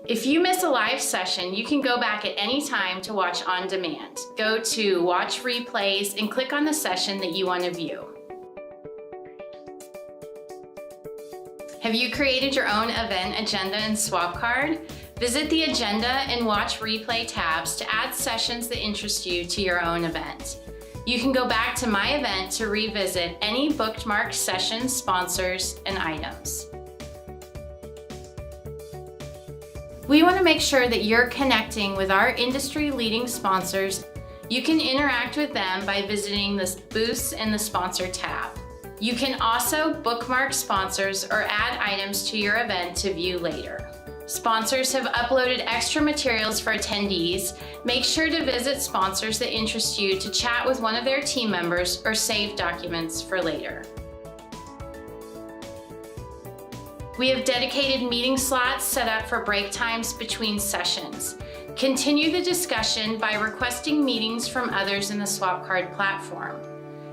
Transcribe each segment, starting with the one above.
If you miss a live session, you can go back at any time to watch on demand. Go to Watch Replays and click on the session that you want to view. Have you created your own event agenda in SwapCard? Visit the Agenda and Watch Replay tabs to add sessions that interest you to your own event. You can go back to My Event to revisit any bookmarked sessions, sponsors, and items. We want to make sure that you're connecting with our industry-leading sponsors. You can interact with them by visiting the Booths and the Sponsor tab. You can also bookmark sponsors or add items to your event to view later. Sponsors have uploaded extra materials for attendees. Make sure to visit sponsors that interest you to chat with one of their team members or save documents for later. We have dedicated meeting slots set up for break times between sessions. Continue the discussion by requesting meetings from others in the SwapCard platform.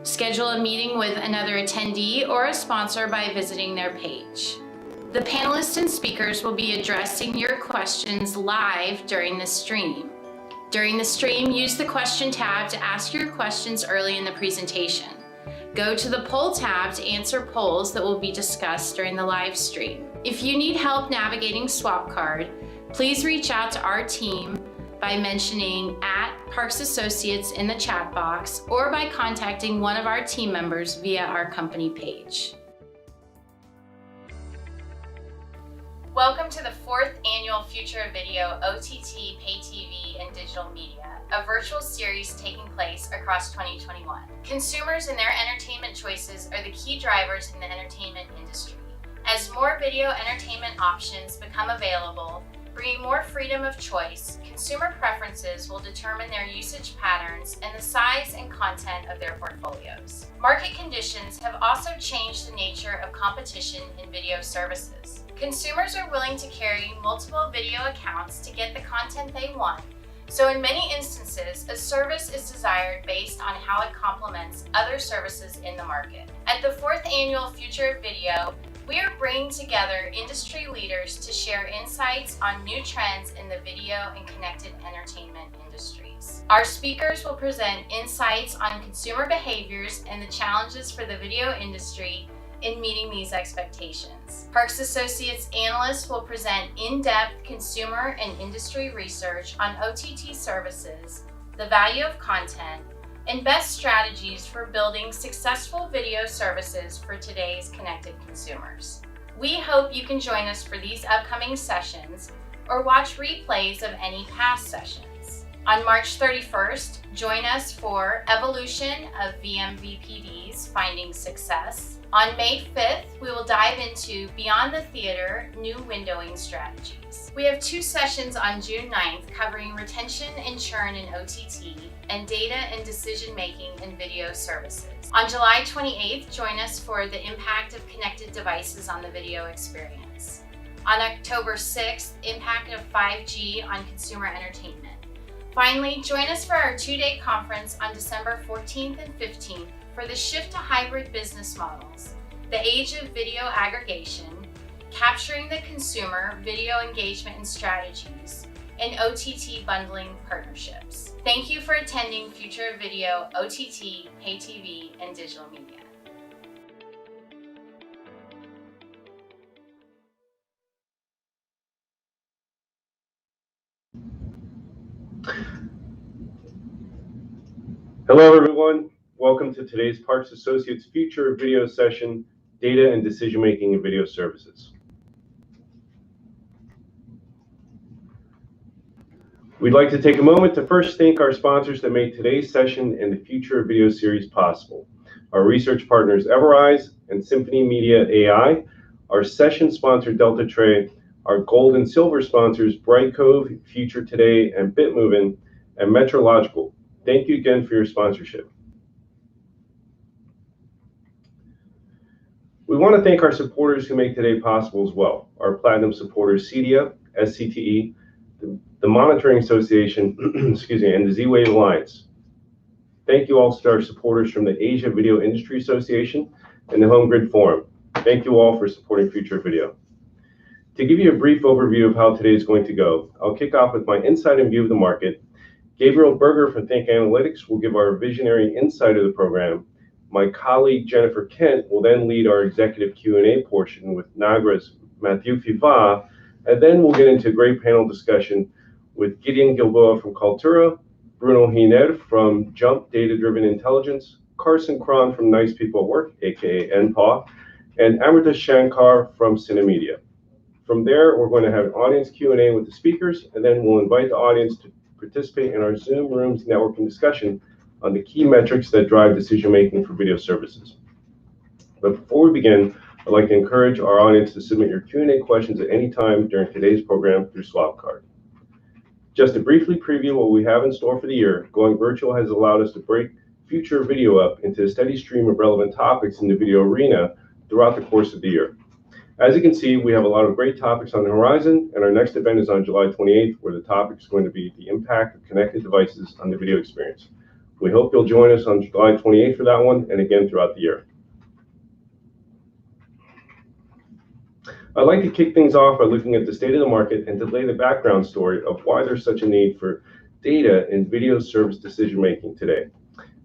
Schedule a meeting with another attendee or a sponsor by visiting their page. The panelists and speakers will be addressing your questions live during the stream. During the stream, use the question tab to ask your questions early in the presentation. Go to the poll tab to answer polls that will be discussed during the live stream. If you need help navigating SwapCard, please reach out to our team by mentioning @Parks Associates in the chat box or by contacting one of our team members via our company page. Welcome to the 4th annual Future of Video OTT, Pay TV, and Digital Media, a virtual series taking place across 2021. Consumers and their entertainment choices are the key drivers in the entertainment industry. As more video entertainment options become available, bringing more freedom of choice, consumer preferences will determine their usage patterns and the size and content of their portfolios. Market conditions have also changed the nature of competition in video services. Consumers are willing to carry multiple video accounts to get the content they want, so in many instances, a service is desired based on how it complements other services in the market. At the 4th annual Future of Video, we are bringing together industry leaders to share insights on new trends in the video and connected entertainment industries. Our speakers will present insights on consumer behaviors and the challenges for the video industry in meeting these expectations. Parks Associates analysts will present in-depth consumer and industry research on OTT services, the value of content, and best strategies for building successful video services for today's connected consumers. We hope you can join us for these upcoming sessions or watch replays of any past sessions. On March 31st, join us for Evolution of vMVPDs Finding Success. On May 5th, we will dive into Beyond the Theater, New Windowing Strategies. We have 2 sessions on June 9th covering retention and churn in OTT and data and decision-making in video services. On July 28th, join us for the impact of connected devices on the video experience. On October 6th, impact of 5G on consumer entertainment. Finally, join us for our 2-day conference on December 14th and 15th for the shift to hybrid business models, the age of video aggregation, capturing the consumer, video engagement and strategies, and OTT bundling partnerships. Thank you for attending Future of Video, OTT, Pay TV, and Digital Media. Hello, everyone. Welcome to today's Parks Associates Future of Video session, Data and Decision-Making in Video Services. We'd like to take a moment to first thank our sponsors that made today's session and the Future of Video series possible. Our research partners Everise and Symphony Media AI, our session sponsor Delta Tray, our gold and silver sponsors Brightcove, Future Today, and Bitmovin, and Metrological. Thank you again for your sponsorship. We want to thank our supporters who make today possible as well. Our platinum supporters CEDIA, SCTE, the Monitoring Association, excuse me, and the Z-Wave Alliance. Thank you also to our supporters from the Asia Video Industry Association and the Home Grid Forum. Thank you all for supporting Future Video. To give you a brief overview of how today is going to go, I'll kick off with my insight and view of the market. Gabriel Berger from Think Analytics will give our visionary insight of the program. My colleague Jennifer Kent will then lead our executive Q&A portion with Nagra's Mathieu Fiva, and then we'll get into a great panel discussion with Gideon Gilboa from Cultura, Bruno Hiner from Jump Data Driven Intelligence, Carson Cron from Nice People at Work, aka NPAW, and Amrita Shankar from Cinemedia. From there, we're going to have an audience Q&A with the speakers, and then we'll invite the audience to participate in our Zoom Rooms networking discussion on the key metrics that drive decision-making for video services. But before we begin, I'd like to encourage our audience to submit your Q&A questions at any time during today's program through Swapcard. Just to briefly preview what we have in store for the year, going virtual has allowed us to break future video up into a steady stream of relevant topics in the video arena throughout the course of the year. As you can see, we have a lot of great topics on the horizon, and our next event is on July 28th, where the topic is going to be the impact of connected devices on the video experience. We hope you'll join us on July 28th for that one, and again throughout the year. I'd like to kick things off by looking at the state of the market and to lay the background story of why there's such a need for data in video service decision-making today.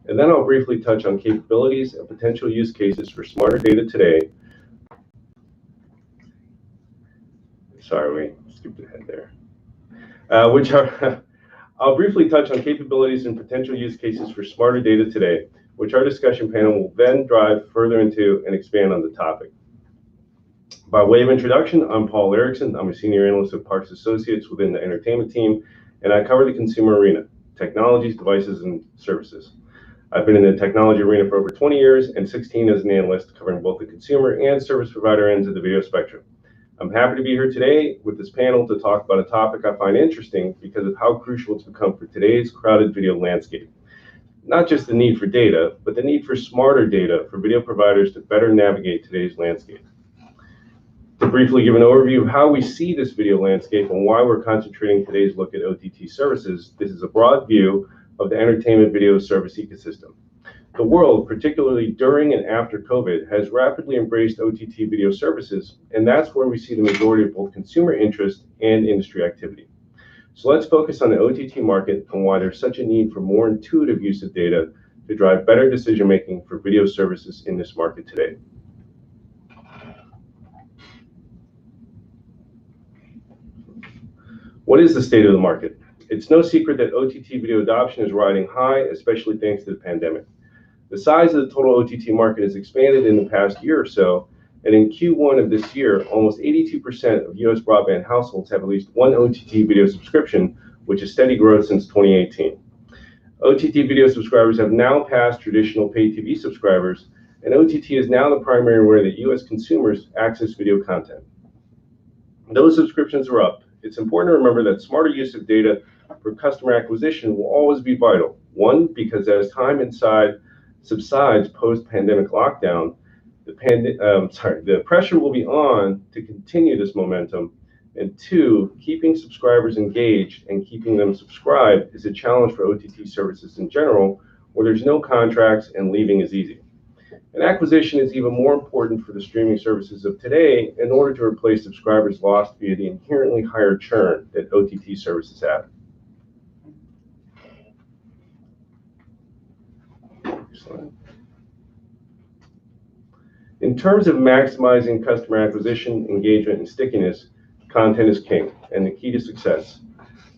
And then I'll briefly touch on capabilities and potential use cases for smarter data today. Sorry, we skipped ahead there. I'll briefly touch on capabilities and potential use cases for smarter data today, which our discussion panel will then drive further into and expand on the topic. By way of introduction, I'm Paul Erickson. I'm a senior analyst at Parks Associates within the entertainment team, and I cover the consumer arena, technologies, devices, and services. I've been in the technology arena for over 20 years and 16 as an analyst, covering both the consumer and service provider ends of the video spectrum. I'm happy to be here today with this panel to talk about a topic I find interesting because of how crucial it's become for today's crowded video landscape. Not just the need for data, but the need for smarter data for video providers to better navigate today's landscape. To briefly give an overview of how we see this video landscape and why we're concentrating today's look at OTT services, this is a broad view of the entertainment video service ecosystem. The world, particularly during and after COVID, has rapidly embraced OTT video services, and that's where we see the majority of both consumer interest and industry activity. So let's focus on the OTT market and why there's such a need for more intuitive use of data to drive better decision-making for video services in this market today. What is the state of the market? It's no secret that OTT video adoption is riding high, especially thanks to the pandemic. The size of the total OTT market has expanded in the past year or so, and in Q1 of this year, almost 82% of US broadband households have at least one OTT video subscription, which is steady growth since 2018. OTT video subscribers have now passed traditional pay TV subscribers, and OTT is now the primary way that US consumers access video content. Those subscriptions are up. It's important to remember that smarter use of data for customer acquisition will always be vital. One, because as time subsides post-pandemic lockdown, the pressure will be on to continue this momentum. And two, keeping subscribers engaged and keeping them subscribed is a challenge for OTT services in general, where there's no contracts and leaving is easy. And acquisition is even more important for the streaming services of today in order to replace subscribers lost via the inherently higher churn that OTT services have. In terms of maximizing customer acquisition, engagement, and stickiness, content is king and the key to success.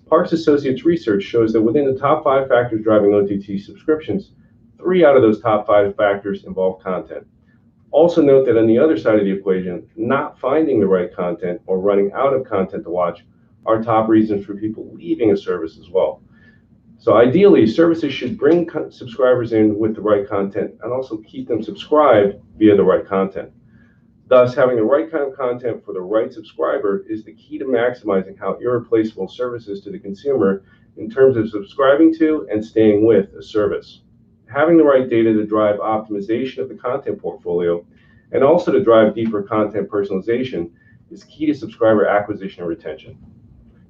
Parks Associates research shows that within the top 5 factors driving OTT subscriptions, 3 out of those top 5 factors involve content. Also note that on the other side of the equation, not finding the right content or running out of content to watch are top reasons for people leaving a service as well. So ideally, services should bring subscribers in with the right content and also keep them subscribed via the right content. Thus, having the right kind of content for the right subscriber is the key to maximizing how irreplaceable services to the consumer in terms of subscribing to and staying with a service. Having the right data to drive optimization of the content portfolio and also to drive deeper content personalization is key to subscriber acquisition and retention.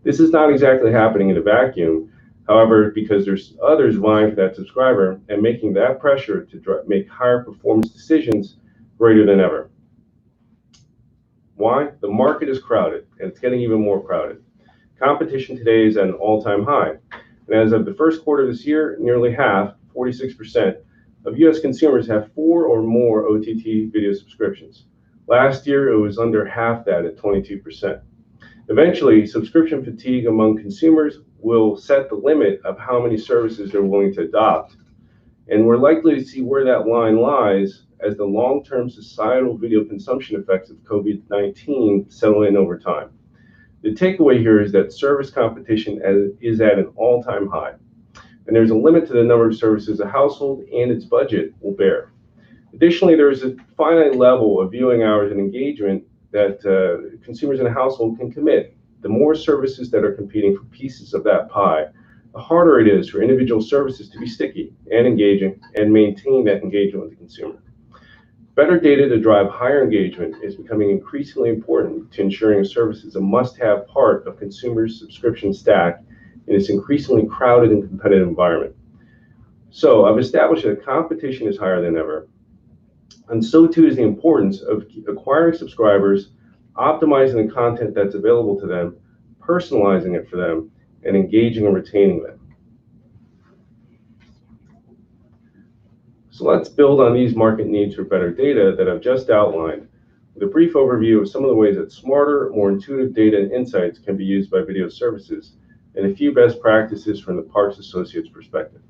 This is not exactly happening in a vacuum. However, because there's others vying for that subscriber and making that pressure to make higher performance decisions greater than ever. Why? The market is crowded, and it's getting even more crowded. Competition today is at an all-time high. And as of the first quarter of this year, nearly half, 46%, of U.S. consumers have 4 or more OTT video subscriptions. Last year, it was under half that at 22%. Eventually, subscription fatigue among consumers will set the limit of how many services they're willing to adopt. And we're likely to see where that line lies as the long-term societal video consumption effects of COVID-19 settle in over time. The takeaway here is that service competition is at an all-time high, and there's a limit to the number of services a household and its budget will bear. Additionally, there is a finite level of viewing hours and engagement that consumers in a household can commit. The more services that are competing for pieces of that pie, the harder it is for individual services to be sticky and engaging and maintain that engagement with the consumer. Better data to drive higher engagement is becoming increasingly important to ensuring a service is a must-have part of consumers' subscription stack in this increasingly crowded and competitive environment. So I've established that competition is higher than ever, and so too is the importance of acquiring subscribers, optimizing the content that's available to them, personalizing it for them, and engaging and retaining them. So let's build on these market needs for better data that I've just outlined with a brief overview of some of the ways that smarter, more intuitive data and insights can be used by video services, and a few best practices from the Parks Associates perspective.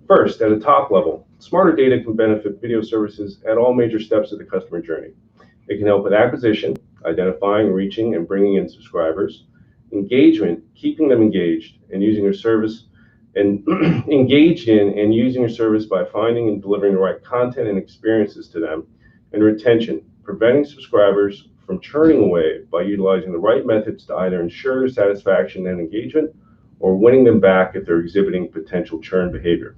First, at a top level, smarter data can benefit video services at all major steps of the customer journey. It can help with acquisition, identifying, reaching, and bringing in subscribers, engagement, keeping them engaged and using your service, and engaged in and using your service by finding and delivering the right content and experiences to them, and retention, preventing subscribers from churning away by utilizing the right methods to either ensure their satisfaction and engagement or winning them back if they're exhibiting potential churn behavior.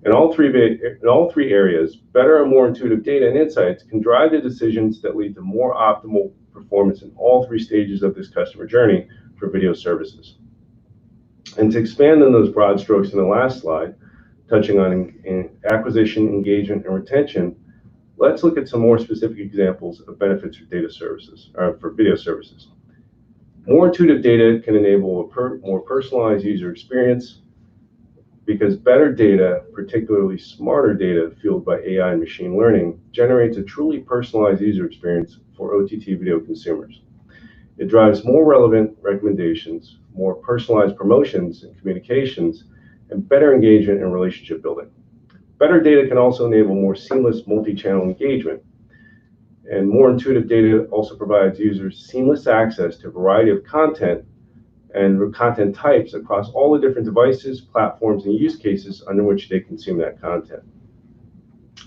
In all three areas, better and more intuitive data and insights can drive the decisions that lead to more optimal performance in all 3 stages of this customer journey for video services. And to expand on those broad strokes in the last slide, touching on acquisition, engagement, and retention, let's look at some more specific examples of benefits for data services, or for video services. More intuitive data can enable a more personalized user experience, because better data, particularly smarter data fueled by AI and machine learning, generates a truly personalized user experience for OTT video consumers. It drives more relevant recommendations, more personalized promotions and communications, and better engagement and relationship building. Better data can also enable more seamless multi-channel engagement. And more intuitive data also provides users seamless access to a variety of content and content types across all the different devices, platforms, and use cases under which they consume that content.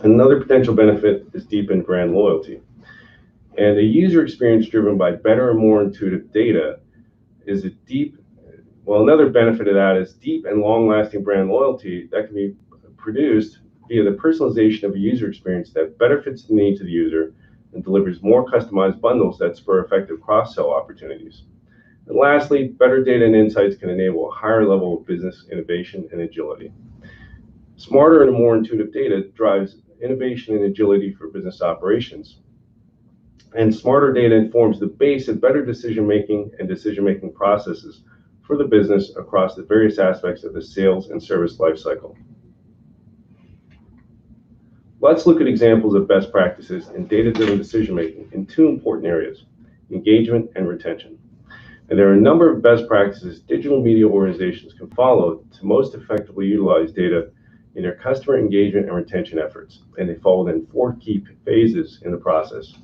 Another potential benefit is deepened brand loyalty. And a user experience driven by better and more intuitive data is another benefit of that is deep and long-lasting brand loyalty that can be produced via the personalization of a user experience that better fits the needs of the user and delivers more customized bundles that spur effective cross-sell opportunities. And lastly, better data and insights can enable a higher level of business innovation and agility. Smarter and more intuitive data drives innovation and agility for business operations. And smarter data informs the base of better decision-making and decision-making processes for the business across the various aspects of the sales and service lifecycle. Let's look at examples of best practices in data-driven decision-making in 2 important areas, engagement and retention. And there are a number of best practices digital media organizations can follow to most effectively utilize data in their customer engagement and retention efforts, and they fall within 4 key phases in the process.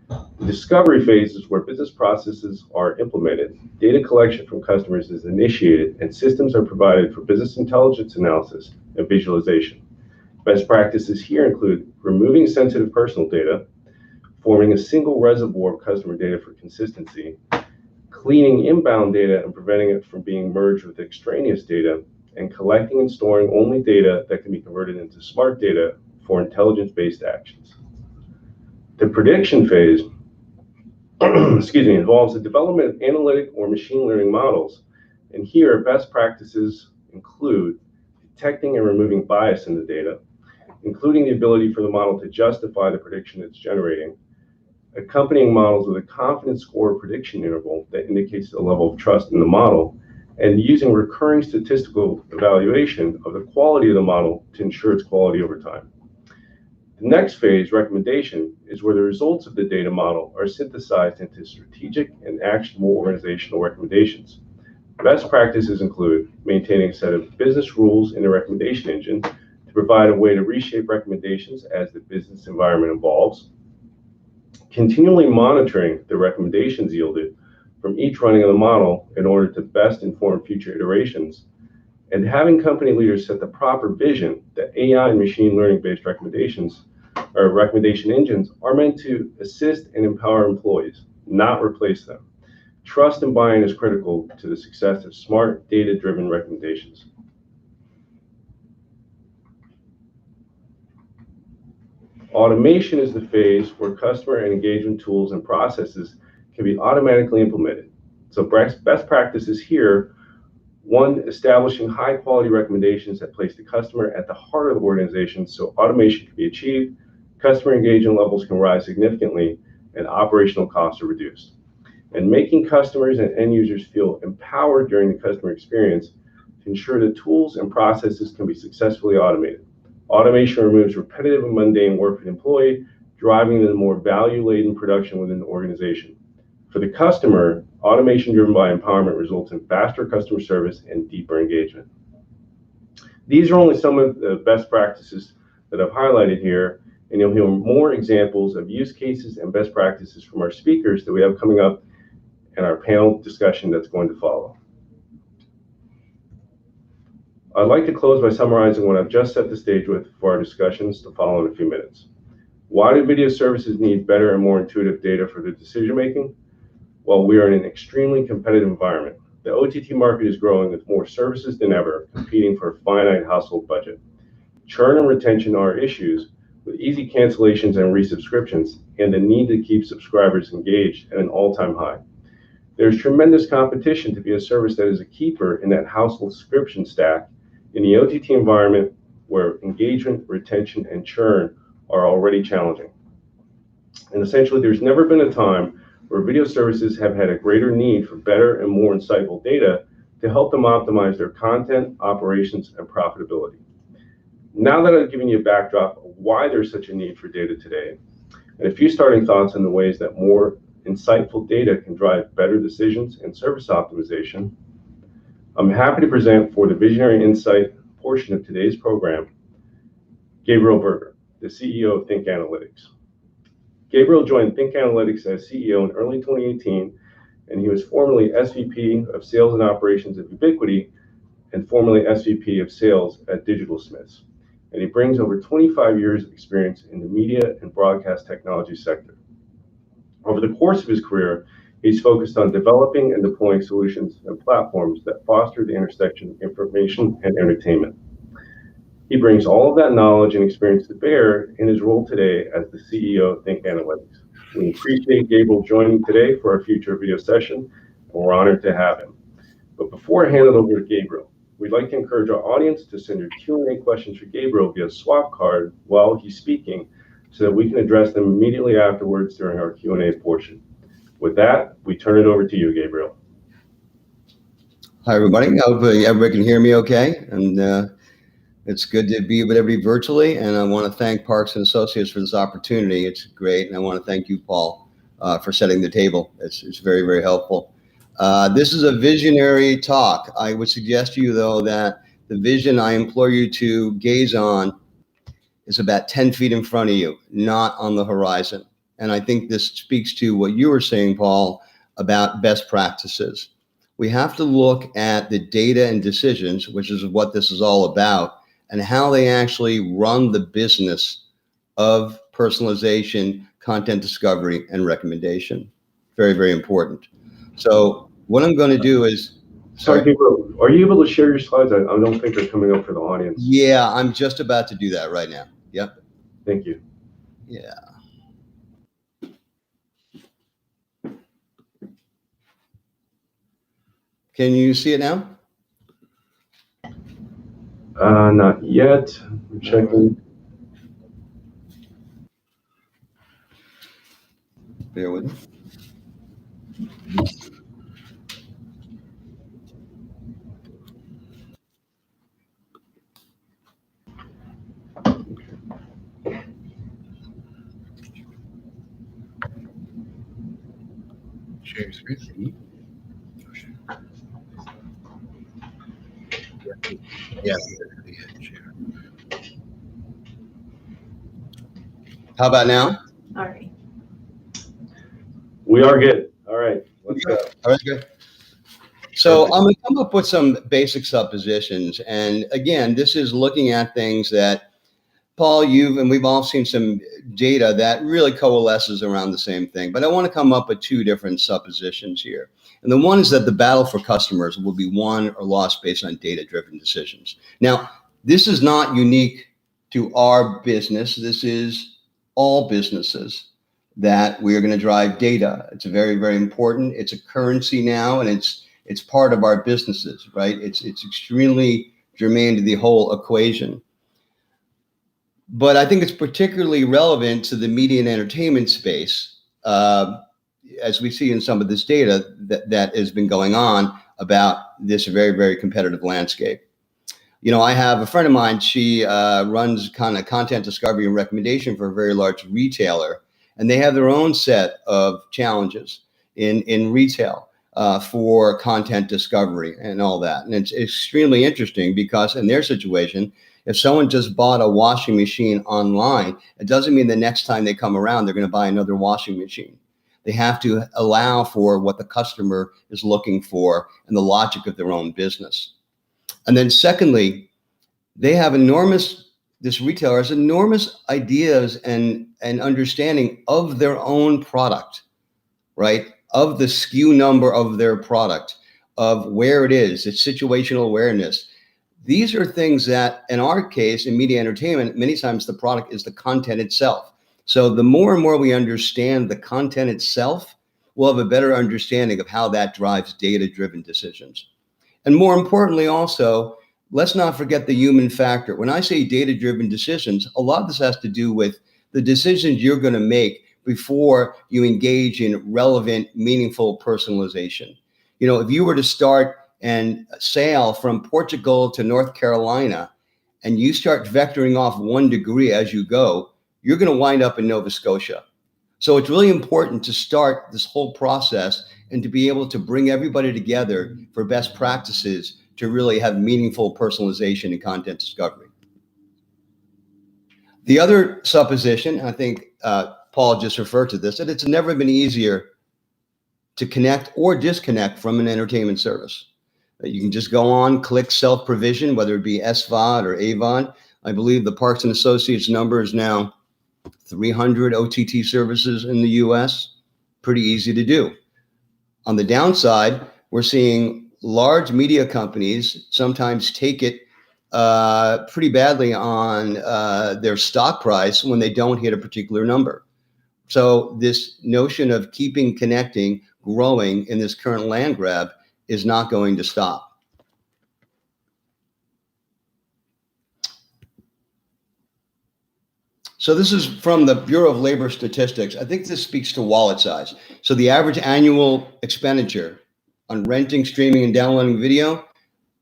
The discovery phase is where business processes are implemented, data collection from customers is initiated, and systems are provided for business intelligence analysis and visualization. Best practices here include removing sensitive personal data, forming a single reservoir of customer data for consistency, cleaning inbound data and preventing it from being merged with extraneous data, and collecting and storing only data that can be converted into smart data for intelligence-based actions. The prediction phase involves the development of analytic or machine learning models. And here, best practices include detecting and removing bias in the data, including the ability for the model to justify the prediction it's generating, accompanying models with a confidence score prediction interval that indicates the level of trust in the model, and using recurring statistical evaluation of the quality of the model to ensure its quality over time. The next phase, recommendation, is where the results of the data model are synthesized into strategic and actionable organizational recommendations. Best practices include maintaining a set of business rules in the recommendation engine to provide a way to reshape recommendations as the business environment evolves, continually monitoring the recommendations yielded from each running of the model in order to best inform future iterations, and having company leaders set the proper vision that AI and machine learning-based recommendations or recommendation engines are meant to assist and empower employees, not replace them. Trust and buy-in is critical to the success of smart, data-driven recommendations. Automation is the phase where customer and engagement tools and processes can be automatically implemented. So best practices here: one, establishing high-quality recommendations that place the customer at the heart of the organization so automation can be achieved, customer engagement levels can rise significantly, and operational costs are reduced. And making customers and end users feel empowered during the customer experience to ensure the tools and processes can be successfully automated. Automation removes repetitive and mundane work for the employee, driving them to more value-laden production within the organization. For the customer, automation driven by empowerment results in faster customer service and deeper engagement. These are only some of the best practices that I've highlighted here, and you'll hear more examples of use cases and best practices from our speakers that we have coming up in our panel discussion that's going to follow. I'd like to close by summarizing what I've just set the stage with for our discussions to follow in a few minutes. Why do video services need better and more intuitive data for their decision making? Well, we are in an extremely competitive environment. The OTT market is growing with more services than ever, competing for a finite household budget. Churn and retention are issues, with easy cancellations and resubscriptions, and the need to keep subscribers engaged at an all-time high. There's tremendous competition to be a service that is a keeper in that household subscription stack in the OTT environment where engagement, retention, and churn are already challenging. And essentially, there's never been a time where video services have had a greater need for better and more insightful data to help them optimize their content, operations, and profitability. Now that I've given you a backdrop of why there's such a need for data today, and a few starting thoughts on the ways that more insightful data can drive better decisions and service optimization, I'm happy to present for the Visionary Insight portion of today's program, Gabriel Berger, the CEO of Think Analytics. Gabriel joined Think Analytics as CEO in early 2018, and he was formerly SVP of Sales and Operations at Ubiquiti and formerly SVP of Sales at Digital Smiths. And he brings over 25 years of experience in the media and broadcast technology sector. Over the course of his career, he's focused on developing and deploying solutions and platforms that foster the intersection of information and entertainment. He brings all of that knowledge and experience to bear in his role today as the CEO of Think Analytics. We appreciate Gabriel joining today for our future video session, and we're honored to have him. But before I hand it over to Gabriel, we'd like to encourage our audience to send your Q&A questions for Gabriel via swap card while he's speaking so that we can address them immediately afterwards during our Q&A portion. With that, we turn it over to you, Gabriel. Hi, everybody. I hope everybody can hear me okay. And it's good to be with everybody virtually. And I want to thank Parks and Associates for this opportunity. It's great. And I want to thank you, Paul, for setting the table. It's very, very helpful. This is a visionary talk. I would suggest to you, though, that the vision I implore you to gaze on is about 10 feet in front of you, not on the horizon. And I think this speaks to what you were saying, Paul, about best practices. We have to look at the data and decisions, which is what this is all about, and how they actually run the business of personalization, content discovery, and recommendation. Very, very important. So what I'm going to do is... Sorry, Gabriel, are you able to share your slides? I don't think they're coming up for the audience. Yeah, I'm just about to do that right now. Yep. Thank you. Yeah. Can you see it now? Not yet. I'm checking. Bear with me. Share screen. Yeah. Share. How about now? All right. We are good. All right, let's go. All right, good. So I'm going to come up with some basic suppositions. And again, this is looking at things that, Paul, and we've all seen some data that really coalesces around the same thing. But I want to come up with two different suppositions here. And the one is that the battle for customers will be won or lost based on data-driven decisions. Now, this is not unique to our business. This is all businesses that we are going to drive data. It's very, very important. It's a currency now, and it's part of our businesses, right? It's extremely germane to the whole equation. But I think it's particularly relevant to the media and entertainment space, as we see in some of this data that has been going on about this very, very competitive landscape. You know, I have a friend of mine, she runs kind of content discovery and recommendation for a very large retailer, and they have their own set of challenges in retail for content discovery and all that. And it's extremely interesting because in their situation, if someone just bought a washing machine online, it doesn't mean the next time they come around, they're going to buy another washing machine. They have to allow for what the customer is looking for and the logic of their own business. And then secondly, this retailer has enormous ideas and understanding of their own product, right? Of the SKU number of their product, of where it is, its situational awareness. These are things that, in our case, in media entertainment, many times the product is the content itself. So the more and more we understand the content itself, we'll have a better understanding of how that drives data-driven decisions. And more importantly, also, let's not forget the human factor. When I say data-driven decisions, a lot of this has to do with the decisions you're going to make before you engage in relevant, meaningful personalization. You know, if you were to start and sail from Portugal to North Carolina, and you start vectoring off 1 degree as you go, you're going to wind up in Nova Scotia. So it's really important to start this whole process and to be able to bring everybody together for best practices to really have meaningful personalization and content discovery. The other supposition, I think Paul just referred to this, that it's never been easier to connect or disconnect from an entertainment service. You can just go on, click self-provision, whether it be SVOD or AVOD. I believe the Parks and Associates number is now 300 OTT services in the US. Pretty easy to do. On the downside, we're seeing large media companies sometimes take it pretty badly on their stock price when they don't hit a particular number. So this notion of keeping connecting, growing in this current land grab is not going to stop. So this is from the Bureau of Labor Statistics. I think this speaks to wallet size. So the average annual expenditure on renting, streaming, and downloading video,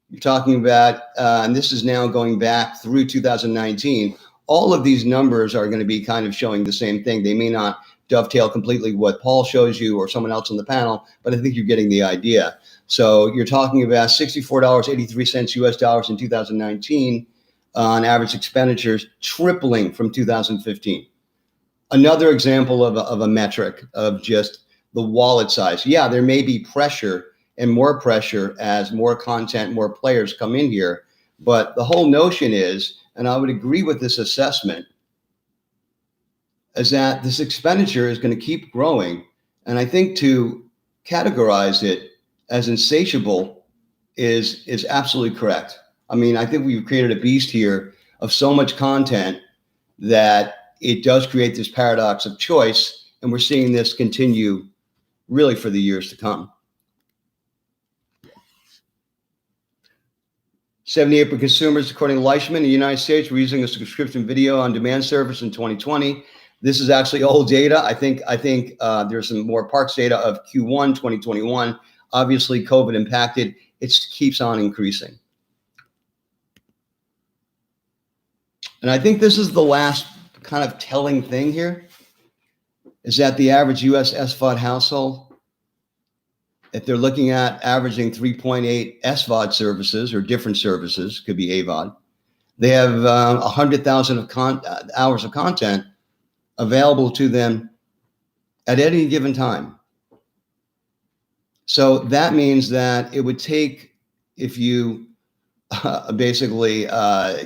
you're talking about, and this is now going back through 2019, all of these numbers are going to be kind of showing the same thing. They may not dovetail completely what Paul shows you or someone else on the panel, but I think you're getting the idea. So you're talking about $64.83 US dollars in 2019 on average expenditures, tripling from 2015. Another example of a metric of just the wallet size. Yeah, there may be pressure and more pressure as more content, more players come in here, but the whole notion is, and I would agree with this assessment, is that this expenditure is going to keep growing. And I think to categorize it as insatiable is absolutely correct. I mean, I think we've created a beast here of so much content that it does create this paradox of choice. And we're seeing this continue really for the years to come. 78% of consumers, according to Leishman, in the United States, were using a subscription video on demand service in 2020. This is actually old data. I think there's some more Parks data of Q1 2021. Obviously, COVID impacted. It keeps on increasing. And I think this is the last kind of telling thing here, is that the average US SVOD household, if they're looking at averaging 3.8 SVOD services or different services, could be AVOD, they have 100,000 hours of content available to them at any given time. So that means that it would take, if you basically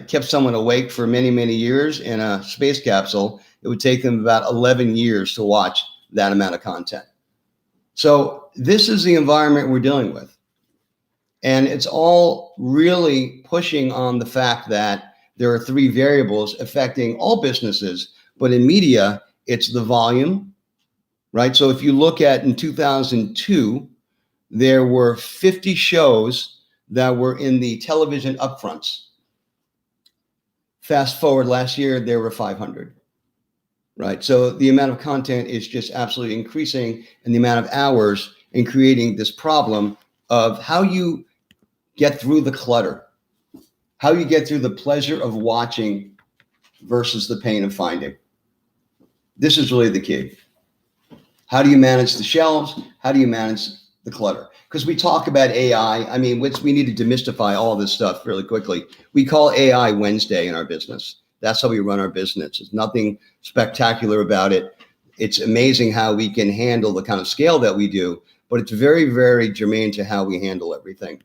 kept someone awake for many, many years in a space capsule, it would take them about 11 years to watch that amount of content. So this is the environment we're dealing with. And it's all really pushing on the fact that there are three variables affecting all businesses, but in media, it's the volume, right? So if you look at in 2002, there were 50 shows that were in the television upfronts. Fast forward last year, there were 500, right? So the amount of content is just absolutely increasing, and the amount of hours in creating this problem of how you get through the clutter, how you get through the pleasure of watching versus the pain of finding. This is really the key. How do you manage the shelves? How do you manage the clutter? Because we talk about AI. I mean, we need to demystify all this stuff really quickly. We call AI Wednesday in our business. That's how we run our business. There's nothing spectacular about it. It's amazing how we can handle the kind of scale that we do, but it's very, very germane to how we handle everything.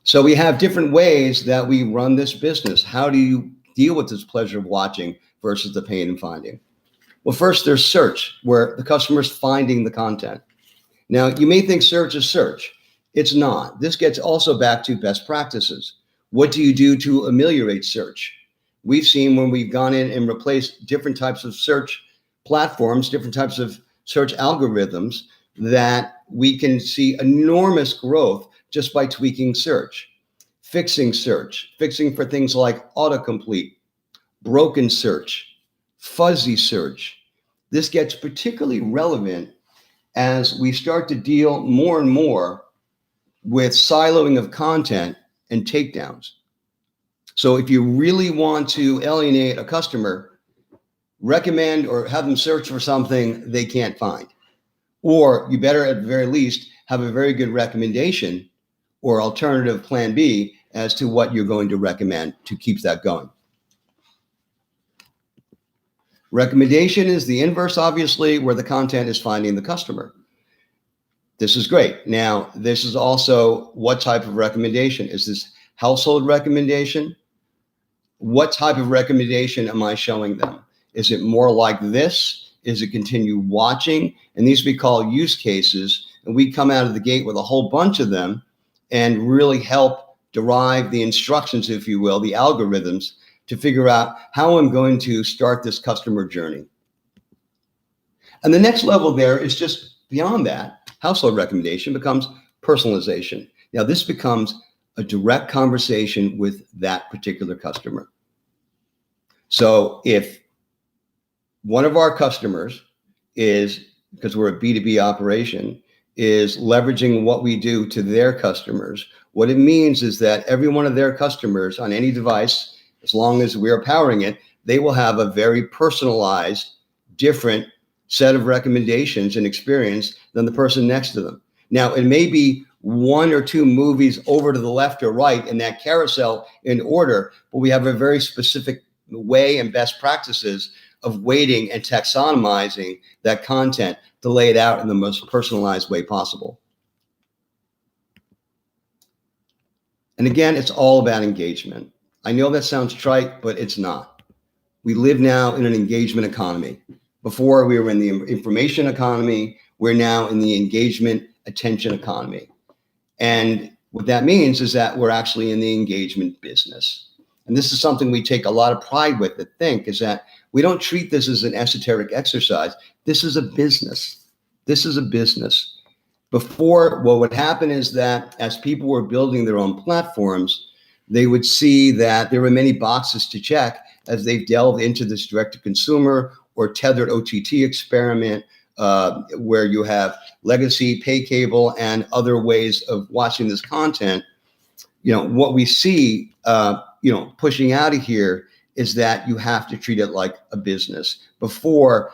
So we have different ways that we run this business. How do you deal with this pleasure of watching versus the pain of finding? Well, first there's search, where the customer's finding the content. Now, you may think search is search. It's not. This gets also back to best practices. What do you do to ameliorate search? We've seen when we've gone in and replaced different types of search platforms, different types of search algorithms, that we can see enormous growth just by tweaking search, fixing for things like autocomplete, broken search, fuzzy search. This gets particularly relevant as we start to deal more and more with siloing of content and takedowns. So if you really want to alienate a customer, recommend or have them search for something they can't find. Or you better at the very least have a very good recommendation or alternative plan B as to what you're going to recommend to keep that going. Recommendation is the inverse, obviously, where the content is finding the customer. This is great. Now, this is also what type of recommendation? Is this household recommendation? What type of recommendation am I showing them? Is it more like this? Is it continue watching? And these we call use cases. And we come out of the gate with a whole bunch of them and really help derive the instructions, if you will, the algorithms, to figure out how I'm going to start this customer journey. And the next level there is just beyond that. Household recommendation becomes personalization. Now, this becomes a direct conversation with that particular customer. So if one of our customers is, because we're a B2B operation, is leveraging what we do to their customers, what it means is that every one of their customers on any device, as long as we are powering it, they will have a very personalized, different set of recommendations and experience than the person next to them. Now, it may be one or two movies over to the left or right in that carousel in order, but we have a very specific way and best practices of weighting and taxonomizing that content to lay it out in the most personalized way possible. And again, it's all about engagement. I know that sounds trite, but it's not. We live now in an engagement economy. Before, we were in the information economy. We're now in the engagement attention economy. And what that means is that we're actually in the engagement business. And this is something we take a lot of pride with, that think is that we don't treat this as an esoteric exercise. This is a business. This is a business. Before, what would happen is that as people were building their own platforms, they would see that there were many boxes to check as they've delved into this direct-to-consumer or tethered OTT experiment, where you have legacy pay cable and other ways of watching this content, what we see, pushing out of here is that you have to treat it like a business. Before,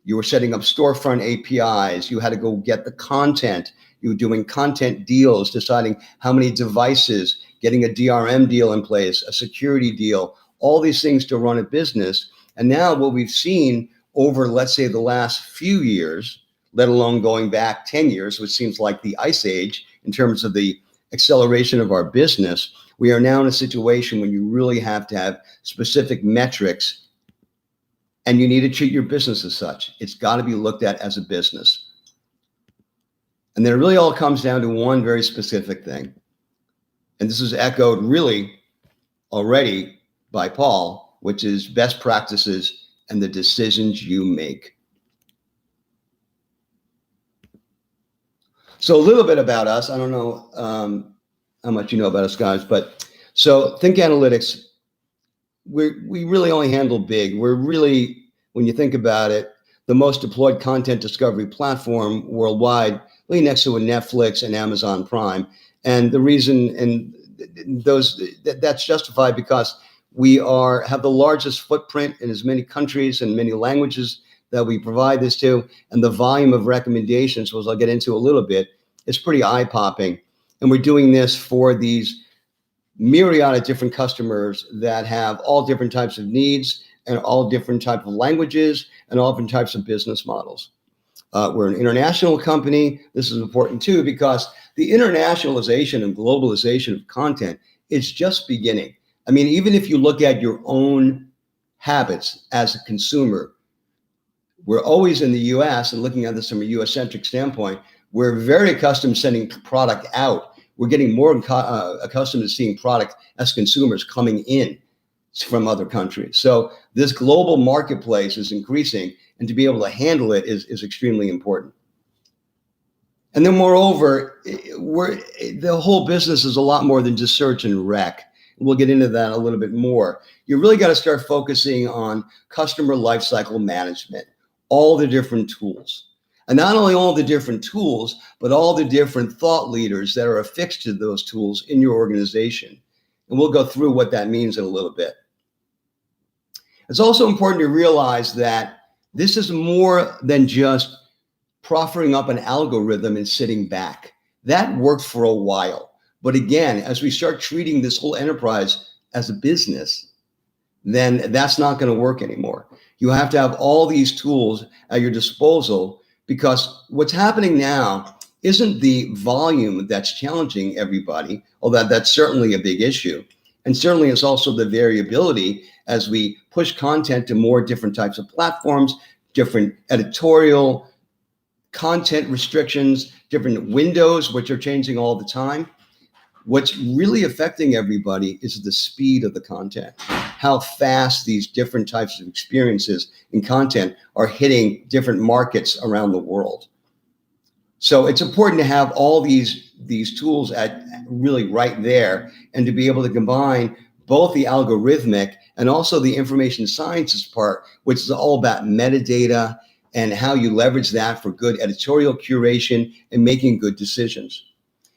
you were setting up storefront APIs. You had to go get the content. You were doing content deals, deciding how many devices, getting a DRM deal in place, a security deal, all these things to run a business. And now what we've seen over, let's say, the last few years, let alone going back 10 years, which seems like the ice age in terms of the acceleration of our business, we are now in a situation when you really have to have specific metrics, and you need to treat your business as such. It's got to be looked at as a business. And then it really all comes down to one very specific thing. And this is echoed really already by Paul, which is best practices and the decisions you make. So a little bit about us. I don't know how much you know about us, guys, but so Think Analytics, we really only handle big. We're really, when you think about it, the most deployed content discovery platform worldwide, really next to a Netflix and Amazon Prime. And the reason, and that's justified because we have the largest footprint in as many countries and many languages that we provide this to, and the volume of recommendations, which I'll get into a little bit, is pretty eye-popping. And we're doing this for these myriad of different customers that have all different types of needs and all different types of languages and all different types of business models. We're an international company. This is important too, because the internationalization and globalization of content is just beginning. I mean, even if you look at your own habits as a consumer, we're always in the US, and looking at this from a US-centric standpoint, we're very accustomed to sending product out. We're getting more accustomed to seeing product as consumers coming in from other countries. So this global marketplace is increasing, and to be able to handle it is extremely important. And then moreover, the whole business is a lot more than just search and rec. We'll get into that a little bit more. You really got to start focusing on customer lifecycle management, all the different tools. And not only all the different tools, but all the different thought leaders that are affixed to those tools in your organization. And we'll go through what that means in a little bit. It's also important to realize that this is more than just proffering up an algorithm and sitting back. That worked for a while. But again, as we start treating this whole enterprise as a business, then that's not going to work anymore. You have to have all these tools at your disposal, because what's happening now isn't the volume that's challenging everybody, although that's certainly a big issue. And certainly it's also the variability as we push content to more different types of platforms, different editorial content restrictions, different windows, which are changing all the time. What's really affecting everybody is the speed of the content, how fast these different types of experiences and content are hitting different markets around the world. So it's important to have all these tools at really right there, and to be able to combine both the algorithmic and also the information sciences part, which is all about metadata and how you leverage that for good editorial curation and making good decisions.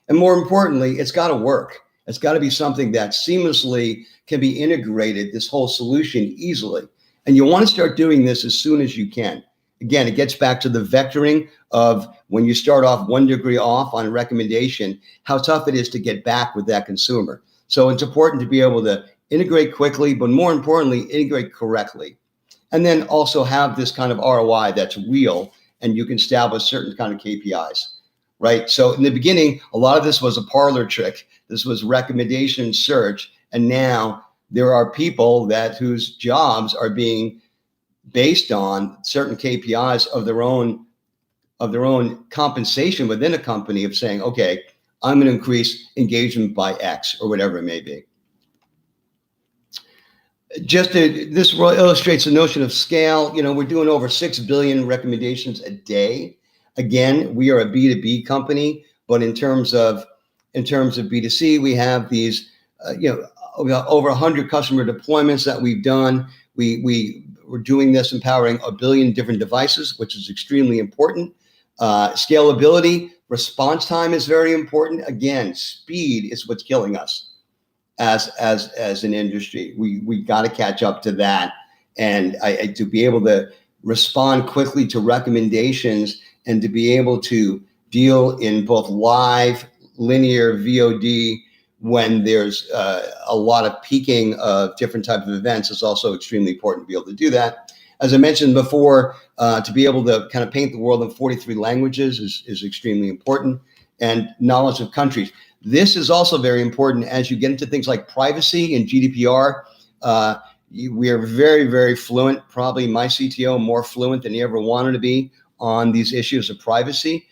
And more importantly, it's got to work. It's got to be something that seamlessly can be integrated, this whole solution, easily. And you want to start doing this as soon as you can. Again, it gets back to the vectoring of when you start off 1 degree off on a recommendation, how tough it is to get back with that consumer. So it's important to be able to integrate quickly, but more importantly, integrate correctly. And then also have this kind of ROI that's real, and you can establish certain kind of KPIs. Right. So in the beginning, a lot of this was a parlor trick. This was recommendation search. And now there are people whose jobs are being based on certain KPIs of their own compensation within a company, of saying, okay, I'm going to increase engagement by X or whatever it may be. This illustrates the notion of scale. We're doing over 6 billion recommendations a day. Again, we are a B2B company, but in terms of B2C, we have these, over 100 customer deployments that we've done. We we're doing this empowering 1 billion different devices, which is extremely important. Scalability, response time is very important. Again, speed is what's killing us as an industry. We got to catch up to that, and to be able to respond quickly to recommendations and to be able to deal in both live, linear, VOD when there's a lot of peaking of different types of events is also extremely important to be able to do that. As I mentioned before, to be able to kind of paint the world in 43 languages is extremely important, and knowledge of countries. This is also very important as you get into things like privacy and GDPR. We are very, very fluent, probably my CTO more fluent than he ever wanted to be on these issues of privacy.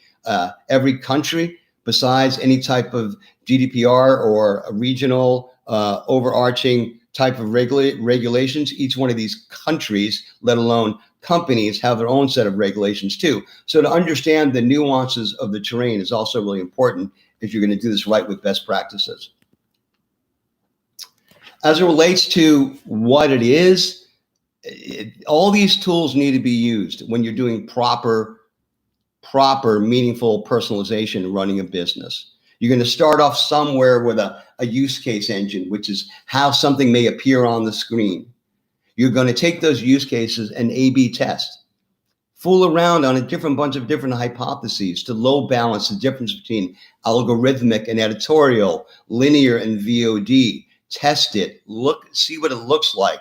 Every country, besides any type of GDPR or a regional overarching type of regulations, each one of these countries, let alone companies, have their own set of regulations too. So to understand the nuances of the terrain is also really important if you're going to do this right with best practices. As it relates to what it is, all these tools need to be used when you're doing proper, meaningful personalization running a business. You're going to start off somewhere with a use case engine, which is how something may appear on the screen. You're going to take those use cases and A/B test. Fool around on a bunch of different hypotheses to load balance the difference between algorithmic and editorial, linear and VOD. Test it, see what it looks like,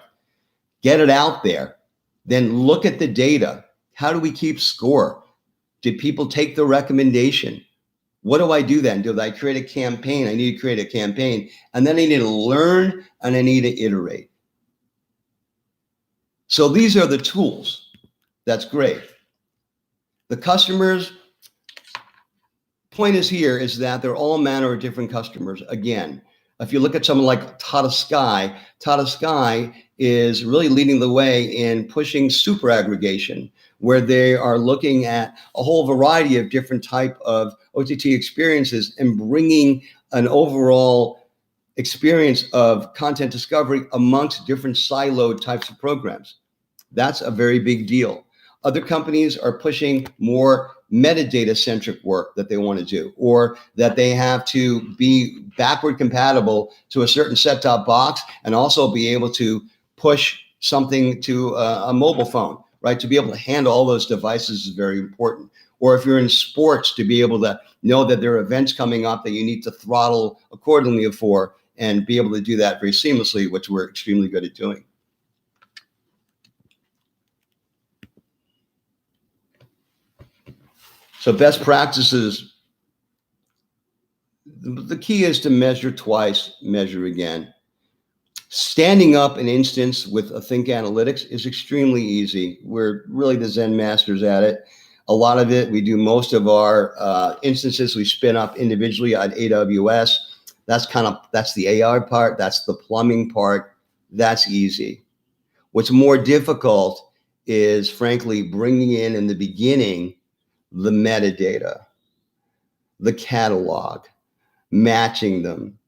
get it out there, then look at the data. How do we keep score? Did people take the recommendation? What do I do then? Do I create a campaign? I need to create a campaign, and then I need to learn and I need to iterate. So these are the tools. That's great. The customers, point is that they're all manner of different customers. Again, if you look at someone like Tata Sky is really leading the way in pushing super aggregation, where they are looking at a whole variety of different type of OTT experiences and bringing an overall experience of content discovery amongst different siloed types of programs. That's a very big deal. Other companies are pushing more metadata-centric work that they want to do, or that they have to be backward compatible to a certain set-top box and also be able to push something to a mobile phone, right? To be able to handle all those devices is very important. Or if you're in sports, to be able to know that there are events coming up that you need to throttle accordingly for, and be able to do that very seamlessly, which we're extremely good at doing. So best practices, the key is to measure twice, measure again. Standing up an instance with a Think Analytics is extremely easy. We're really the Zen masters at it. A lot of it, we do most of our instances we spin up individually on AWS. That's the AI part, that's the plumbing part, that's easy. What's more difficult is frankly bringing in the beginning the metadata, the catalog, matching them,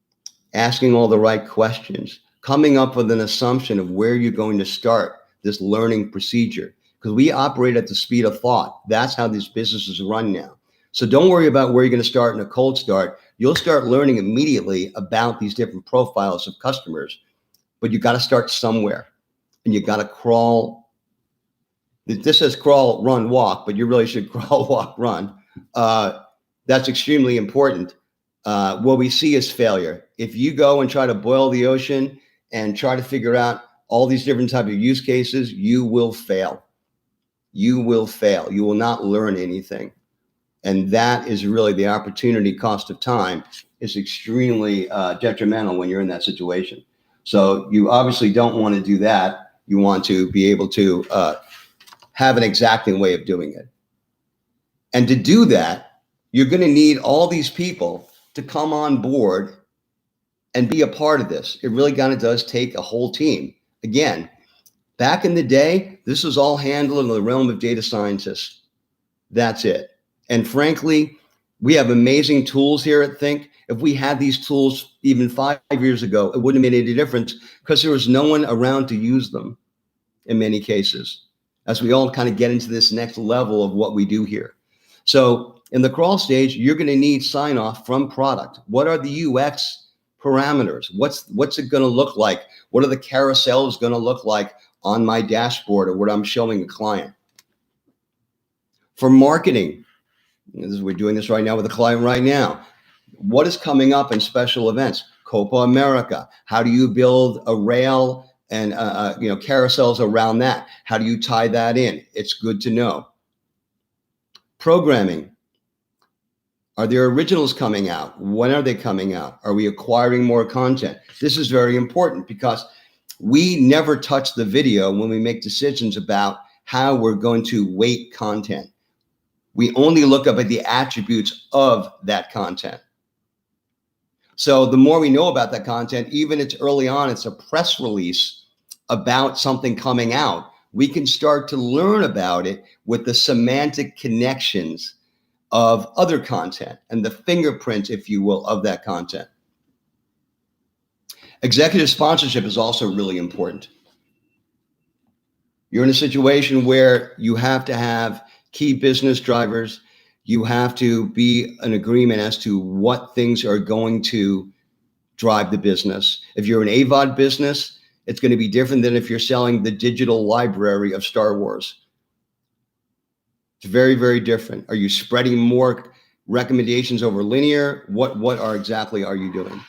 asking all the right questions, coming up with an assumption of where you're going to start this learning procedure. Because we operate at the speed of thought. That's how these businesses run now. So don't worry about where you're going to start in a cold start. You'll start learning immediately about these different profiles of customers, but you got to start somewhere, and you got to crawl. This says crawl, run, walk, but you really should crawl, walk, run. That's extremely important. What we see is failure. If you go and try to boil the ocean and try to figure out all these different types of use cases, you will fail. You will fail. You will not learn anything. And that is really the opportunity cost of time is extremely detrimental when you're in that situation. So you obviously don't want to do that. You want to be able to have an exacting way of doing it. And to do that, you're going to need all these people to come on board and be a part of this. It really kind of does take a whole team. Again, back in the day, this was all handled in the realm of data scientists. That's it. And frankly, we have amazing tools here at Think. If we had these tools even 5 years ago, it wouldn't have made any difference because there was no one around to use them. in many cases, as we all kind of get into this next level of what we do here. So in the crawl stage, you're going to need sign off from product. What are the UX parameters? What's it going to look like? What are the carousels going to look like on my dashboard or what I'm showing the client? For marketing, we're doing this right now with a client right now. What is coming up in special events? Copa America. How do you build a rail and carousels around that? How do you tie that in? It's good to know. Programming. Are there originals coming out? When are they coming out? Are we acquiring more content? This is very important because we never touch the video when we make decisions about how we're going to weight content. We only look up at the attributes of that content. So the more we know about that content, even it's early on, it's a press release about something coming out, we can start to learn about it with the semantic connections of other content and the fingerprint, if you will, of that content. Executive sponsorship is also really important. You're in a situation where you have to have key business drivers. You have to be in agreement as to what things are going to drive the business. If you're an AVOD business, it's going to be different than if you're selling the digital library of Star Wars. It's very, very different. Are you spreading more recommendations over linear? What exactly are you doing?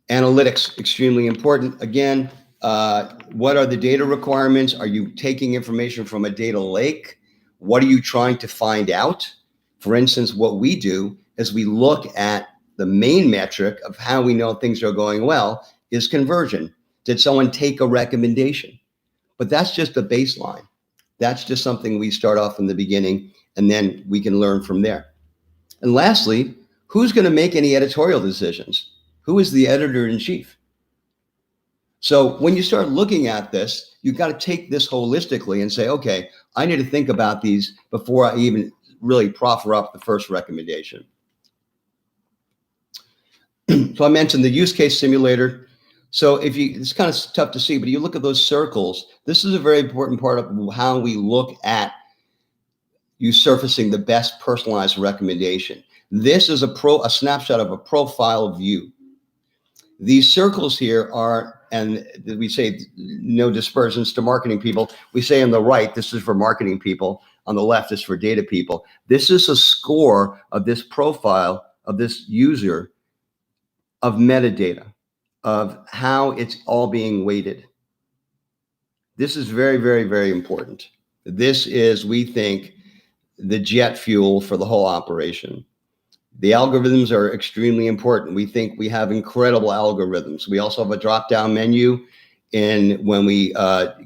Analytics, extremely important. Again, what are the data requirements? Are you taking information from a data lake? What are you trying to find out? For instance, what we do is we look at the main metric of how we know things are going well is conversion. Did someone take a recommendation? But that's just the baseline. That's just something we start off in the beginning, and then we can learn from there. And lastly, who's going to make any editorial decisions? Who is the editor-in-chief? So when you start looking at this, you've got to take this holistically and say, okay, I need to think about these before I even really proffer up the first recommendation. So I mentioned the use case simulator. So it's kind of tough to see, but you look at those circles, this is a very important part of how we look at you surfacing the best personalized recommendation. This is a snapshot of a profile view. These circles here are, and we say no dispersions to marketing people. We say on the right, this is for marketing people. On the left is for data people. This is a score of this profile of this user of metadata, of how it's all being weighted. This is very, very, very important. This is, we think, the jet fuel for the whole operation. The algorithms are extremely important. We think we have incredible algorithms. We also have a drop-down menu, and when we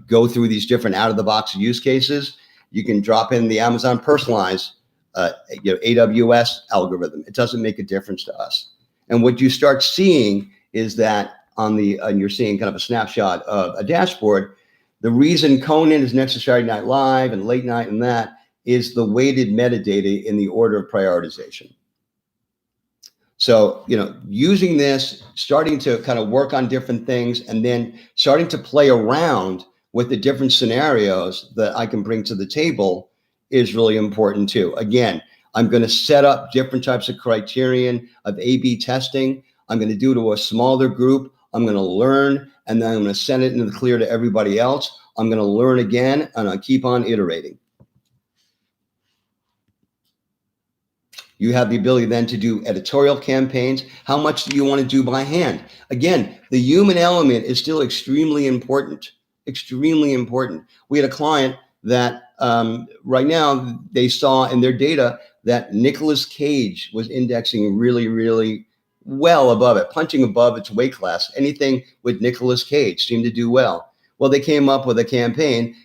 go through these different out-of-the-box use cases, you can drop in the Amazon personalized AWS algorithm. It doesn't make a difference to us. And what you start seeing is that and you're seeing kind of a snapshot of a dashboard. The reason Conan is next to Saturday Night Live and Late Night and that is the weighted metadata in the order of prioritization. So, using this, starting to kind of work on different things, and then starting to play around with the different scenarios that I can bring to the table is really important too. Again, I'm going to set up different types of criterion of A/B testing. I'm going to do it to a smaller group. I'm going to learn, and then I'm going to send it into the clear to everybody else. I'm going to learn again, and I'll keep on iterating. You have the ability then to do editorial campaigns. How much do you want to do by hand? Again, the human element is still extremely important, extremely important. We had a client that right now they saw in their data that Nicolas Cage was indexing really, really well above it, punching above its weight class. Anything with Nicolas Cage seemed to do well. Well, they came up with a campaign.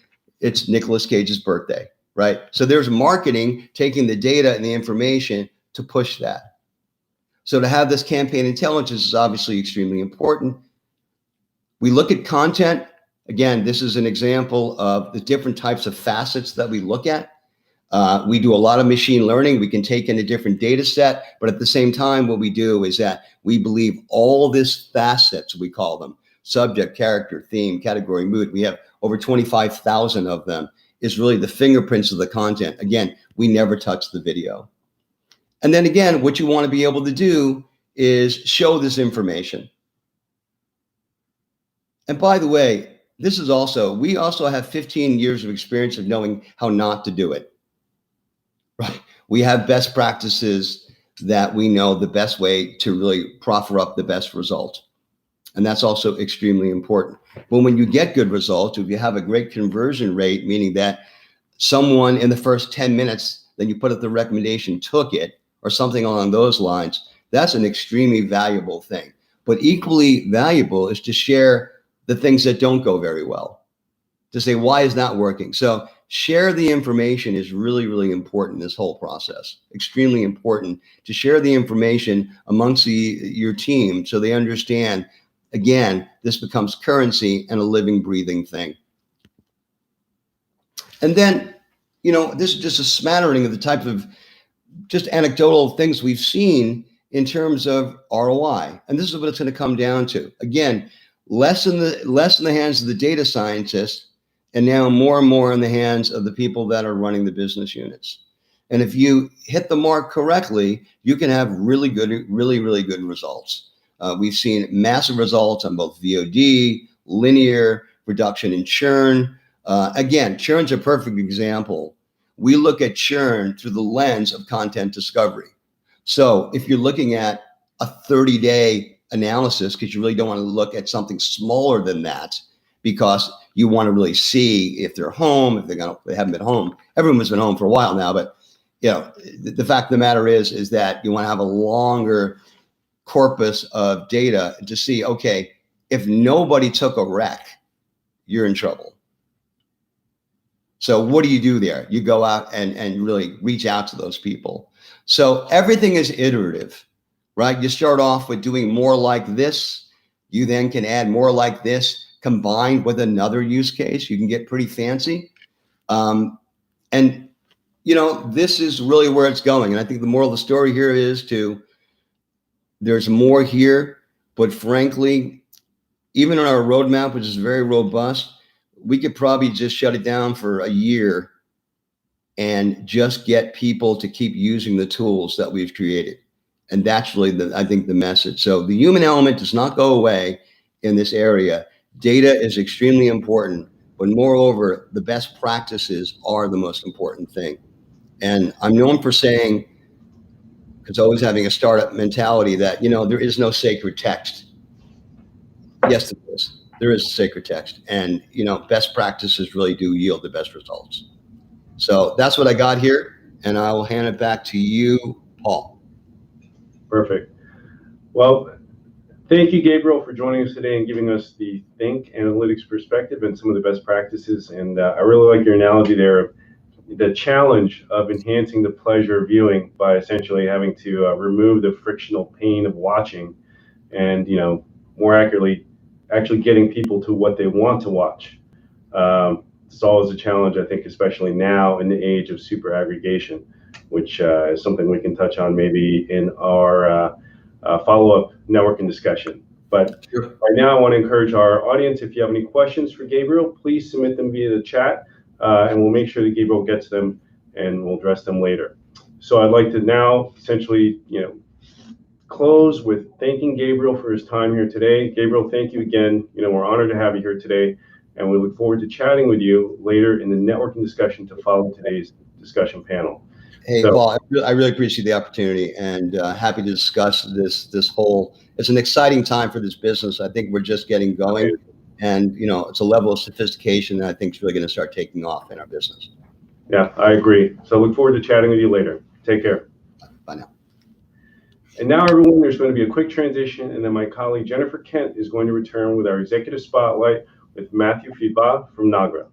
It's Nicolas Cage's birthday, right? So there's marketing taking the data and the information to push that. So to have this campaign intelligence is obviously extremely important. We look at content. Again, this is an example of the different types of facets that we look at. We do a lot of machine learning. We can take in a different data set, but at the same time, what we do is that we believe all this facets, we call them. subject, character, theme, category, mood. We have over 25,000 of them. Is really the fingerprints of the content. Again, we never touch the video. And then again, what you want to be able to do is show this information. And by the way, we also have 15 years of experience of knowing how not to do it, right? We have best practices that we know the best way to really proffer up the best result. And that's also extremely important. But when you get good results, if you have a great conversion rate, meaning that someone in the first 10 minutes that you put up the recommendation took it or something along those lines, that's an extremely valuable thing. But equally valuable is to share the things that don't go very well, to say, why is that working? So share the information is really, really important in this whole process. Extremely important to share the information amongst your team so they understand, again, this becomes currency and a living, breathing thing. And then, this is just a smattering of the type of just anecdotal things we've seen in terms of ROI. And this is what it's going to come down to. Again, less in the hands of the data scientists, and now more and more in the hands of the people that are running the business units. And if you hit the mark correctly, you can have really good results. We've seen massive results on both VOD, linear, reduction in churn. Again, churn's a perfect example. We look at churn through the lens of content discovery. So if you're looking at a 30-day analysis, because you really don't want to look at something smaller than that, because you want to really see if they're home, if they haven't been home. Everyone's been home for a while now, but the fact of the matter is that you want to have a longer corpus of data to see, okay, if nobody took a rec, you're in trouble. So what do you do there? You go out and really reach out to those people. So everything is iterative, right? You start off with doing more like this. You then can add more like this combined with another use case. You can get pretty fancy. And this is really where it's going. And I think the moral of the story here is there's more here, but frankly, even on our roadmap, which is very robust, we could probably just shut it down for a year and just get people to keep using the tools that we've created. And that's really I think the message. So the human element does not go away in this area. Data is extremely important, but moreover, the best practices are the most important thing. And I'm known for saying, because always having a startup mentality that, there is no sacred text. Yes, there is. There is a sacred text, and best practices really do yield the best results. So that's what I got here, and I will hand it back to you, Paul. Perfect. Well, thank you, Gabriel, for joining us today and giving us the Think Analytics perspective and some of the best practices. And I really like your analogy there of the challenge of enhancing the pleasure of viewing by essentially having to remove the frictional pain of watching, and more accurately, actually getting people to what they want to watch. It's always a challenge, I think, especially now in the age of super aggregation, which is something we can touch on maybe in our follow-up networking discussion. But right now, I want to encourage our audience, if you have any questions for Gabriel, please submit them via the chat, and we'll make sure that Gabriel gets them, and we'll address them later. So I'd like to now essentially, close with thanking Gabriel for his time here today. Gabriel, thank you again. We're honored to have you here today, and we look forward to chatting with you later in the networking discussion to follow today's discussion panel. Hey, Paul, I really appreciate the opportunity, and happy to discuss this whole. It's an exciting time for this business. I think we're just getting going, and it's a level of sophistication that I think is really going to start taking off in our business. Yeah, I agree. So I look forward to chatting with you later. Take care. Bye now. And now, everyone, there's going to be a quick transition, and then my colleague Jennifer Kent is going to return with our executive spotlight with Matthew Fiba from Nagra.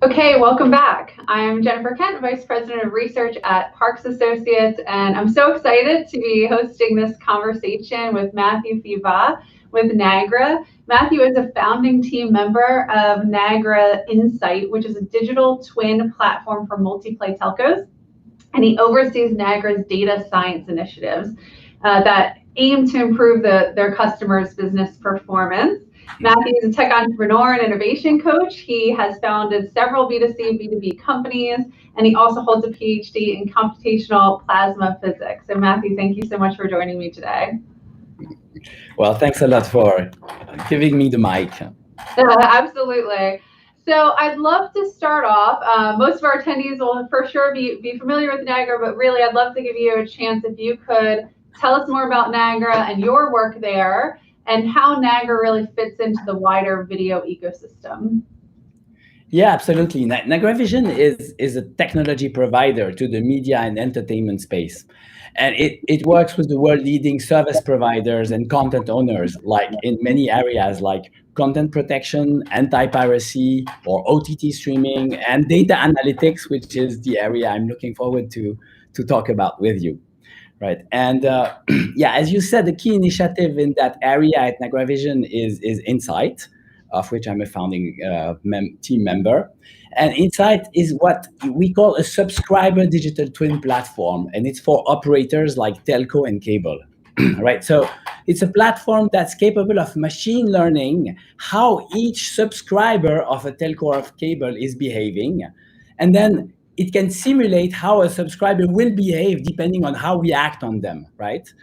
Okay, welcome back. I'm Jennifer Kent, Vice President of Research at Parks Associates, and I'm so excited to be hosting this conversation with Matthew Fiva with Nagra. Matthew is a founding team member of Nagra Insight, which is a digital twin platform for multi-play telcos, and he oversees Nagra's data science initiatives that aim to improve their customers' business performance. Matthew is a tech entrepreneur and innovation coach. He has founded several B2C and B2B companies, and he also holds a PhD in computational plasma physics. So Matthew, thank you so much for joining me today. Well, thanks a lot for giving me the mic. Absolutely. So I'd love to start off. Most of our attendees will for sure be familiar with Nagra, but really I'd love to give you a chance if you could tell us more about Nagra and your work there, and how Nagra really fits into the wider video ecosystem. Yeah, absolutely. NagraVision is a technology provider to the media and entertainment space. And it works with the world-leading service providers and content owners, like in many areas like content protection, anti-piracy, or OTT streaming, and data analytics, which is the area I'm looking forward to talk about with you. Right. And yeah, as you said, the key initiative in that area at NagraVision is Insight, of which I'm a founding team member. And Insight is what we call a subscriber digital twin platform, and it's for operators like telco and cable. Right. So it's a platform that's capable of machine learning how each subscriber of a telco or of cable is behaving, and then it can simulate how a subscriber will behave depending on how we act on them, right?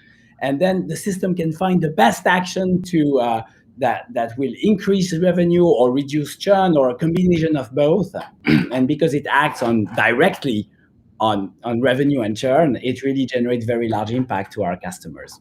And then the system can find the best action to that will increase revenue or reduce churn, or a combination of both. And because it acts directly on revenue and churn, it really generates very large impact to our customers.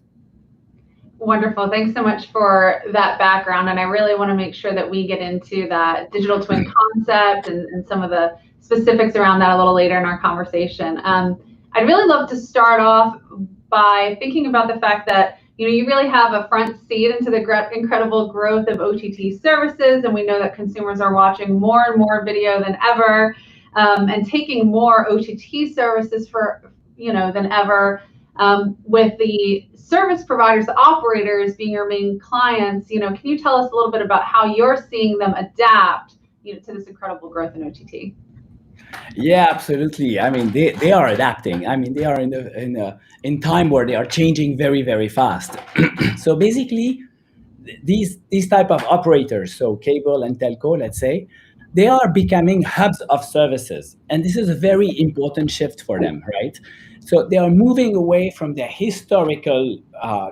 Wonderful. Thanks so much for that background. And I really want to make sure that we get into that digital twin concept and some of the specifics around that a little later in our conversation. I'd really love to start off by thinking about the fact that you really have a front seat into the incredible growth of OTT services, and we know that consumers are watching more and more video than ever, and taking more OTT services than ever. With the service providers, the operators being your main clients, can you tell us a little bit about how you're seeing them adapt, to this incredible growth in OTT? Yeah, absolutely. I mean, they are adapting. I mean, they are in time where they are changing very, very fast. So basically, these type of operators, so cable and telco, let's say, they are becoming hubs of services, and this is a very important shift for them, right? So they are moving away from their historical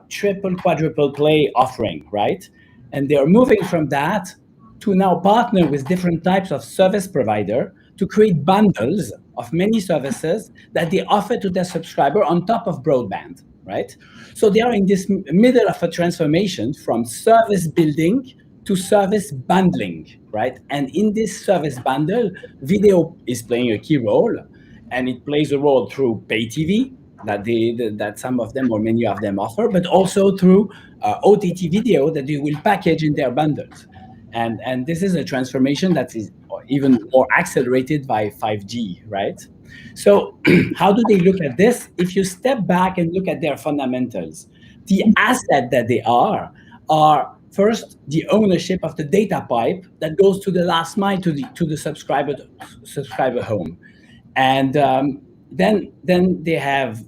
triple, quadruple play offering, right? And they are moving from that to now partner with different types of service provider to create bundles of many services that they offer to their subscriber on top of broadband, right? So they are in this middle of a transformation from service building to service bundling, right? And in this service bundle, video is playing a key role, and it plays a role through pay TV that some of them or many of them offer, but also through OTT video that they will package in their bundles. And this is a transformation that is even more accelerated by 5G, right? So how do they look at this? If you step back and look at their fundamentals, the asset that they are first the ownership of the data pipe that goes to the last mile to the subscriber home, and then they have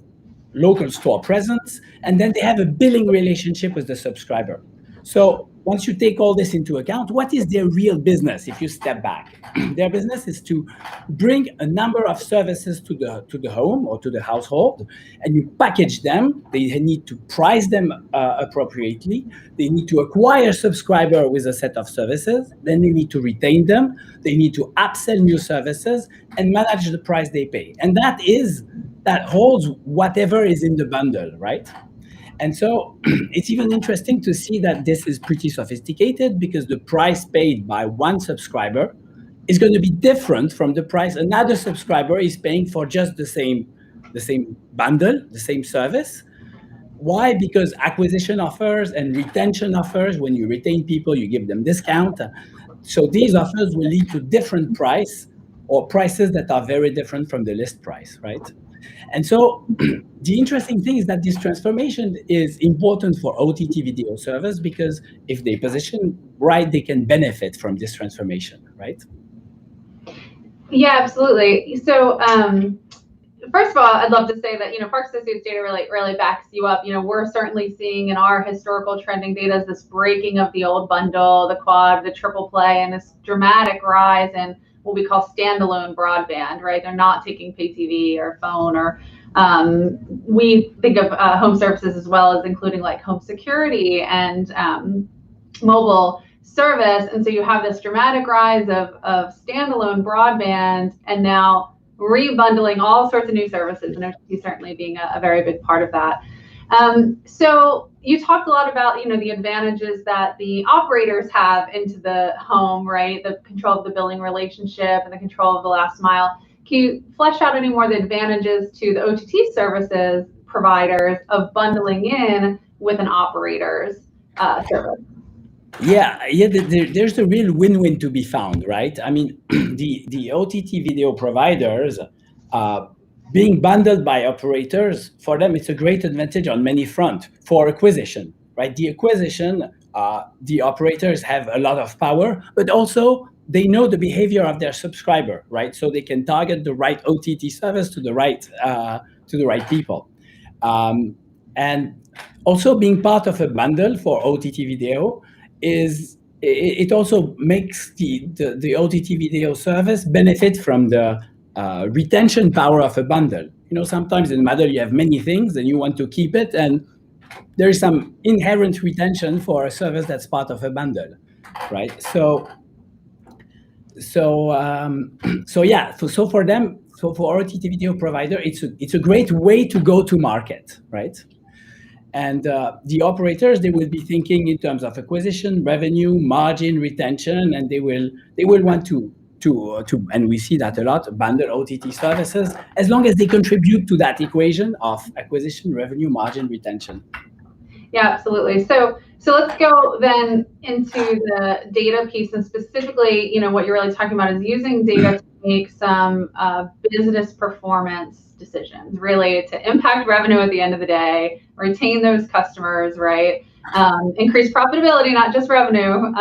local store presence, and then they have a billing relationship with the subscriber. So once you take all this into account, what is their real business if you step back? Their business is to bring a number of services to the home or to the household, and you package them. They need to price them appropriately. They need to acquire subscriber with a set of services. Then they need to retain them. They need to upsell new services and manage the price they pay. And that holds whatever is in the bundle, right? And so it's even interesting to see that this is pretty sophisticated, because the price paid by one subscriber is going to be different from the price another subscriber is paying for just the same bundle, the same service. Why? Because acquisition offers and retention offers, when you retain people, you give them discount. So these offers will lead to different price or prices that are very different from the list price, right? And so the interesting thing is that this transformation is important for OTT video service, because if they position right, they can benefit from this transformation, right? Yeah, absolutely. So, first of all, I'd love to say that, Parks Associates data really backs you up. We're certainly seeing in our historical trending data this breaking of the old bundle, the quad, the triple play, and this dramatic rise in what we call standalone broadband, right? They're not taking pay TV or phone, or we think of home services as well as including like home security and mobile service. And so you have this dramatic rise of standalone broadband, and now rebundling all sorts of new services, and OTT certainly being a very big part of that. So you talked a lot about, the advantages that the operators have into the home, right? The control of the billing relationship and the control of the last mile. Can you flesh out any more of the advantages to the OTT services providers of bundling in with an operator's service? Yeah, there's a real win-win to be found, right? I mean, the OTT video providers being bundled by operators, for them, it's a great advantage on many fronts for acquisition, right? The acquisition, the operators have a lot of power, but also they know the behavior of their subscriber, right? So they can target the right OTT service to the right people. And also being part of a bundle for OTT video it also makes the OTT video service benefit from the retention power of a bundle. Sometimes in a bundle you have many things and you want to keep it, and there is some inherent retention for a service that's part of a bundle, right? So for them, for OTT video provider, it's a great way to go to market, right? And the operators, they will be thinking in terms of acquisition, revenue, margin, retention, and they will want to and we see that a lot, bundle OTT services, as long as they contribute to that equation of acquisition, revenue, margin, retention. Yeah, absolutely. So let's go then into the data piece, and specifically, what you're really talking about is using data to make some business performance decisions, really to impact revenue at the end of the day, retain those customers, right? Increase profitability, not just revenue.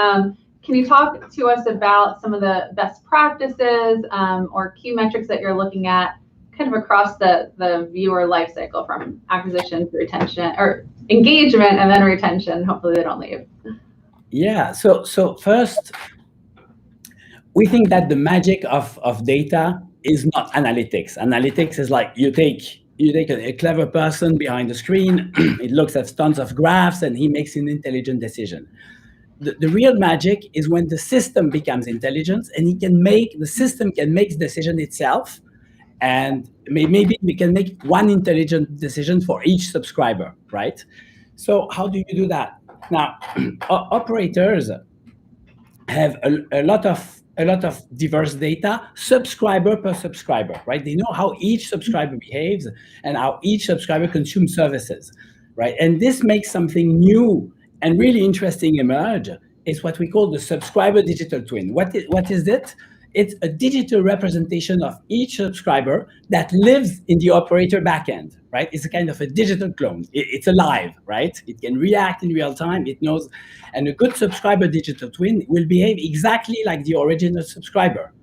Can you talk to us about some of the best practices or key metrics that you're looking at kind of across the viewer life cycle, from acquisition to retention, or engagement and then retention? Hopefully they don't leave. Yeah, so first, we think that the magic of data is not analytics. Analytics is like you take a clever person behind the screen, it looks at tons of graphs, and he makes an intelligent decision. The real magic is when the system becomes intelligent, and the system can make decision itself, and maybe we can make one intelligent decision for each subscriber, right? So how do you do that? Now, operators have a lot of diverse data, subscriber per subscriber, right? They know how each subscriber behaves and how each subscriber consumes services, right? And this makes something new and really interesting emerge. It's what we call the subscriber digital twin. What is it? It's a digital representation of each subscriber that lives in the operator backend, right? It's a kind of a digital clone. It's alive, right? It can react in real time. It knows, and a good subscriber digital twin will behave exactly like the original subscriber.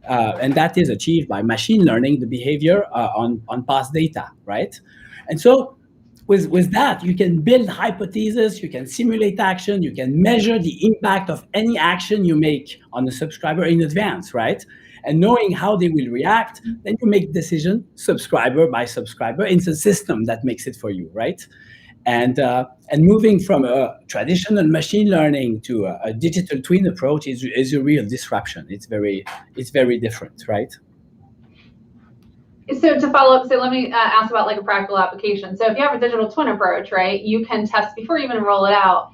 And that is achieved by machine learning the behavior on past data, right? And so with that, you can build hypotheses, you can simulate action, you can measure the impact of any action you make on the subscriber in advance, right? And knowing how they will react, then you make decision subscriber by subscriber. It's a system that makes it for you, right? And moving from a traditional machine learning to a digital twin approach is a real disruption. It's very different, right? So to follow up, so let me ask about like a practical application. So if you have a digital twin approach, right, you can test before you even roll it out,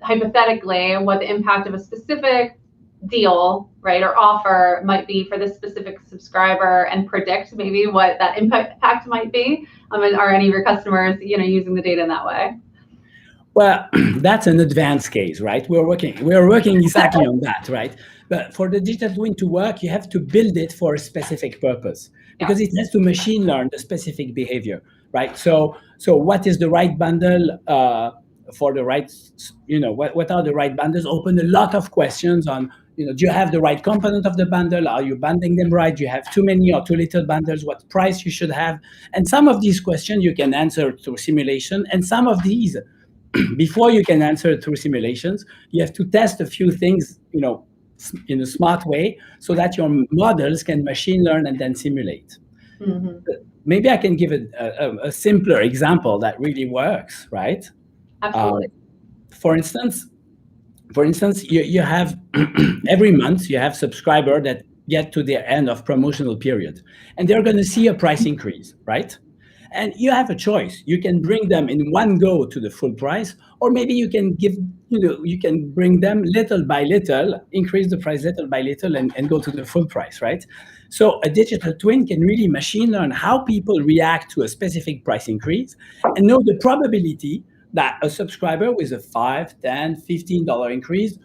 hypothetically, what the impact of a specific deal, right, or offer might be for this specific subscriber, and predict maybe what that impact might be. Are any of your customers, using the data in that way? Well, that's an advanced case, right? We're working exactly on that, right? But for the digital twin to work, you have to build it for a specific purpose because it has to machine learn the specific behavior, right? So what is the right bundle for the right, what are the right bundles? Open a lot of questions on, do you have the right component of the bundle? Are you bundling them right? Do you have too many or too little bundles? What price you should have? And some of these questions you can answer through simulation, and some of these, before you can answer it through simulations, you have to test a few things, in a smart way so that your models can machine learn and then simulate. Mm-hmm. Maybe I can give a simpler example that really works, right? Absolutely. For instance, you have every month you have subscriber that get to the end of promotional period, and they're going to see a price increase, right? And you have a choice. You can bring them in one go to the full price, or maybe you can you can bring them little by little, increase the price little by little, and go to the full price, right? So a digital twin can really machine learn how people react to a specific price increase and know the probability that a subscriber with a $5, $10, $15 increase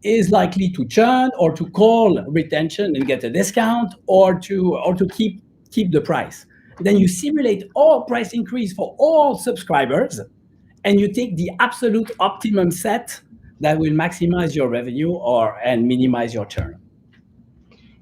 is likely to churn or to call retention and get a discount, or to keep the price. Then you simulate all price increase for all subscribers, and you take the absolute optimum set that will maximize your revenue and minimize your churn.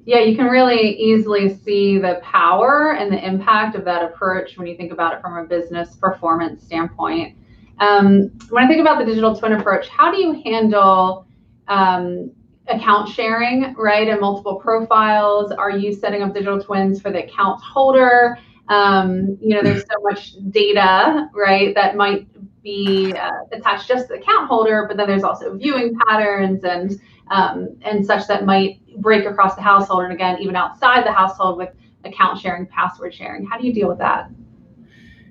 Yeah, you can really easily see the power and the impact of that approach when you think about it from a business performance standpoint. When I think about the digital twin approach, how do you handle account sharing, right, and multiple profiles? Are you setting up digital twins for the account holder? There's so much data, right, that might be attached just to the account holder, but then there's also viewing patterns and such that might break across the household, and again, even outside the household with account sharing, password sharing. How do you deal with that?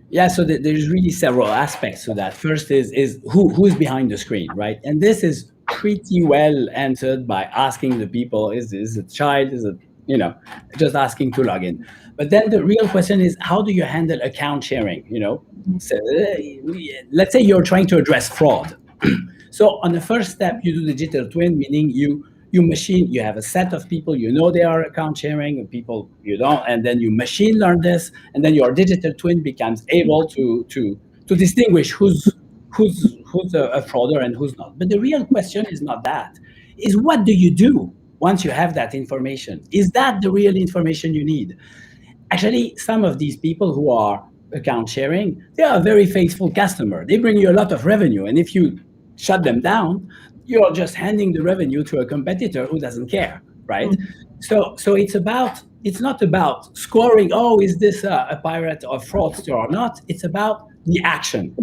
Yeah, so there's really several aspects to that. First is who's behind the screen, right? And this is pretty well answered by asking the people, is it a child, is it, just asking to log in. But then the real question is, how do you handle account sharing? So, let's say you're trying to address fraud. So on the first step, you do the digital twin, meaning you have a set of people, they are account sharing, and people you don't, and then you machine learn this, and then your digital twin becomes able to distinguish who's a frauder and who's not. But the real question is not that. Is what do you do once you have that information? Is that the real information you need? Actually, some of these people who are account sharing, they are a very faithful customer. They bring you a lot of revenue, and if you shut them down, you're just handing the revenue to a competitor who doesn't care, right? Mm-hmm. So it's not about scoring, is this a pirate or fraudster or not? It's about the action.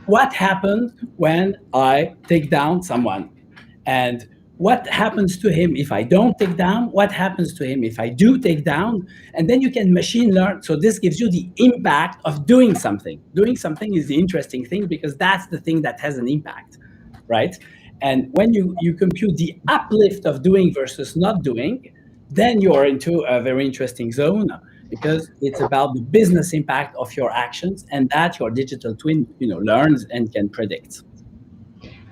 What happened when I take down someone? And what happens to him if I don't take down? What happens to him if I do take down? And then you can machine learn. So this gives you the impact of doing something. Doing something is the interesting thing, because that's the thing that has an impact, right? And when you compute the uplift of doing versus not doing, then you're into a very interesting zone, because it's about the business impact of your actions, and that your digital twin, learns and can predict.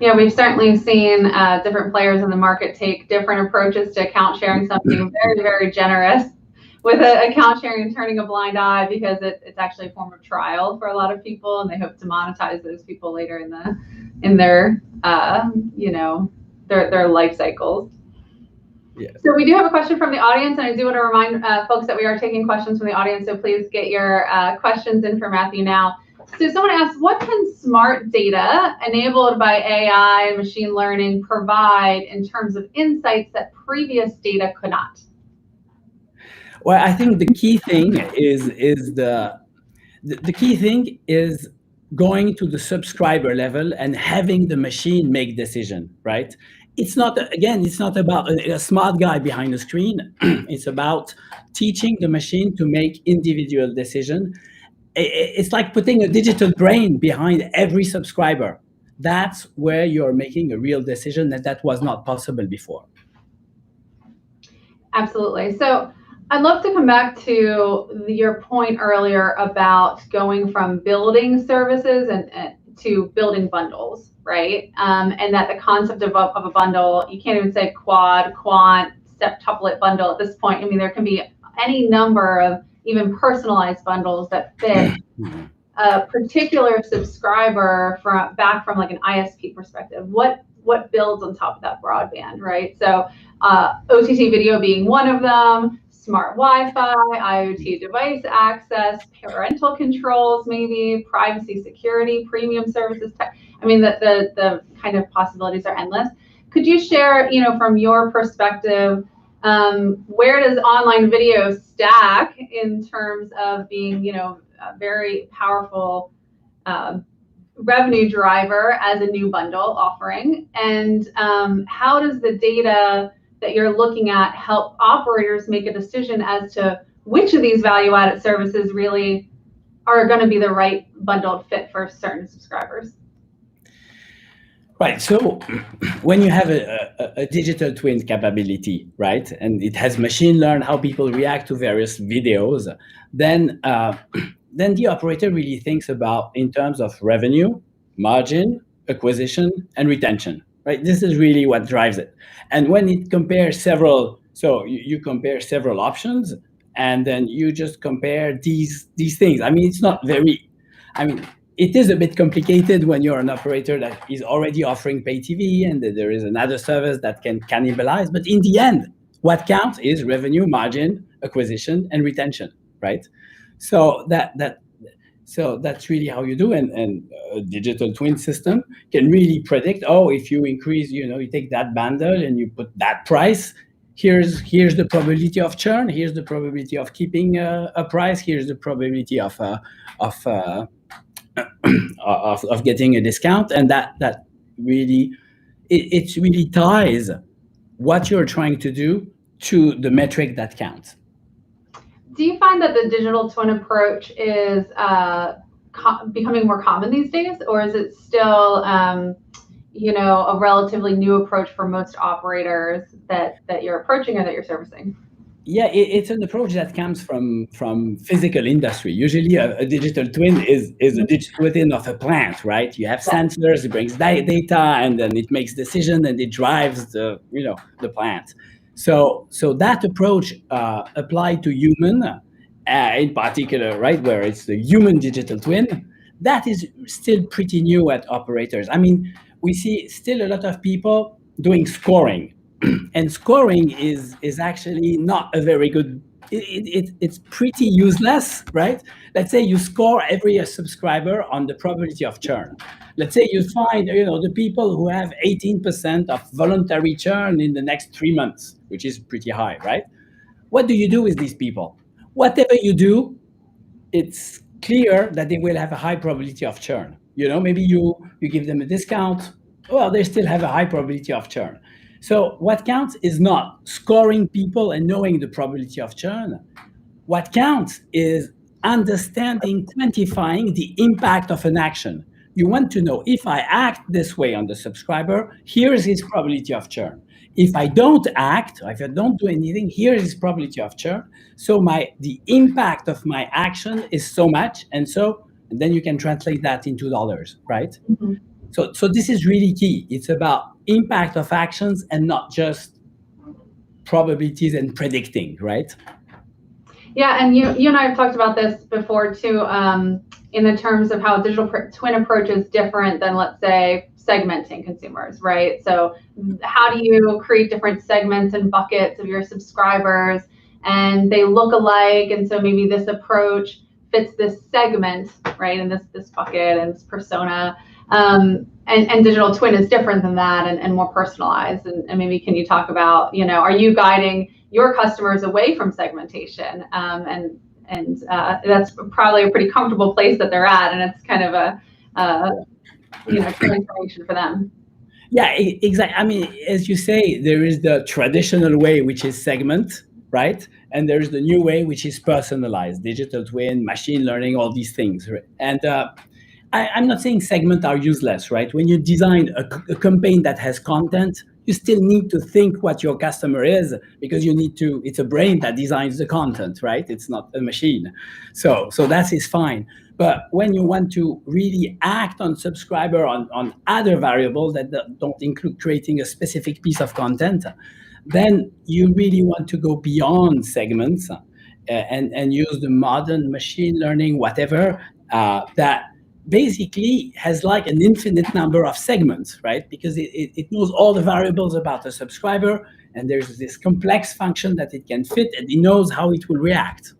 Yeah, we've certainly seen different players in the market take different approaches to account sharing. Some being very, very generous with account sharing and turning a blind eye because it's actually a form of trial for a lot of people, and they hope to monetize those people later in their their life cycles. Yeah. So we do have a question from the audience, and I do want to remind folks that we are taking questions from the audience. So please get your questions in for Matthew now. So someone asked, what can smart data enabled by AI and machine learning provide in terms of insights that previous data could not? Well, I think the key thing is the key thing is going to the subscriber level and having the machine make decision, right? It's not about a smart guy behind the screen. It's about teaching the machine to make individual decision. It's like putting a digital brain behind every subscriber. That's where you're making a real decision, and that was not possible before. Absolutely. So I'd love to come back to your point earlier about going from building services and to building bundles, right? And that the concept of a bundle, you can't even say quad, quant, septuplet bundle at this point. I mean, there can be any number of even personalized bundles that fit a particular subscriber back from like an ISP perspective. What builds on top of that broadband, right? So OTT video being one of them, smart Wi-Fi, IoT device access, parental controls, maybe privacy, security, premium services. I mean, the kind of possibilities are endless. Could you share, from your perspective, where does online video stack in terms of being, a very powerful revenue driver as a new bundle offering? And how does the data that you're looking at help operators make a decision as to which of these value-added services really are going to be the right bundled fit for certain subscribers? Right. So when you have a digital twin capability, right, and it has machine learn how people react to various videos, then the operator really thinks about in terms of revenue, margin, acquisition, and retention. Right. This is really what drives it. And when it compares several, so you compare several options, and then you just compare these things. I mean, it's not very. I mean, it is a bit complicated when you're an operator that is already offering pay TV and there is another service that can cannibalize. But in the end, what counts is revenue, margin, acquisition, and retention, right? So that's really how you do. And a digital twin system can really predict, if you increase, you take that bundle and you put that price, here's the probability of churn, here's the probability of keeping a price, here's the probability of getting a discount, and that really it really ties what you're trying to do to the metric that counts. Do you find that the digital twin approach is becoming more common these days, or is it still a relatively new approach for most operators that you're approaching or that you're servicing? Yeah, it's an approach that comes from physical industry. Usually a digital twin is a digital twin of a plant, right? You have sensors, it brings data, and then it makes decision and it drives the plant. So that approach applied to human in particular, right, where it's the human digital twin, that is still pretty new at operators. I mean, we see still a lot of people doing scoring. And scoring is actually not a very good, it's pretty useless, right? Let's say you score every subscriber on the probability of churn. Let's say you find, the people who have 18% of voluntary churn in the next 3 months, which is pretty high, right? What do you do with these people? Whatever you do, it's clear that they will have a high probability of churn. Maybe you give them a discount, well, they still have a high probability of churn. So what counts is not scoring people and knowing the probability of churn. What counts is understanding, quantifying the impact of an action. You want to know, if I act this way on the subscriber, here is his probability of churn. If I don't act, if I don't do anything, here is his probability of churn. So the impact of my action is so much, and then you can translate that into dollars, right? Mm-hmm. So this is really key. It's about impact of actions and not just probabilities and predicting, right? Yeah, and you and I have talked about this before too, in the terms of how digital twin approach is different than, let's say, segmenting consumers, right? So how do you create different segments and buckets of your subscribers, and they look alike, and so maybe this approach fits this segment, right, and this bucket and this persona. And digital twin is different than that and more personalized. And maybe can you talk about, are you guiding your customers away from segmentation? And that's probably a pretty comfortable place that they're at, and it's kind of a transformation for them. Yeah, exactly. I mean, as you say, there is the traditional way, which is segment, right? And there's the new way, which is personalized, digital twin, machine learning, all these things. Right? And I'm not saying segments are useless, right? When you design a campaign that has content, you still need to think what your customer is, because it's a brain that designs the content, right? It's not a machine. So that is fine. But when you want to really act on subscriber on other variables that don't include creating a specific piece of content, then you really want to go beyond segments and use the modern machine learning, whatever, that basically has like an infinite number of segments, right? Because it knows all the variables about a subscriber, and there's this complex function that it can fit, and it knows how it will react.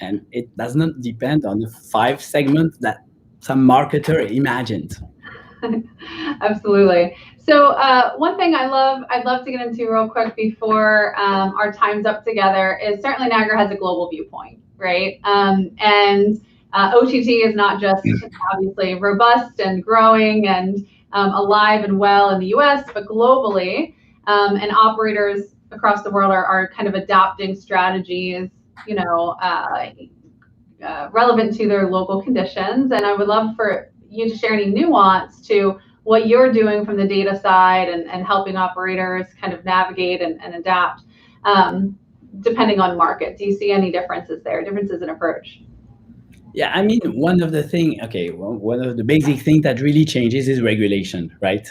And it does not depend on the 5 segments that some marketer imagined. Absolutely. So one thing I'd love to get into real quick before our time's up together is certainly Niagara has a global viewpoint, right? And OTT is not just obviously robust and growing and alive and well in the US, but globally, and operators across the world are kind of adapting strategies, relevant to their local conditions. And I would love for you to share any nuance to what you're doing from the data side and helping operators kind of navigate and adapt depending on market. Do you see any differences in approach? Yeah, I mean, one of the basic things that really changes is regulation, right?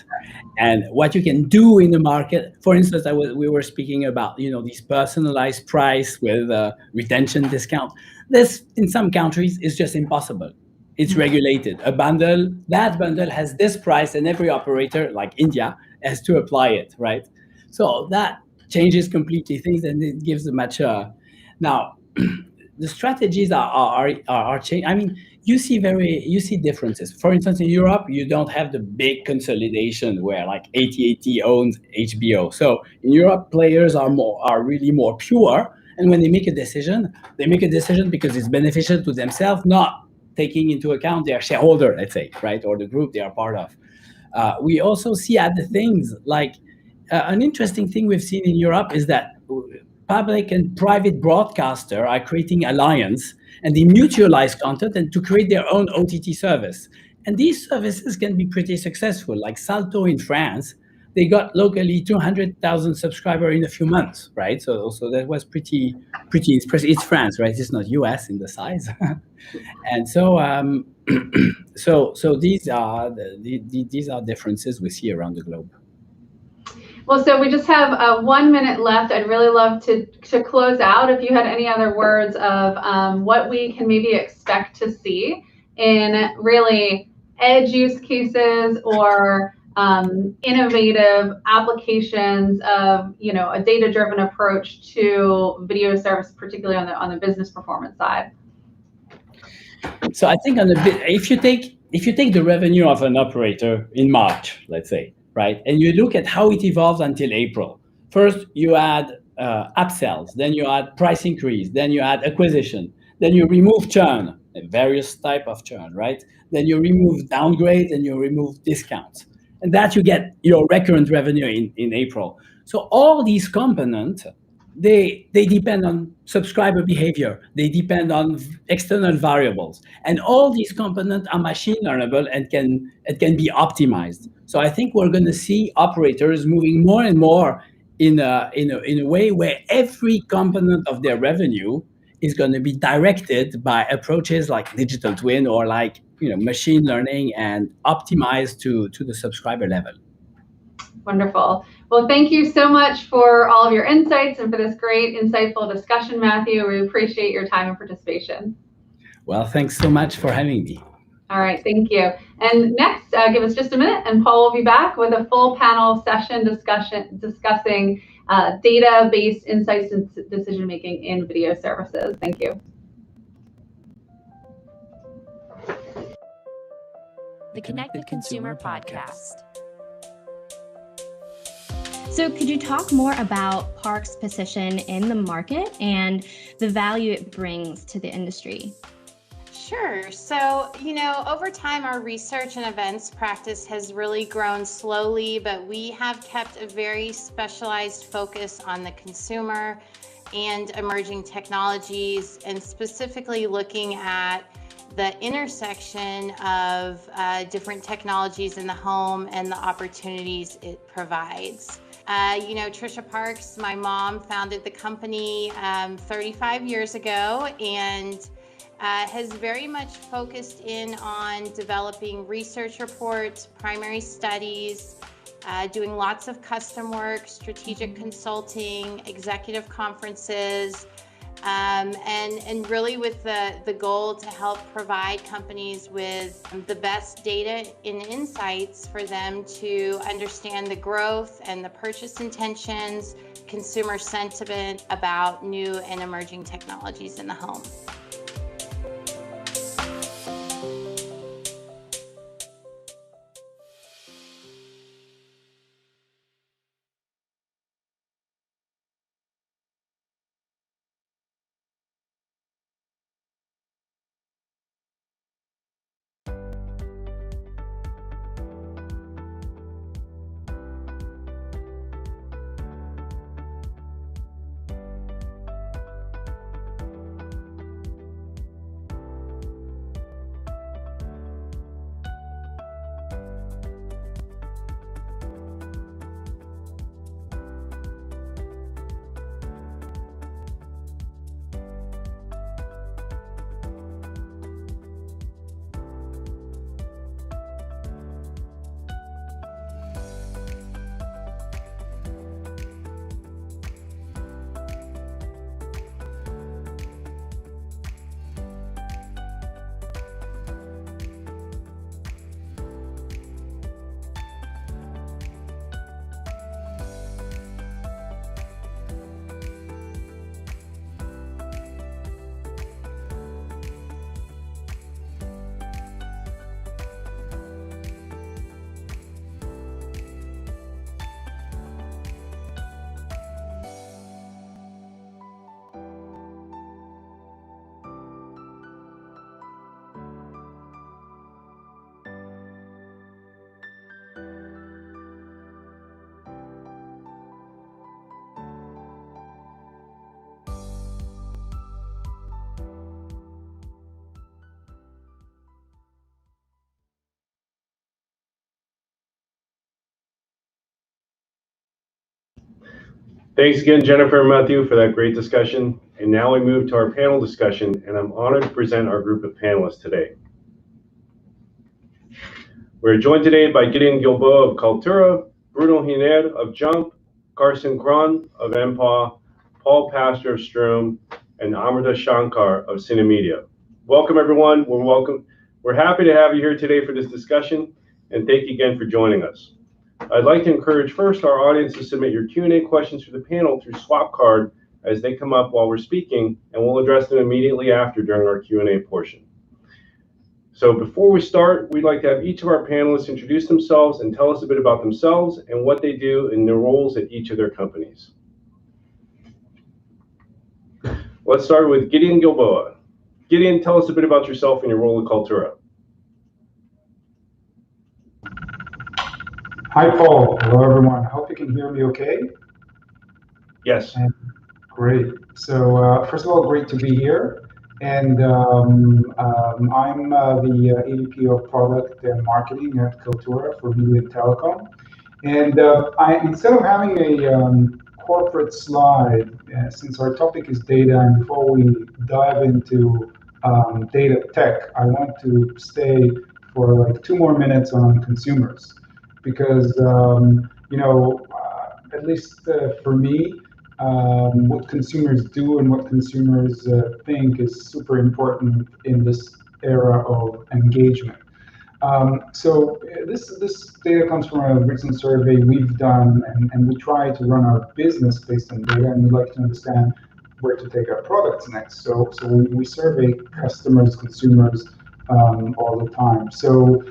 And what you can do in the market, for instance, we were speaking about, this personalized price with retention discount. This, in some countries, is just impossible. It's regulated. That bundle has this price, and every operator, like India, has to apply it, right? So that changes completely things, and it gives a much. Now, the strategies are changing. I mean, you see differences. For instance, in Europe, you don't have the big consolidation where like AT&T owns HBO. So in Europe, players are really more pure, and when they make a decision because it's beneficial to themselves, not taking into account their shareholder, let's say, right, or the group they are part of. We also see other things like an interesting thing we've seen in Europe is that public and private broadcaster are creating alliance, and they mutualize content and to create their own OTT service. And these services can be pretty successful. Like Salto in France, they got locally 200,000 subscribers in a few months, right? So that was pretty impressive. It's France, right? It's not US in the size. And so these are differences we see around the globe. Well, so we just have 1 minute left. I'd really love to close out. If you had any other words of what we can maybe expect to see in really edge use cases or innovative applications of a data-driven approach to video service, particularly on the business performance side. So I think if you take the revenue of an operator in March, let's say, right, and you look at how it evolves until April. First, you add upsells, then you add price increase, then you add acquisition, then you remove churn, various type of churn, right? Then you remove downgrade and you remove discounts. And that you get your recurrent revenue in April. So all these components, they depend on subscriber behavior. They depend on external variables. And all these components are machine learnable and can be optimized. So I think we're going to see operators moving more and more in a way where every component of their revenue is going to be directed by approaches like digital twin or like machine learning and optimized to the subscriber level. Wonderful. Well, thank you so much for all of your insights and for this great, insightful discussion, Matthew. We appreciate your time and participation. Well, thanks so much for having me. All right, thank you. And next, give us just a minute, and Paul will be back with a full panel session discussing data-based insights and decision-making in video services. Thank you. The Connected Consumer Podcast. So could you talk more about Park's position in the market and the value it brings to the industry? Sure. So, over time, our research and events practice has really grown slowly, but we have kept a very specialized focus on the consumer and emerging technologies, and specifically looking at the intersection of different technologies in the home and the opportunities it provides. Trisha Parks, my mom, founded the company 35 years ago and has very much focused in on developing research reports, primary studies, doing lots of custom work, strategic consulting, executive conferences, and really with the goal to help provide companies with the best data and insights for them to understand the growth and the purchase intentions, consumer sentiment about new and emerging technologies in the home. Thanks again, Jennifer and Matthew, for that great discussion. And now we move to our panel discussion, and I'm honored to present our group of panelists today. We're joined today by Gideon Gilboa of Kaltura, Bruno Hiner of Jump, Carson Kron of MPaw, Paul Pastor of Stroom, and Amrita Shankar of Cinemedia. Welcome, everyone. We're happy to have you here today for this discussion, and thank you again for joining us. I'd like to encourage first our audience to submit your Q&A questions for the panel through Swapcard as they come up while we're speaking, and we'll address them immediately after during our Q&A portion. So before we start, we'd like to have each of our panelists introduce themselves and tell us a bit about themselves and what they do in their roles at each of their companies. Let's start with Gideon Gilboa. Gideon, tell us a bit about yourself and your role at Kaltura. Hi, Paul. Hello, everyone. I hope you can hear me okay. Yes. Great. So first of all, great to be here. And I'm the AVP of Product and Marketing at Kaltura for Media and Telecom. And instead of having a corporate slide, since our topic is data, and before we dive into data tech, I want to stay for like 2 more minutes on consumers. Because, at least for me, what consumers do and what consumers think is super important in this era of engagement. So this data comes from a recent survey we've done, and we try to run our business based on data, and we like to understand where to take our products next. So we survey customers, consumers all the time. So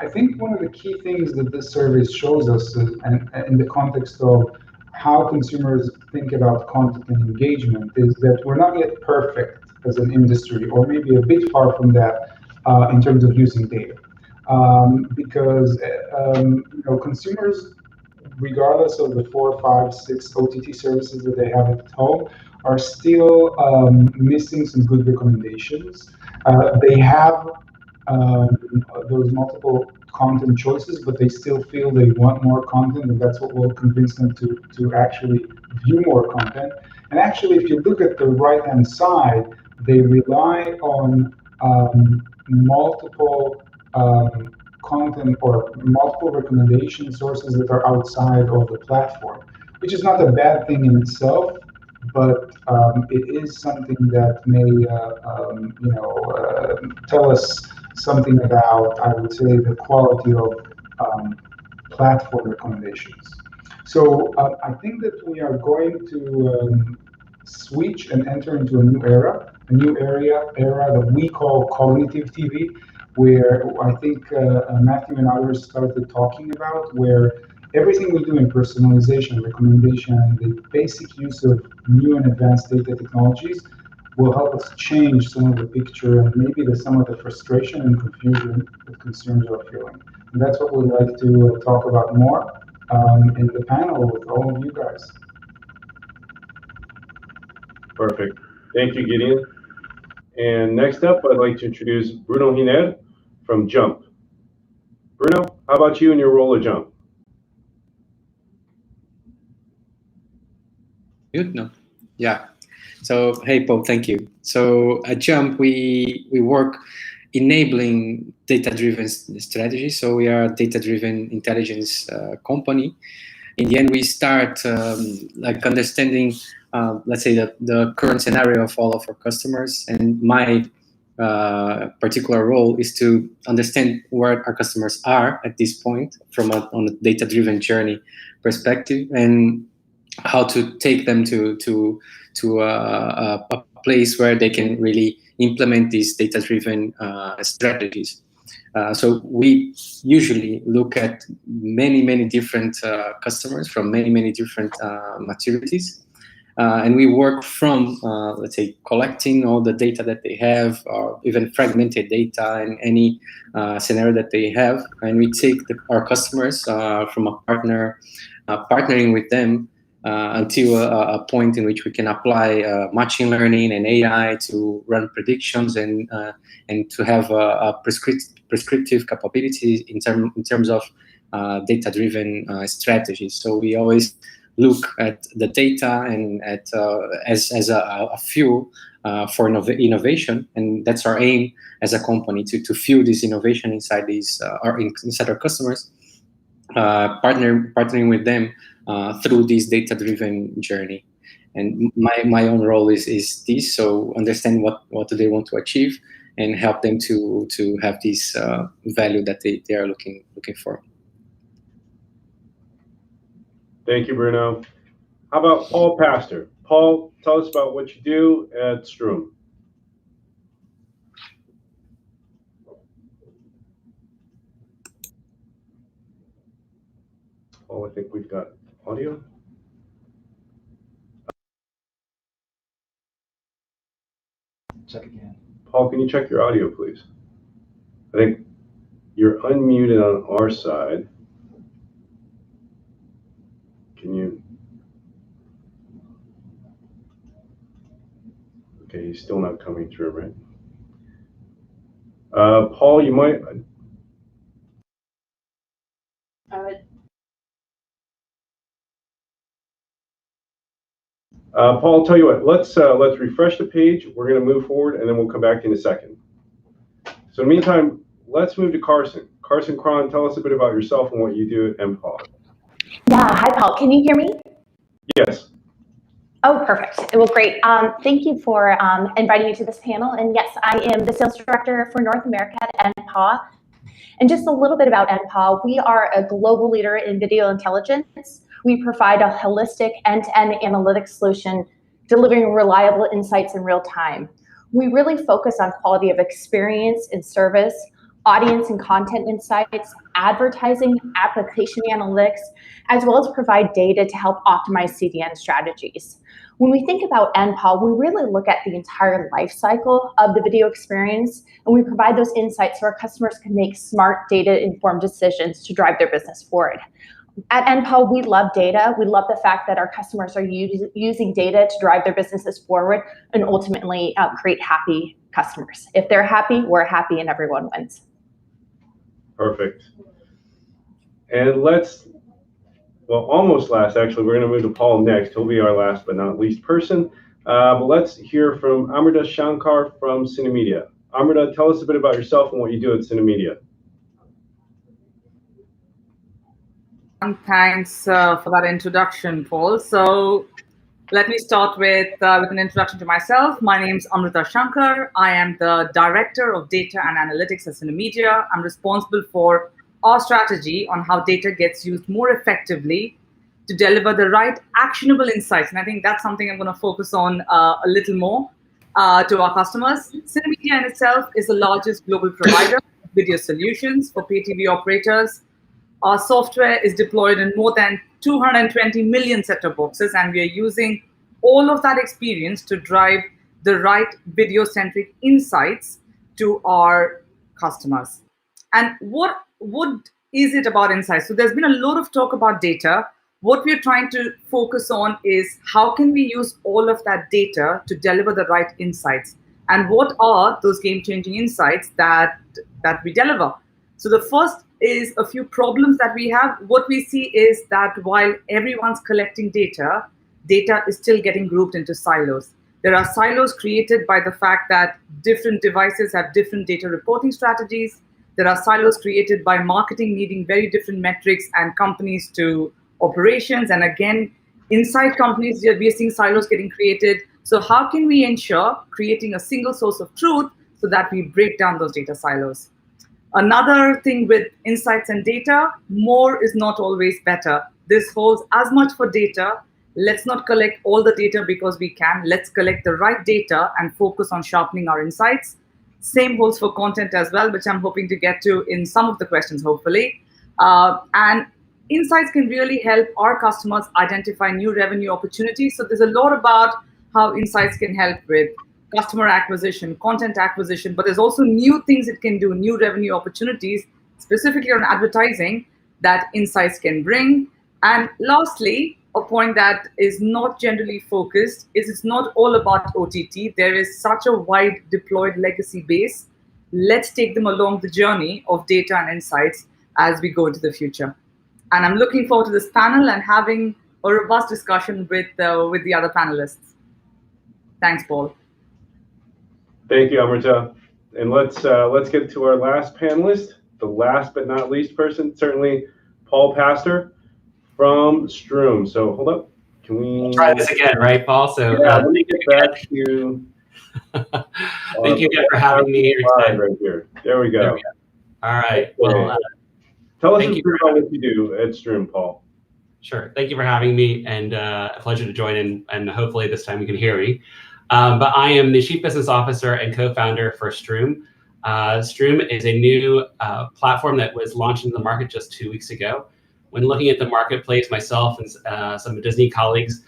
I think one of the key things that this survey shows us, and in the context of how consumers think about content and engagement, is that we're not yet perfect as an industry, or maybe a bit far from that in terms of using data. Because consumers, regardless of the 4, 5, 6 OTT services that they have at home, are still missing some good recommendations. They have those multiple content choices, but they still feel they want more content, and that's what will convince them to actually view more content. And actually, if you look at the right-hand side, they rely on multiple content or multiple recommendation sources that are outside of the platform, which is not a bad thing in itself, but it is something that may tell us something about, I would say, the quality of platform recommendations. So I think that we are going to switch and enter into a new era that we call cognitive TV, where I think Matthew and others started talking about, where everything we do in personalization, recommendation, and the basic use of new and advanced data technologies will help us change some of the picture and maybe some of the frustration and confusion that consumers are feeling. And that's what we'd like to talk about more in the panel with all of you guys. Perfect. Thank you, Gideon. And next up, I'd like to introduce Bruno Hiner from Jump. Bruno, how about you in your role at Jump? Good, no? Yeah. So, hey, Paul, thank you. So at Jump, we work enabling data-driven strategies. So we are a data-driven intelligence company. In the end, we start like understanding, let's say, the current scenario of all of our customers. And my particular role is to understand where our customers are at this point from on a data-driven journey perspective, and how to take them to a place where they can really implement these data-driven strategies. So we usually look at many different customers from many different maturities, and we work from let's say collecting all the data that they have, or even fragmented data in any scenario that they have, and we take our customers from a partnering with them until a point in which we can apply machine learning and AI to run predictions and to have a prescriptive capability in terms of data-driven strategies. So we always look at the data and at as a fuel for innovation, and that's our aim as a company, to fuel this innovation inside inside our customers, partnering with them through this data-driven journey. And my own role is this: so understand what do they want to achieve and help them to have this value that they are looking for. Thank you, Bruno. How about Paul Pastor? Paul, tell us about what you do at Stroom. Oh, I think we've got audio. Check again. Paul, can you check your audio, please? I think you're unmuted on our side. Can you? Okay, he's still not coming through, right? Paul, you might. Paul, I'll tell you what. Let's refresh the page. We're going to move forward, and then we'll come back in a second. So in the meantime, let's move to Carson. Carson Cron, tell us a bit about yourself and what you do at MPaw. Yeah, hi Paul, can you hear me? Yes. Oh, perfect. Well, great. Thank you for inviting me to this panel. And yes, I am the sales director for North America at MPaw. And just a little bit about MPaw, we are a global leader in video intelligence. We provide a holistic end-to-end analytics solution, delivering reliable insights in real time. We really focus on quality of experience and service, audience and content insights, advertising, application analytics, as well as provide data to help optimize CDN strategies. When we think about MPaw, we really look at the entire life cycle of the video experience, and we provide those insights so our customers can make smart data-informed decisions to drive their business forward. At MPaw, we love data. We love the fact that our customers are using data to drive their businesses forward and ultimately create happy customers. If they're happy, we're happy, and everyone wins. Perfect. And almost last, actually, we're going to move to Paul next. He'll be our last but not least person. But let's hear from Amrita Shankar from Cinemedia. Amrita, tell us a bit about yourself and what you do at Cinemedia. Thanks for that introduction, Paul. So let me start with an introduction to myself. My name is Amrita Shankar. I am the Director of Data and Analytics at Cinemedia. I'm responsible for our strategy on how data gets used more effectively to deliver the right actionable insights. And I think that's something I'm going to focus on a little more to our customers. Cinemedia in itself is the largest global provider of video solutions for pay TV operators. Our software is deployed in more than 220 million set-top boxes, and we are using all of that experience to drive the right video-centric insights to our customers. And what is it about insights? So there's been a lot of talk about data. What we're trying to focus on is how can we use all of that data to deliver the right insights? And what are those game-changing insights that we deliver? So the first is a few problems that we have. What we see is that while everyone's collecting data, data is still getting grouped into silos. There are silos created by the fact that different devices have different data reporting strategies. There are silos created by marketing needing very different metrics and companies to operations. And again, inside companies, we are seeing silos getting created. So how can we ensure creating a single source of truth so that we break down those data silos? Another thing with insights and data, more is not always better. This holds as much for data. Let's not collect all the data because we can. Let's collect the right data and focus on sharpening our insights. Same holds for content as well, which I'm hoping to get to in some of the questions, hopefully. And insights can really help our customers identify new revenue opportunities. So there's a lot about how insights can help with customer acquisition, content acquisition, but there's also new things it can do, new revenue opportunities, specifically on advertising that insights can bring. And lastly, a point that is not generally focused is it's not all about OTT. There is such a wide deployed legacy base. Let's take them along the journey of data and insights as we go into the future. And I'm looking forward to this panel and having a robust discussion with the other panelists. Thanks, Paul. Thank you, Amrita. And let's get to our last panelist, the last but not least person, certainly Paul Pastor from Stroom. So hold up. Can we try this again, right, Paul? So let me get back to. Thank you again for having me here today. Right here. There we go. All right. Well, tell us about what you do at Stroom, Paul. Sure. Thank you for having me, and a pleasure to join in. And hopefully this time you can hear me. But I am the Chief Business Officer and co-founder for Stroom. Stroom is a new platform that was launched in the market just 2 weeks ago. When looking at the marketplace, myself and some Disney colleagues,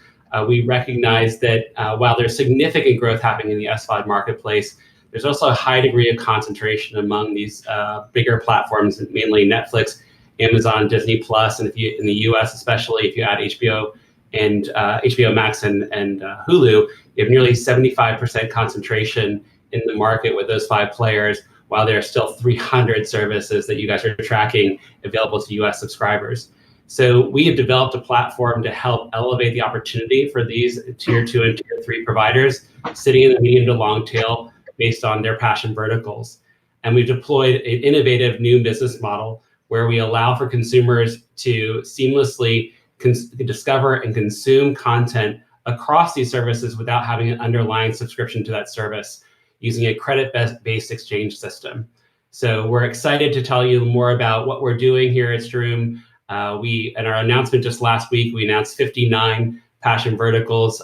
we recognize that while there's significant growth happening in the SVOD marketplace, there's also a high degree of concentration among these bigger platforms, mainly Netflix, Amazon, Disney Plus, and if you in the US, especially if you add HBO and HBO Max and Hulu, you have nearly 75% concentration in the market with those 5 players, while there are still 300 services that you guys are tracking available to US subscribers. So we have developed a platform to help elevate the opportunity for these tier 2 and tier 3 providers sitting in the medium to long tail based on their passion verticals. And we've deployed an innovative new business model where we allow for consumers to seamlessly discover and consume content across these services without having an underlying subscription to that service using a credit-based exchange system. So we're excited to tell you more about what we're doing here at Stroom. In our announcement just last week, we announced 59 passion verticals,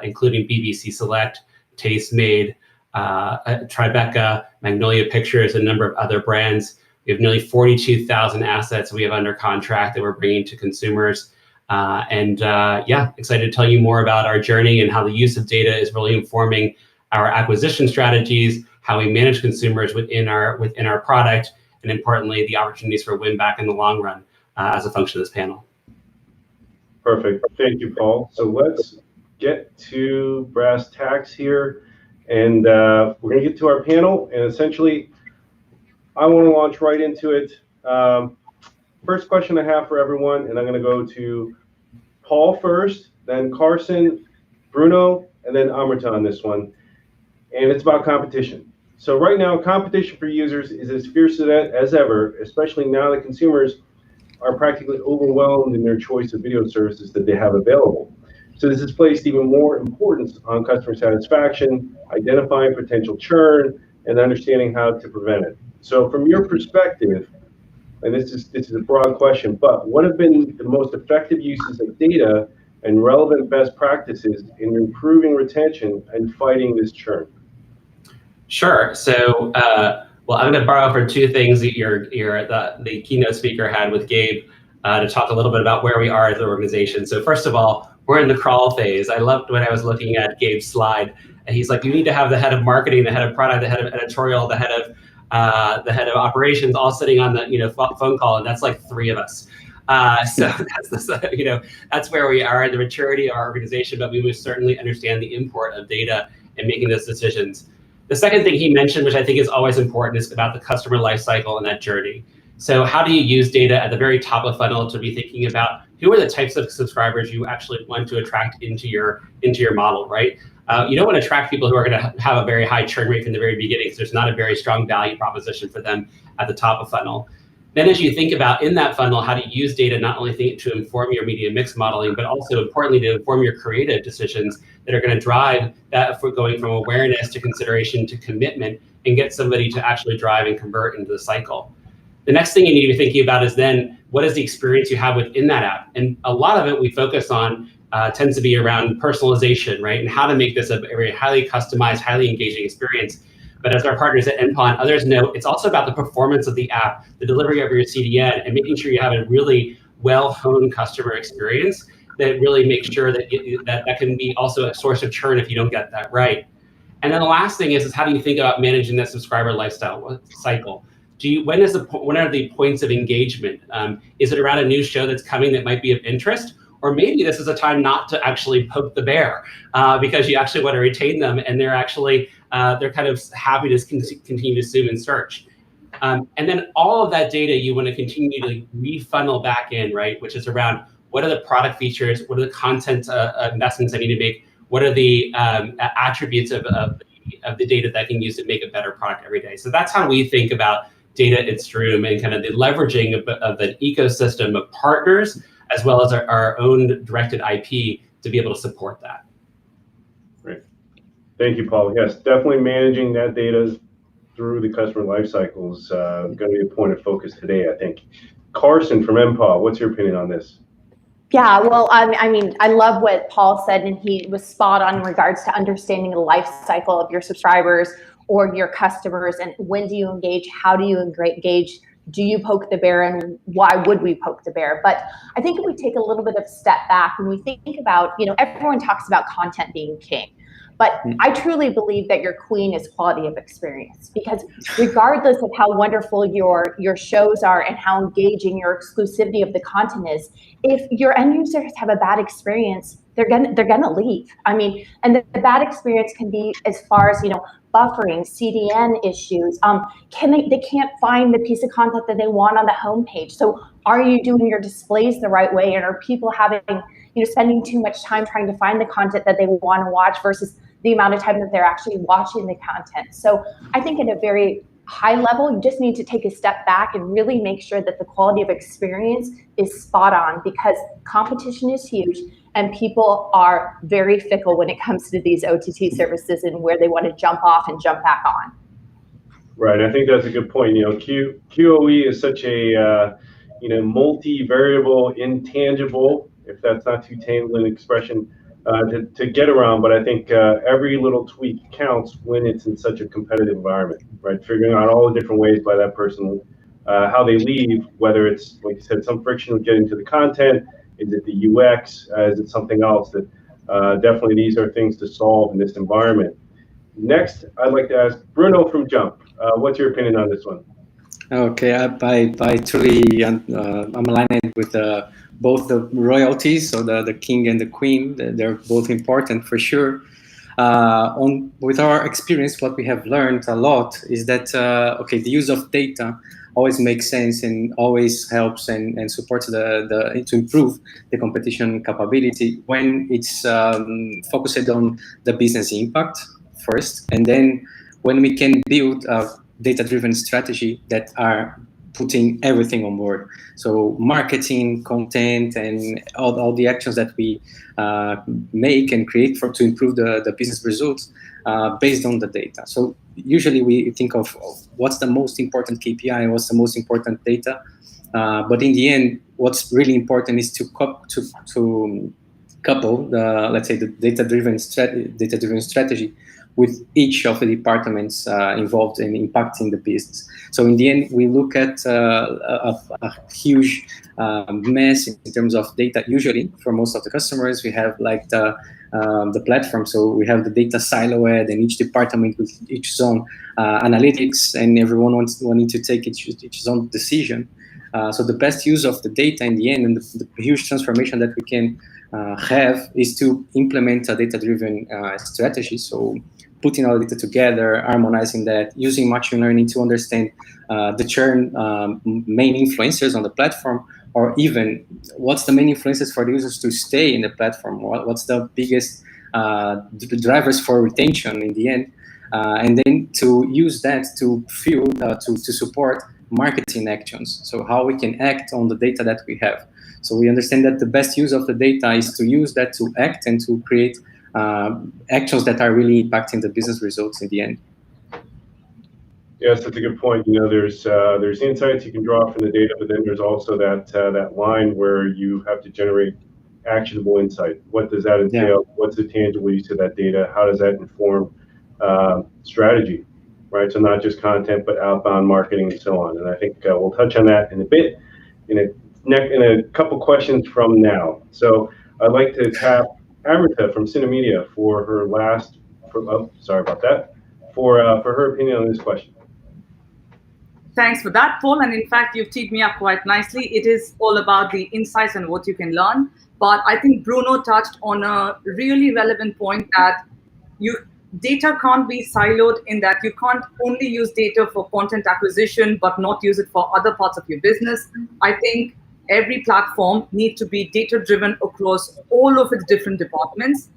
including BBC Select, Tastemade, Tribeca, Magnolia Pictures, and a number of other brands. We have nearly 42,000 assets we have under contract that we're bringing to consumers. Excited to tell you more about our journey and how the use of data is really informing our acquisition strategies, how we manage consumers within our product, and importantly, the opportunities for win back in the long run as a function of this panel. Perfect. Thank you, Paul. So let's get to brass tacks here, and we're going to get to our panel. And essentially, I want to launch right into it. First question I have for everyone, and I'm going to go to Paul first, then Carson, Bruno, and then Amrita on this one. And it's about competition. So right now, competition for users is as fierce as ever, especially now that consumers are practically overwhelmed in their choice of video services that they have available. So this has placed even more importance on customer satisfaction, identifying potential churn, and understanding how to prevent it. So from your perspective, and this is a broad question, but what have been the most effective uses of data and relevant best practices in improving retention and fighting this churn? Sure. So, well, I'm going to borrow from two things that the keynote speaker had with Gabe to talk a little bit about where we are as an organization. So first of all, we're in the crawl phase. I loved when I was looking at Gabe's slide, and he's like, you need to have the head of marketing, the head of product, the head of editorial, the head of operations all sitting on the phone call, and that's like 3 of us. So that's where we are in the maturity of our organization, but we most certainly understand the import of data and making those decisions. The second thing he mentioned, which I think is always important, is about the customer lifecycle and that journey. So how do you use data at the very top of funnel to be thinking about who are the types of subscribers you actually want to attract into your model, right? You don't want to attract people who are going to have a very high churn rate from the very beginning because there's not a very strong value proposition for them at the top of funnel. Then as you think about in that funnel, how to use data not only to inform your media mix modeling, but also importantly to inform your creative decisions that are going to drive that for going from awareness to consideration to commitment and get somebody to actually drive and convert into the cycle. The next thing you need to be thinking about is then what is the experience you have within that app? And a lot of it we focus on tends to be around personalization, right? And how to make this a very highly customized, highly engaging experience. But as our partners at NPAW and others know, it's also about the performance of the app, the delivery of your CDN, and making sure you have a really well-honed customer experience that really makes sure that that can be also a source of churn if you don't get that right. And then the last thing is how do you think about managing that subscriber lifestyle cycle? When are the points of engagement? Is it around a new show that's coming that might be of interest? Or maybe this is a time not to actually poke the bear because you actually want to retain them and they're actually, they're kind of happy to continue to consume and search. And then all of that data you want to continue to refunnel back in, right? Which is around what are the product features, what are the content investments I need to make, what are the attributes of the data that I can use to make a better product every day. So that's how we think about data at Stroom and kind of the leveraging of the ecosystem of partners as well as our own directed IP to be able to support that. Great. Thank you, Paul. Yes, definitely managing that data through the customer lifecycle is going to be a point of focus today, I think. Carson from NPAW, what's your opinion on this? Yeah, well, I mean, I love what Paul said, and he was spot on in regards to understanding the life cycle of your subscribers or your customers, and when do you engage, how do you engage, do you poke the bear, and why would we poke the bear? But I think if we take a little bit of a step back and we think about, everyone talks about content being king, but I truly believe that your queen is quality of experience, because regardless of how wonderful your shows are and how engaging your exclusivity of the content is, if your end users have a bad experience, they're gonna leave. I mean, and the bad experience can be as far as, buffering, CDN issues. They can't find the piece of content that they want on the homepage. So are you doing your displays the right way? And are people spending too much time trying to find the content that they want to watch versus the amount of time that they're actually watching the content? So I think at a very high level, you just need to take a step back and really make sure that the quality of experience is spot on, because competition is huge and people are very fickle when it comes to these OTT services and where they want to jump off and jump back on. Right, I think that's a good point. QoE is such a multi-variable, intangible, if that's not too tangled an expression, to get around, but I think every little tweak counts when it's in such a competitive environment, right? Figuring out all the different ways by that person, how they leave, whether it's, like you said, some friction with getting to the content, is it the UX, is it something else? That definitely these are things to solve in this environment. Next, I'd like to ask Bruno from Jump. What's your opinion on this one? Okay, I truly I'm aligned with both the royalties, so the king and the queen. They're both important for sure. With our experience, what we have learned a lot is that the use of data always makes sense and always helps and supports to improve the competition capability when it's focused on the business impact first, and then when we can build a data-driven strategy that are putting everything on board. So marketing, content, and all the actions that we make and create to improve the business results based on the data. So usually we think of what's the most important KPI, what's the most important data, but in the end, what's really important is to couple the, let's say, the data-driven strategy with each of the departments involved in impacting the business. So in the end, we look at a huge mess in terms of data. Usually, for most of the customers, we have like the platform. So we have the data siloed, and each department with each own analytics, and everyone wanting to take each own decision. So the best use of the data in the end, and the huge transformation that we can have, is to implement a data-driven strategy. So putting all the data together, harmonizing that, using machine learning to understand the churn main influencers on the platform, or even what's the main influences for the users to stay in the platform, what's the biggest drivers for retention in the end, and then to use that to fuel, to support marketing actions. So how we can act on the data that we have. So we understand that the best use of the data is to use that to act and to create actions that are really impacting the business results in the end. Yes, that's a good point. You know, there's insights you can draw from the data, but then there's also that line where you have to generate actionable insight. What does that entail? Yeah. What's the tangible use of that data? How does that inform strategy, right? So not just content, but outbound marketing and so on. And I think we'll touch on that in a bit, in a couple questions from now. So I'd like to tap Amrita from Synamedia for her for her opinion on this question. Thanks for that, Paul. And in fact, you've teed me up quite nicely. It is all about the insights and what you can learn. But I think Bruno touched on a really relevant point that data can't be siloed, in that you can't only use data for content acquisition, but not use it for other parts of your business. I think every platform needs to be data-driven across all of its different departments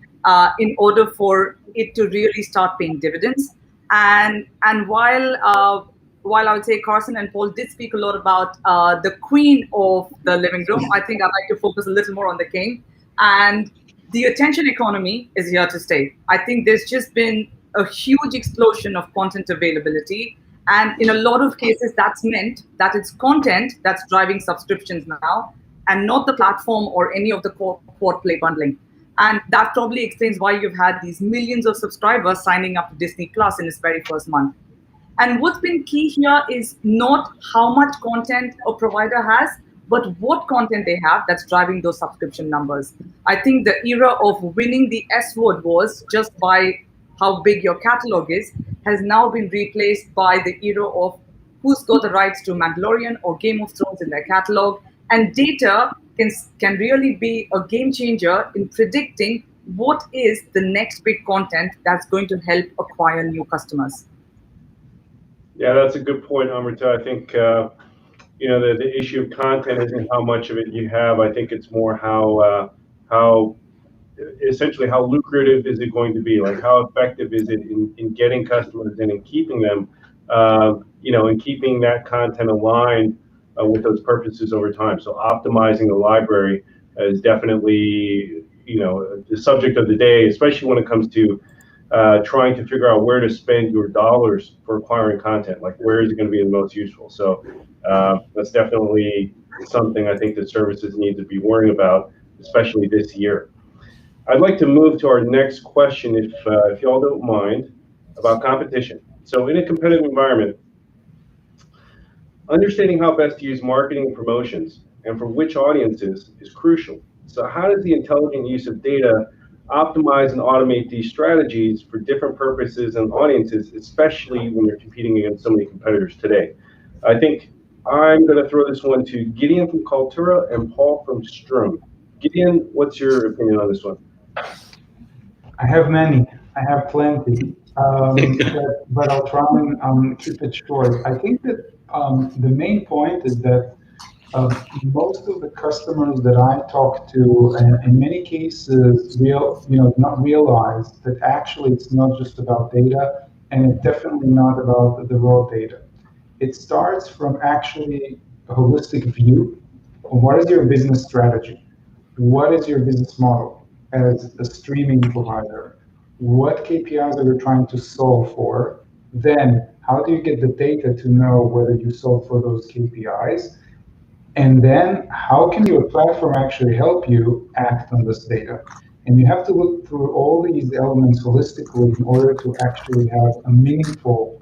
in order for it to really start paying dividends. And while I would say Carson and Paul did speak a lot about the queen of the living room, I think I'd like to focus a little more on the king. And the attention economy is here to stay. I think there's just been a huge explosion of content availability. And in a lot of cases, that's meant that it's content that's driving subscriptions now, and not the platform or any of the quad play bundling. And that probably explains why you've had these millions of subscribers signing up to Disney Plus in its very first month. And what's been key here is not how much content a provider has, but what content they have that's driving those subscription numbers. I think the era of winning the S word was just by how big your catalog is, has now been replaced by the era of who's got the rights to Mandalorian or Game of Thrones in their catalog. And data can really be a game changer in predicting what is the next big content that's going to help acquire new customers. Yeah, that's a good point, Amrita. I think you know, the issue of content isn't how much of it you have. I think it's more how essentially how lucrative is it going to be? Like, how effective is it in getting customers in and keeping them, you know, and keeping that content aligned with those purposes over time. So optimizing the library is definitely, you know, the subject of the day, especially when it comes to trying to figure out where to spend your dollars for acquiring content. Like, where is it going to be the most useful? So that's definitely something I think that services need to be worrying about, especially this year. I'd like to move to our next question, if y'all don't mind, about competition. So in a competitive environment, understanding how best to use marketing and promotions and for which audiences is crucial. So how does the intelligent use of data optimize and automate these strategies for different purposes and audiences, especially when you're competing against so many competitors today? I think I'm going to throw this one to Gideon from Kaltura and Paul from Strum. Gideon, what's your opinion on this one? I have many. I have plenty. But I'll try and keep it short. I think that The main point is that most of the customers that I talk to, and in many cases, not realize that actually it's not just about data, and it's definitely not about the raw data. It starts from actually a holistic view of what is your business strategy, what is your business model as a streaming provider, what KPIs are you trying to solve for, then how do you get the data to know whether you solve for those KPIs, and then how can your platform actually help you act on this data? And you have to look through all these elements holistically in order to actually have a meaningful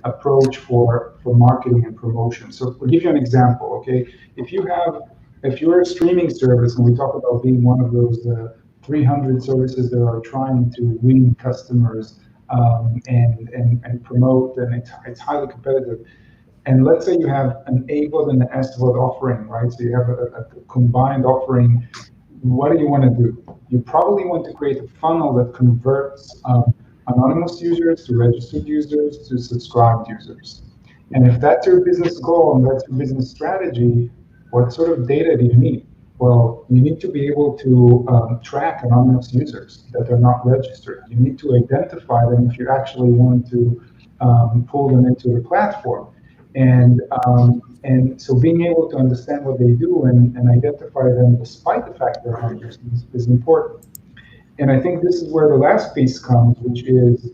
approach for marketing and promotion. So I'll give you an example, okay? If you're a streaming service, and we talk about being one of those 300 services that are trying to win customers and promote, and it's highly competitive. And let's say you have an AVOD and an SVOD offering, right? So you have a combined offering. What do you want to do? You probably want to create a funnel that converts anonymous users to registered users to subscribed users. And if that's your business goal and that's your business strategy, what sort of data do you need? Well, you need to be able to track anonymous users that are not registered. You need to identify them if you actually want to pull them into the platform. And so being able to understand what they do and identify them despite the fact they're not users is important. And I think this is where the last piece comes, which is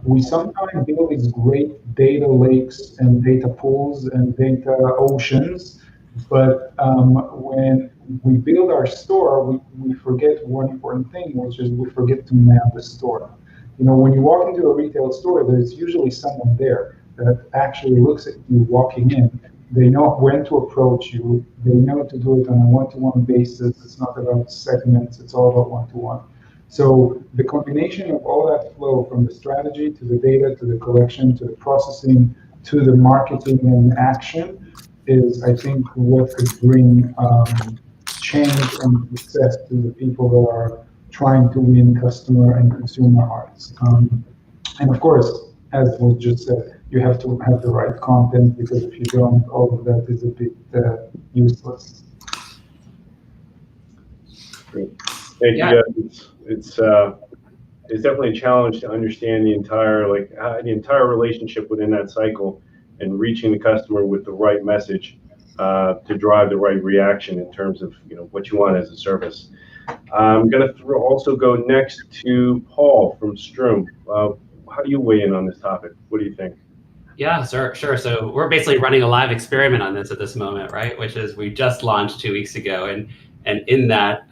we sometimes build these great data lakes and data pools and data oceans, but when we build our store, we forget one important thing, which is we forget to map the store. You know, when you walk into a retail store, there's usually someone there that actually looks at you walking in. They know when to approach you. They know to do it on a one-to-one basis. It's not about segments. It's all about one-to-one. So the combination of all that flow, from the strategy to the data to the collection to the processing to the marketing and action, is, I think, what could bring change and success to the people that are trying to win customer and consumer hearts. And of course, as was just said, you have to have the right content, because if you don't, all of that is a bit useless. Great. Thank you, guys. It's definitely a challenge to understand the entire relationship within that cycle and reaching the customer with the right message to drive the right reaction in terms of what you want as a service. I'm going to also go next to Paul from Stroom. How do you weigh in on this topic? What do you think? Yeah, sure. So we're basically running a live experiment on this at this moment, right? Which is we just launched 2 weeks ago, and in that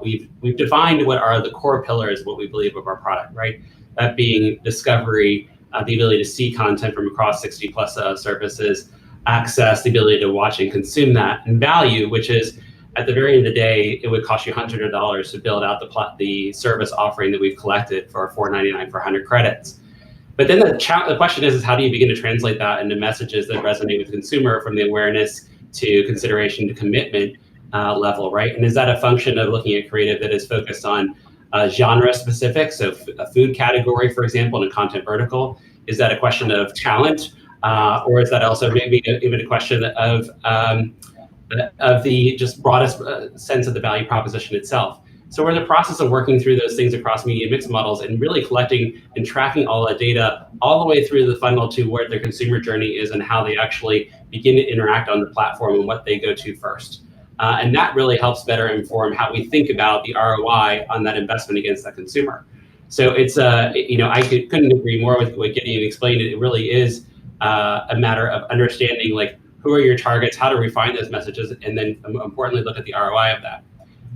we've defined what are the core pillars of what we believe of our product, right? That being discovery, the ability to see content from across 60 plus services, access, the ability to watch and consume that, and value, which is at the very end of the day, it would cost you hundreds of dollars to build out the service offering that we've collected for $4.99 for 100 credits. But then the question is how do you begin to translate that into messages that resonate with the consumer, from the awareness to consideration to commitment level, right? And is that a function of looking at creative that is focused on genre specific, so a food category, for example, in a content vertical? Is that a question of talent, or is that also maybe even a question of the just broadest sense of the value proposition itself? So we're in the process of working through those things across media mix models and really collecting and tracking all that data all the way through the funnel to where their consumer journey is and how they actually begin to interact on the platform and what they go to first. And that really helps better inform how we think about the ROI on that investment against that consumer. So it's, I couldn't agree more with what Gideon explained. It really is a matter of understanding, like, who are your targets, how to refine those messages, and then importantly, look at the ROI of that.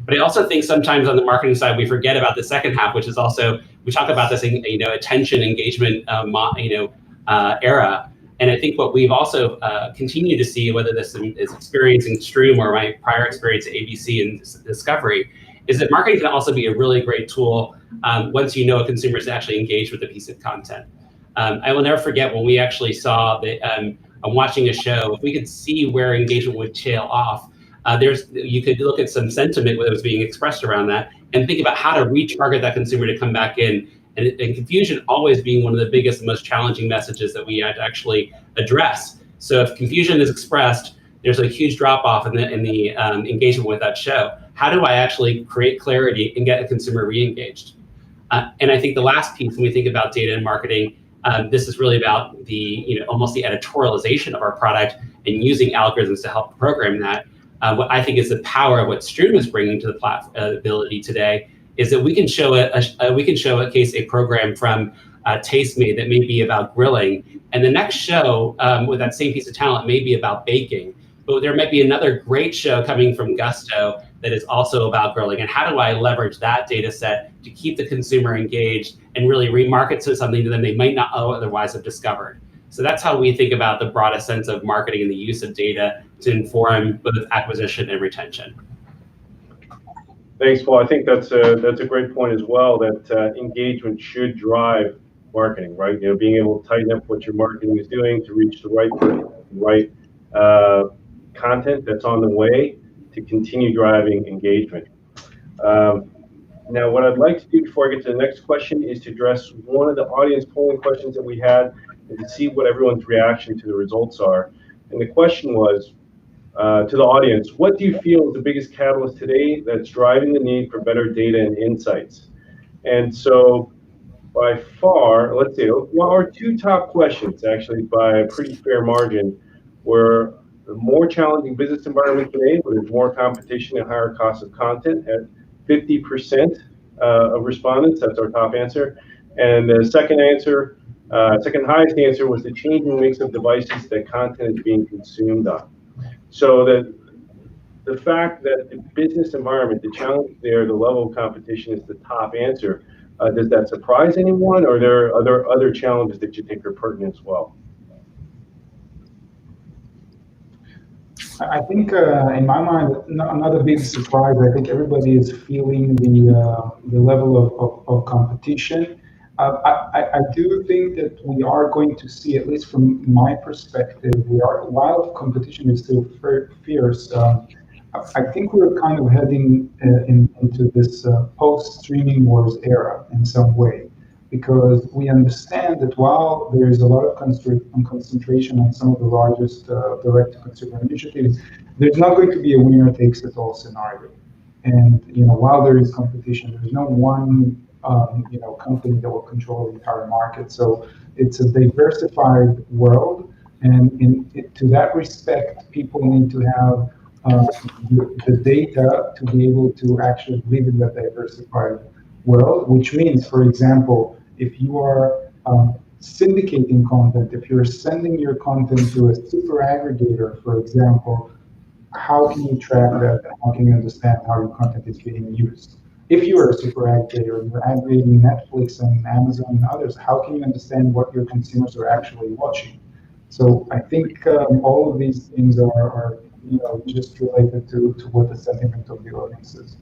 But I also think sometimes on the marketing side, we forget about the second half, which is also, we talk about this, attention engagement, era. And I think what we've also continued to see, whether this is experiencing Stroom or my prior experience at ABC and Discovery, is that marketing can also be a really great tool once you know a consumer is actually engaged with a piece of content. I will never forget when we actually saw that I'm watching a show, if we could see where engagement would tail off, you could look at some sentiment that was being expressed around that and think about how to retarget that consumer to come back in and confusion always being one of the biggest and most challenging messages that we had to actually address. So if confusion is expressed, there's a huge drop off in the engagement with that show. How do I actually create clarity and get a consumer re-engaged? And I think the last piece, when we think about data and marketing, this is really about the almost the editorialization of our product and using algorithms to help program that. What I think is the power of what Struum is bringing to the ability today is that we can showcase a program from Tastemade that may be about grilling, and the next show with that same piece of talent may be about baking. But there might be another great show coming from Gusto that is also about grilling. And how do I leverage that data set to keep the consumer engaged and really remarket to something that they might not otherwise have discovered? So that's how we think about the broadest sense of marketing and the use of data to inform both acquisition and retention. Thanks, Paul. I think that's a great point as well, that engagement should drive marketing, right? Being able to tighten up what your marketing is doing to reach the right content that's on the way to continue driving engagement. Now, what I'd like to do before I get to the next question is to address one of the audience polling questions that we had and to see what everyone's reaction to the results are. And the question was, to the audience, what do you feel is the biggest catalyst today that's driving the need for better data and insights? And so by far, let's see, well, our two top questions, actually, by a pretty fair margin, were the more challenging business environment today, where there's more competition and higher cost of content at 50% of respondents. That's our top answer. And the second answer, second highest answer, was the changing mix of devices that content is being consumed on. So the fact that the business environment, the challenge there, the level of competition is the top answer. Does that surprise anyone, or are there other challenges that you think are pertinent as well? I think, in my mind, another big surprise. I think everybody is feeling the level of competition. I do think that we are going to see, at least from my perspective, while competition is still fierce, I think we're kind of heading into this post-streaming wars era in some way, because we understand that while there is a lot of concentration on some of the largest direct-to-consumer initiatives, there's not going to be a winner-takes-it-all scenario. And while there is competition, there's no one company that will control the entire market. So it's a diversified world, and to that respect, people need to have the data to be able to actually live in that diversified world, which means, for example, if you are syndicating content, if you're sending your content to a super aggregator, for example, how can you track that, and how can you understand how your content is being used? If you are a super aggregator and you're aggregating Netflix and Amazon and others, how can you understand what your consumers are actually watching? So I think all of these things are just related to what the sentiment of the audience is.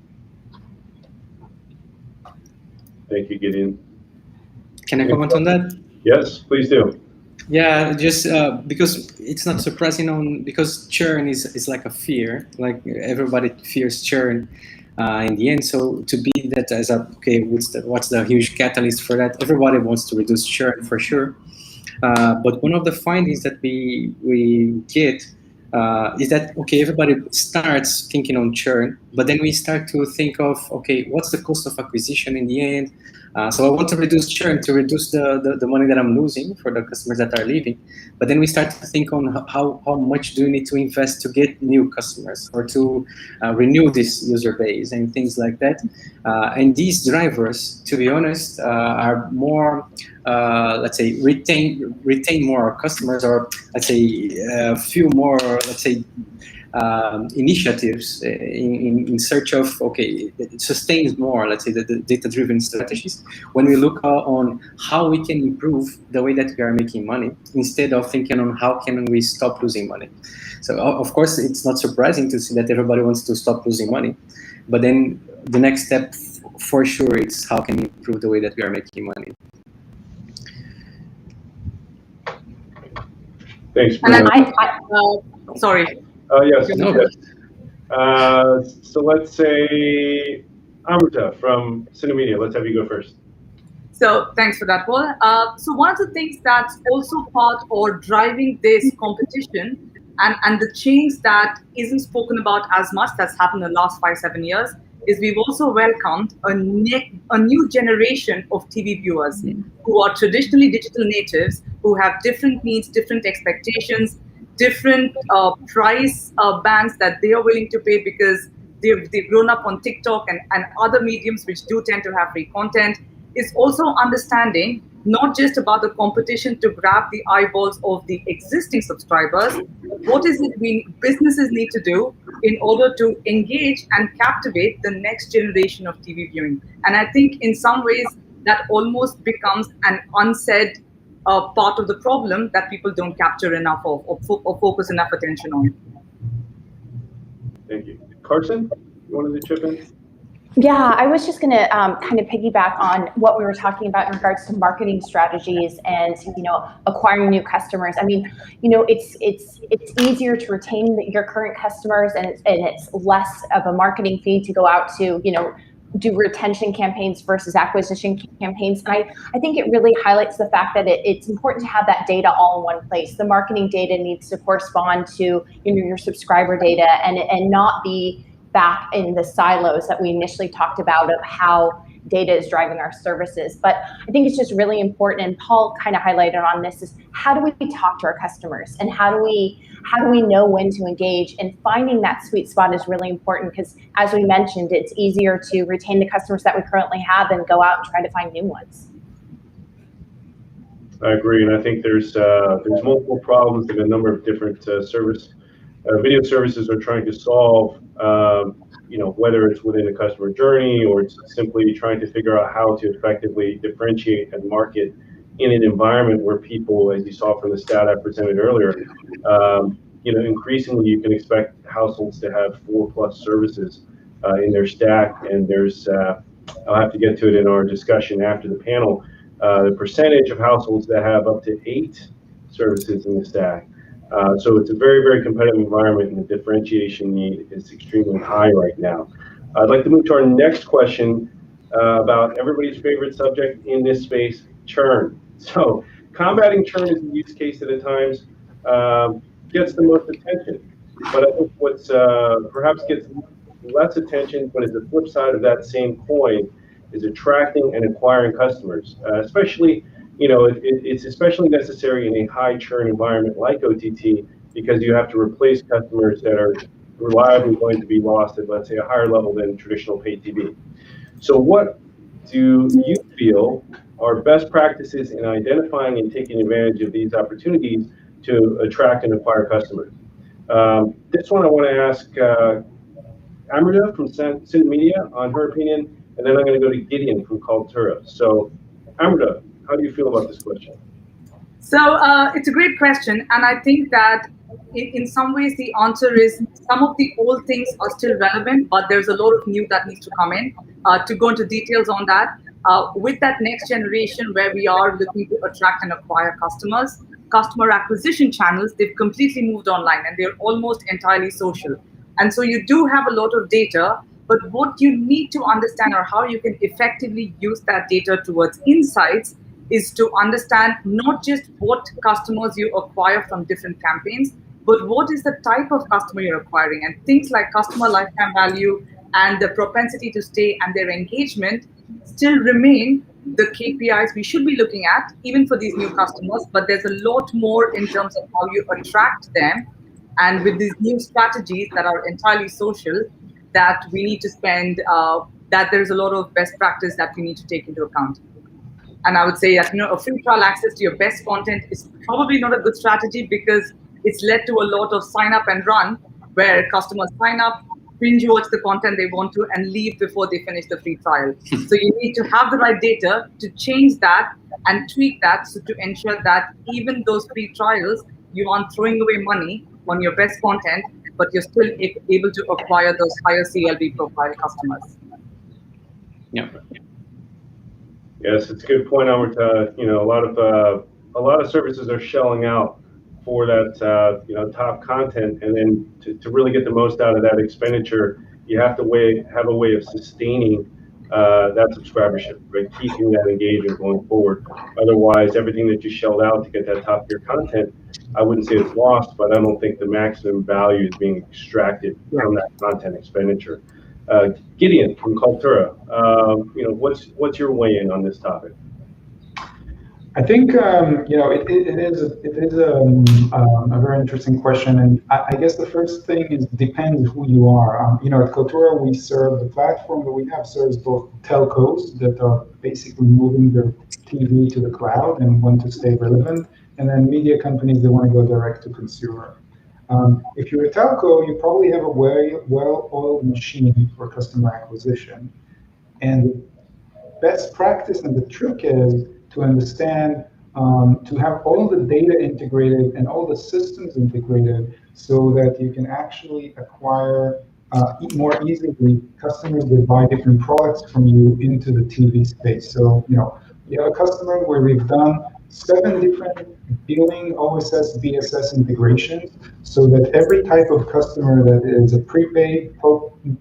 Thank you, Gideon. Can I comment on that? Yes, please do. Yeah, just because it's not surprising because churn is like a fear, like everybody fears churn in the end. So to be that as what's the huge catalyst for that? Everybody wants to reduce churn for sure. But one of the findings that we get is that, everybody starts thinking on churn, but then we start to think of, what's the cost of acquisition in the end? So I want to reduce churn to reduce the money that I'm losing for the customers that are leaving. But then we start to think on how much do we need to invest to get new customers or to renew this user base and things like that. And these drivers, to be honest, are more, let's say, retain more customers, or let's say a few more, let's say, initiatives in search of, it sustains more, let's say, the data-driven strategies when we look on how we can improve the way that we are making money instead of thinking on how can we stop losing money. So of course, it's not surprising to see that everybody wants to stop losing money, but then the next step for sure is how can we improve the way that we are making money. Thanks, Bruno. And sorry. Yes. No. So let's say Amrita from Cinemedia. Let's have you go first. So thanks for that, Paul. So one of the things that's also part or driving this competition and the change that isn't spoken about as much that's happened in the last 5-7 years is we've also welcomed a new generation of TV viewers who are traditionally digital natives, who have different needs, different expectations, different price bands that they are willing to pay because they've grown up on TikTok and other mediums which do tend to have free content. Is also understanding not just about the competition to grab the eyeballs of the existing subscribers, what is it businesses need to do in order to engage and captivate the next generation of TV viewing. And I think in some ways that almost becomes an unsaid part of the problem that people don't capture enough of or focus enough attention on. Thank you. Carson, you wanted to chip in? Yeah, I was just going to kind of piggyback on what we were talking about in regards to marketing strategies and, acquiring new customers. I mean, it's easier to retain your current customers, and it's less of a marketing fee to go out to, do retention campaigns versus acquisition campaigns. And I think it really highlights the fact that it's important to have that data all in one place. The marketing data needs to correspond to your subscriber data and not be back in the silos that we initially talked about of how data is driving our services. But I think it's just really important, and Paul kind of highlighted on this, is how do we talk to our customers and how do we know when to engage, and finding that sweet spot is really important because, as we mentioned, it's easier to retain the customers that we currently have and go out and try to find new ones. I agree, and I think there's multiple problems that a number of different video services are trying to solve, whether it's within the customer journey or it's simply trying to figure out how to effectively differentiate and market in an environment where people, as you saw from the stat I presented earlier, increasingly you can expect households to have 4+ services in their stack, and there's, I'll have to get to it in our discussion after the panel, the percentage of households that have up to 8 services in the stack. So it's a very, very competitive environment, and the differentiation need is extremely high right now. I'd like to move to our next question about everybody's favorite subject in this space, churn. So combating churn is a use case that at times gets the most attention. But I think what's perhaps gets less attention, but is the flip side of that same coin, is attracting and acquiring customers, especially it's especially necessary in a high churn environment like OTT because you have to replace customers that are reliably going to be lost at, let's say, a higher level than traditional pay TV. So what do you feel are best practices in identifying and taking advantage of these opportunities to attract and acquire customers? This one I want to ask Amrita from Synamedia on her opinion, and then I'm going to go to Gideon from Kaltura. So Amrita, how do you feel about this question? So it's a great question. And I think that in some ways the answer is some of the old things are still relevant, but there's a lot of new that needs to come in. To go into details on that, with that next generation where we are looking to attract and acquire customers, customer acquisition channels, they've completely moved online and they're almost entirely social. And so you do have a lot of data, but what you need to understand or how you can effectively use that data towards insights is to understand not just what customers you acquire from different campaigns, but what is the type of customer you're acquiring. And things like customer lifetime value and the propensity to stay and their engagement still remain the KPIs we should be looking at, even for these new customers. But there's a lot more in terms of how you attract them. And with these new strategies that are entirely social, that we need to spend, that there's a lot of best practice that we need to take into account. And I would say that a free trial access to your best content is probably not a good strategy because it's led to a lot of sign up and run, where customers sign up, binge watch the content they want to, and leave before they finish the free trial. So you need to have the right data to change that and tweak that, so to ensure that even those free trials, you aren't throwing away money on your best content, but you're still able to acquire those higher CLV profile customers. Yeah. Yes, it's a good point, Amrita. A lot of services are shelling out for that top content, and then to really get the most out of that expenditure, you have to have a way of sustaining that subscribership, right? Keeping that engagement going forward. Otherwise, everything that you shelled out to get that top tier content, I wouldn't say it's lost, but I don't think the maximum value is being extracted from that content expenditure. Gideon from Cultura, what's your weigh-in on this topic? I think it is a very interesting question, and I guess the first thing is depends who you are. At Cultura, we serve the platform that we have serves both telcos that are basically moving their TV to the cloud and want to stay relevant, and then media companies that want to go direct to consumer. If you're a telco, you probably have a well-oiled machine for customer acquisition, and the best practice and the trick is to understand, to have all the data integrated and all the systems integrated so that you can actually acquire more easily customers that buy different products from you into the TV space. So, you have a customer where we've done 7 different billing OSS, BSS integrations so that every type of customer that is a prepaid,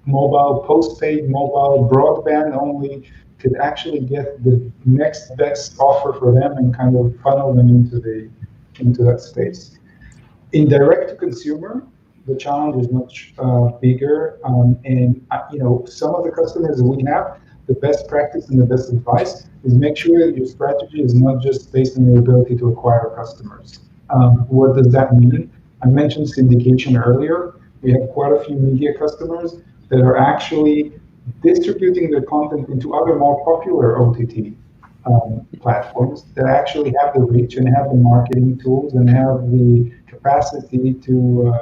mobile, postpaid, mobile, broadband only, could actually get the next best offer for them and kind of funnel them into that space. In direct to consumer, the challenge is much bigger, and some of the customers that we have, the best practice and the best advice is make sure that your strategy is not just based on your ability to acquire customers. What does that mean? I mentioned syndication earlier. We have quite a few media customers that are actually distributing their content into other more popular OTT platforms that actually have the reach and have the marketing tools and have the capacity to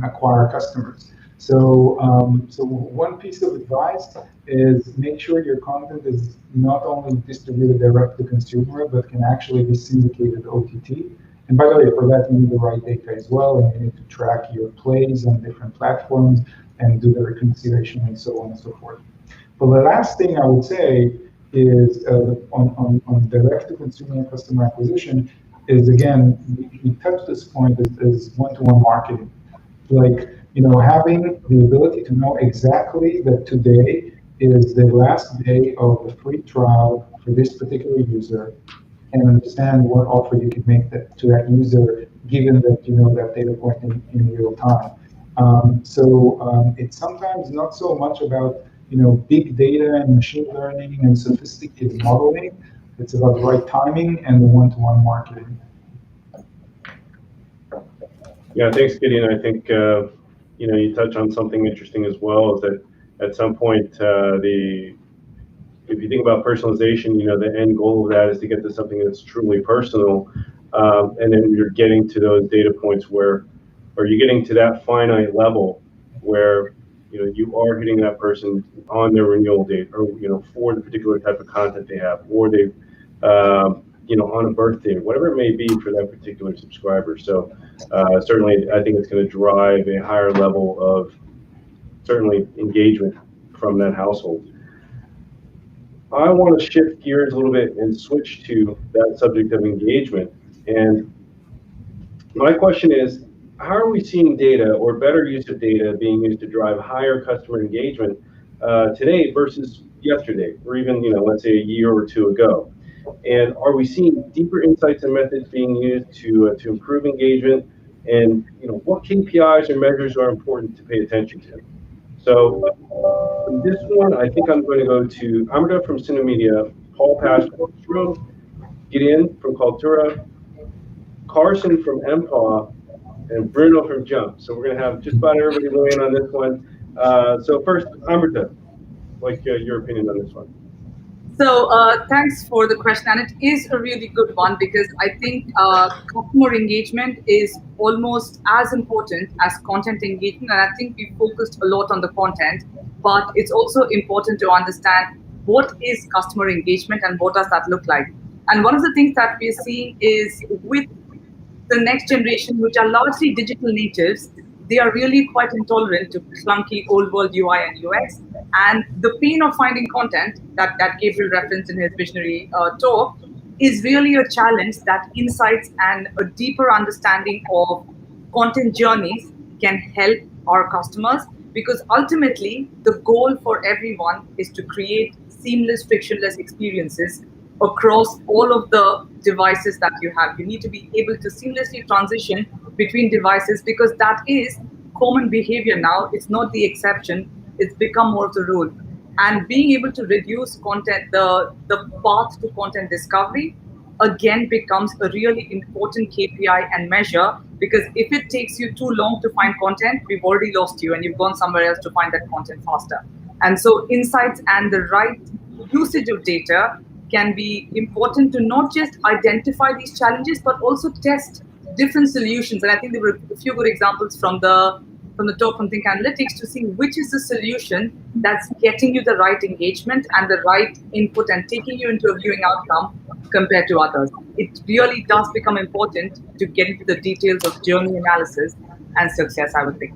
acquire customers. So one piece of advice is make sure your content is not only distributed direct to consumer, but can actually be syndicated OTT. And by the way, for that, you need the right data as well, and you need to track your plays on different platforms and do the reconciliation and so on and so forth. But the last thing I would say is on direct-to-consumer customer acquisition is, again, we touched this point, is one-to-one marketing. Like, having the ability to know exactly that today is the last day of the free trial for this particular user and understand what offer you can make to that user, given that you know that data point in real time. It's sometimes not so much about big data and machine learning and sophisticated modeling. It's about the right timing and the one-to-one marketing. Yeah, thanks, Gideon. I think you touch on something interesting as well. Is that at some point if you think about personalization, the end goal of that is to get to something that's truly personal, and then you're getting to those data points where, or you're getting to that finite level where you are hitting that person on their renewal date, or for the particular type of content they have, or they on a birthday, whatever it may be for that particular subscriber. So certainly I think it's going to drive a higher level of certainly engagement from that household. I want to shift gears a little bit and switch to that subject of engagement. And my question is, how are we seeing data or better use of data being used to drive higher customer engagement today versus yesterday, or even, let's say a year or two ago? And are we seeing deeper insights and methods being used to improve engagement? And what KPIs or measures are important to pay attention to? So this one, I think I'm going to go to Amrita from Synamedia, Paul Pash from Stroom, Gideon from Cultura, Carson from MPaw, and Bruno from Jump. So we're going to have just about everybody weigh in on this one. So first, Amrita, your opinion on this one. So thanks for the question, and it is a really good one because I think customer engagement is almost as important as content engagement, and I think we focused a lot on the content, but it's also important to understand what is customer engagement and what does that look like. And one of the things that we're seeing is with the next generation, which are largely digital natives, they are really quite intolerant to clunky old world UI and UX. And the pain of finding content that Gabriel referenced in his visionary talk is really a challenge that insights and a deeper understanding of content journeys can help our customers, because ultimately the goal for everyone is to create seamless, frictionless experiences across all of the devices that you have. You need to be able to seamlessly transition between devices because that is common behavior now. It's not the exception. It's become more of the rule. And being able to reduce content, the path to content discovery, again becomes a really important KPI and measure, because if it takes you too long to find content, we've already lost you and you've gone somewhere else to find that content faster. And so insights and the right usage of data can be important to not just identify these challenges, but also test different solutions. And I think there were a few good examples from the talk from Think Analytics to see which is the solution that's getting you the right engagement and the right input and taking you into a viewing outcome compared to others. It really does become important to get into the details of journey analysis and success, I would think.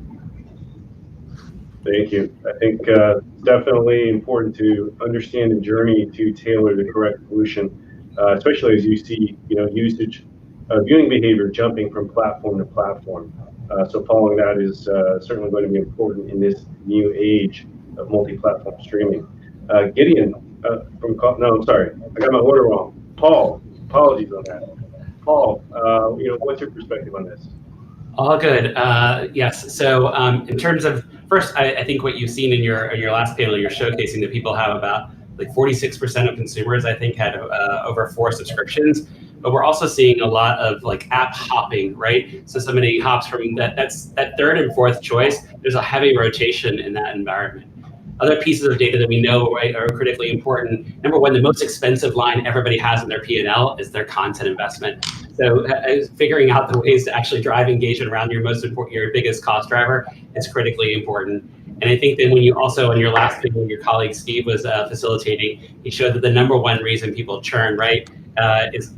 Thank you. I think it's definitely important to understand the journey to tailor the correct solution, especially as you see, usage, viewing behavior jumping from platform to platform. So following that is certainly going to be important in this new age of multi-platform streaming. Gideon I'm sorry, I got my order wrong. Paul, apologies on that. Paul, what's your perspective on this? All good. Yes. So in terms of first, I think what you've seen in your last panel, you're showcasing that people have about like 46% of consumers, I think, had over 4 subscriptions. But we're also seeing a lot of like app hopping, right? So somebody hops from that's that 3rd and 4th choice. There's a heavy rotation in that environment. Other pieces of data that we know, right, are critically important. Number one, the most expensive line everybody has in their P&L is their content investment. So figuring out the ways to actually drive engagement around your biggest cost driver is critically important. And I think that when you also, in your last video, your colleague Steve was facilitating, he showed that the number one reason people churn, right, is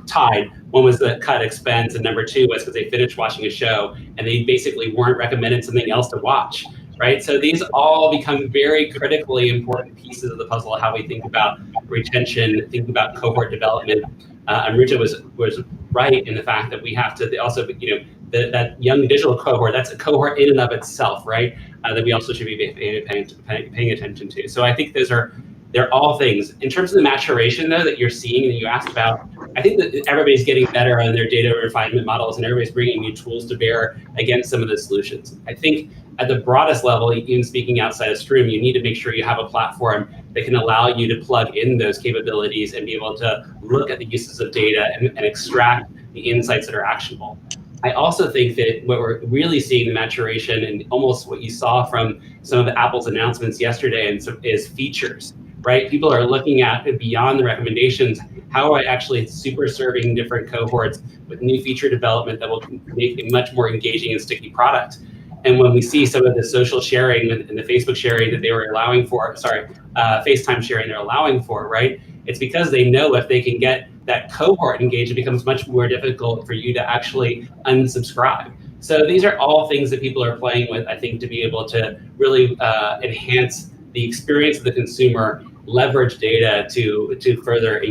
tied. One was the cut expense, and number 2 was because they finished watching a show and they basically weren't recommended something else to watch. Right, so these all become very critically important pieces of the puzzle of how we think about retention, think about cohort development. Amrita was right in the fact that we have to also, that young digital cohort, that's a cohort in and of itself, right? That we also should be paying attention to. So I think they're all things. In terms of the maturation, though, that you're seeing and you asked about, I think that everybody's getting better on their data refinement models and everybody's bringing new tools to bear against some of the solutions. I think at the broadest level, even speaking outside of Stream, you need to make sure you have a platform that can allow you to plug in those capabilities and be able to look at the uses of data and extract the insights that are actionable. I also think that what we're really seeing the maturation and almost what you saw from some of Apple's announcements yesterday is features. Right? People are looking at beyond the recommendations. How are I actually super serving different cohorts with new feature development that will make a much more engaging and sticky product? And when we see some of the social sharing and the Facebook sharing that they were allowing for, FaceTime sharing they're allowing for, right? It's because they know if they can get that cohort engaged, it becomes much more difficult for you to actually unsubscribe. So these are all things that people are playing with, I think, to be able to really enhance the experience of the consumer, leverage data to further,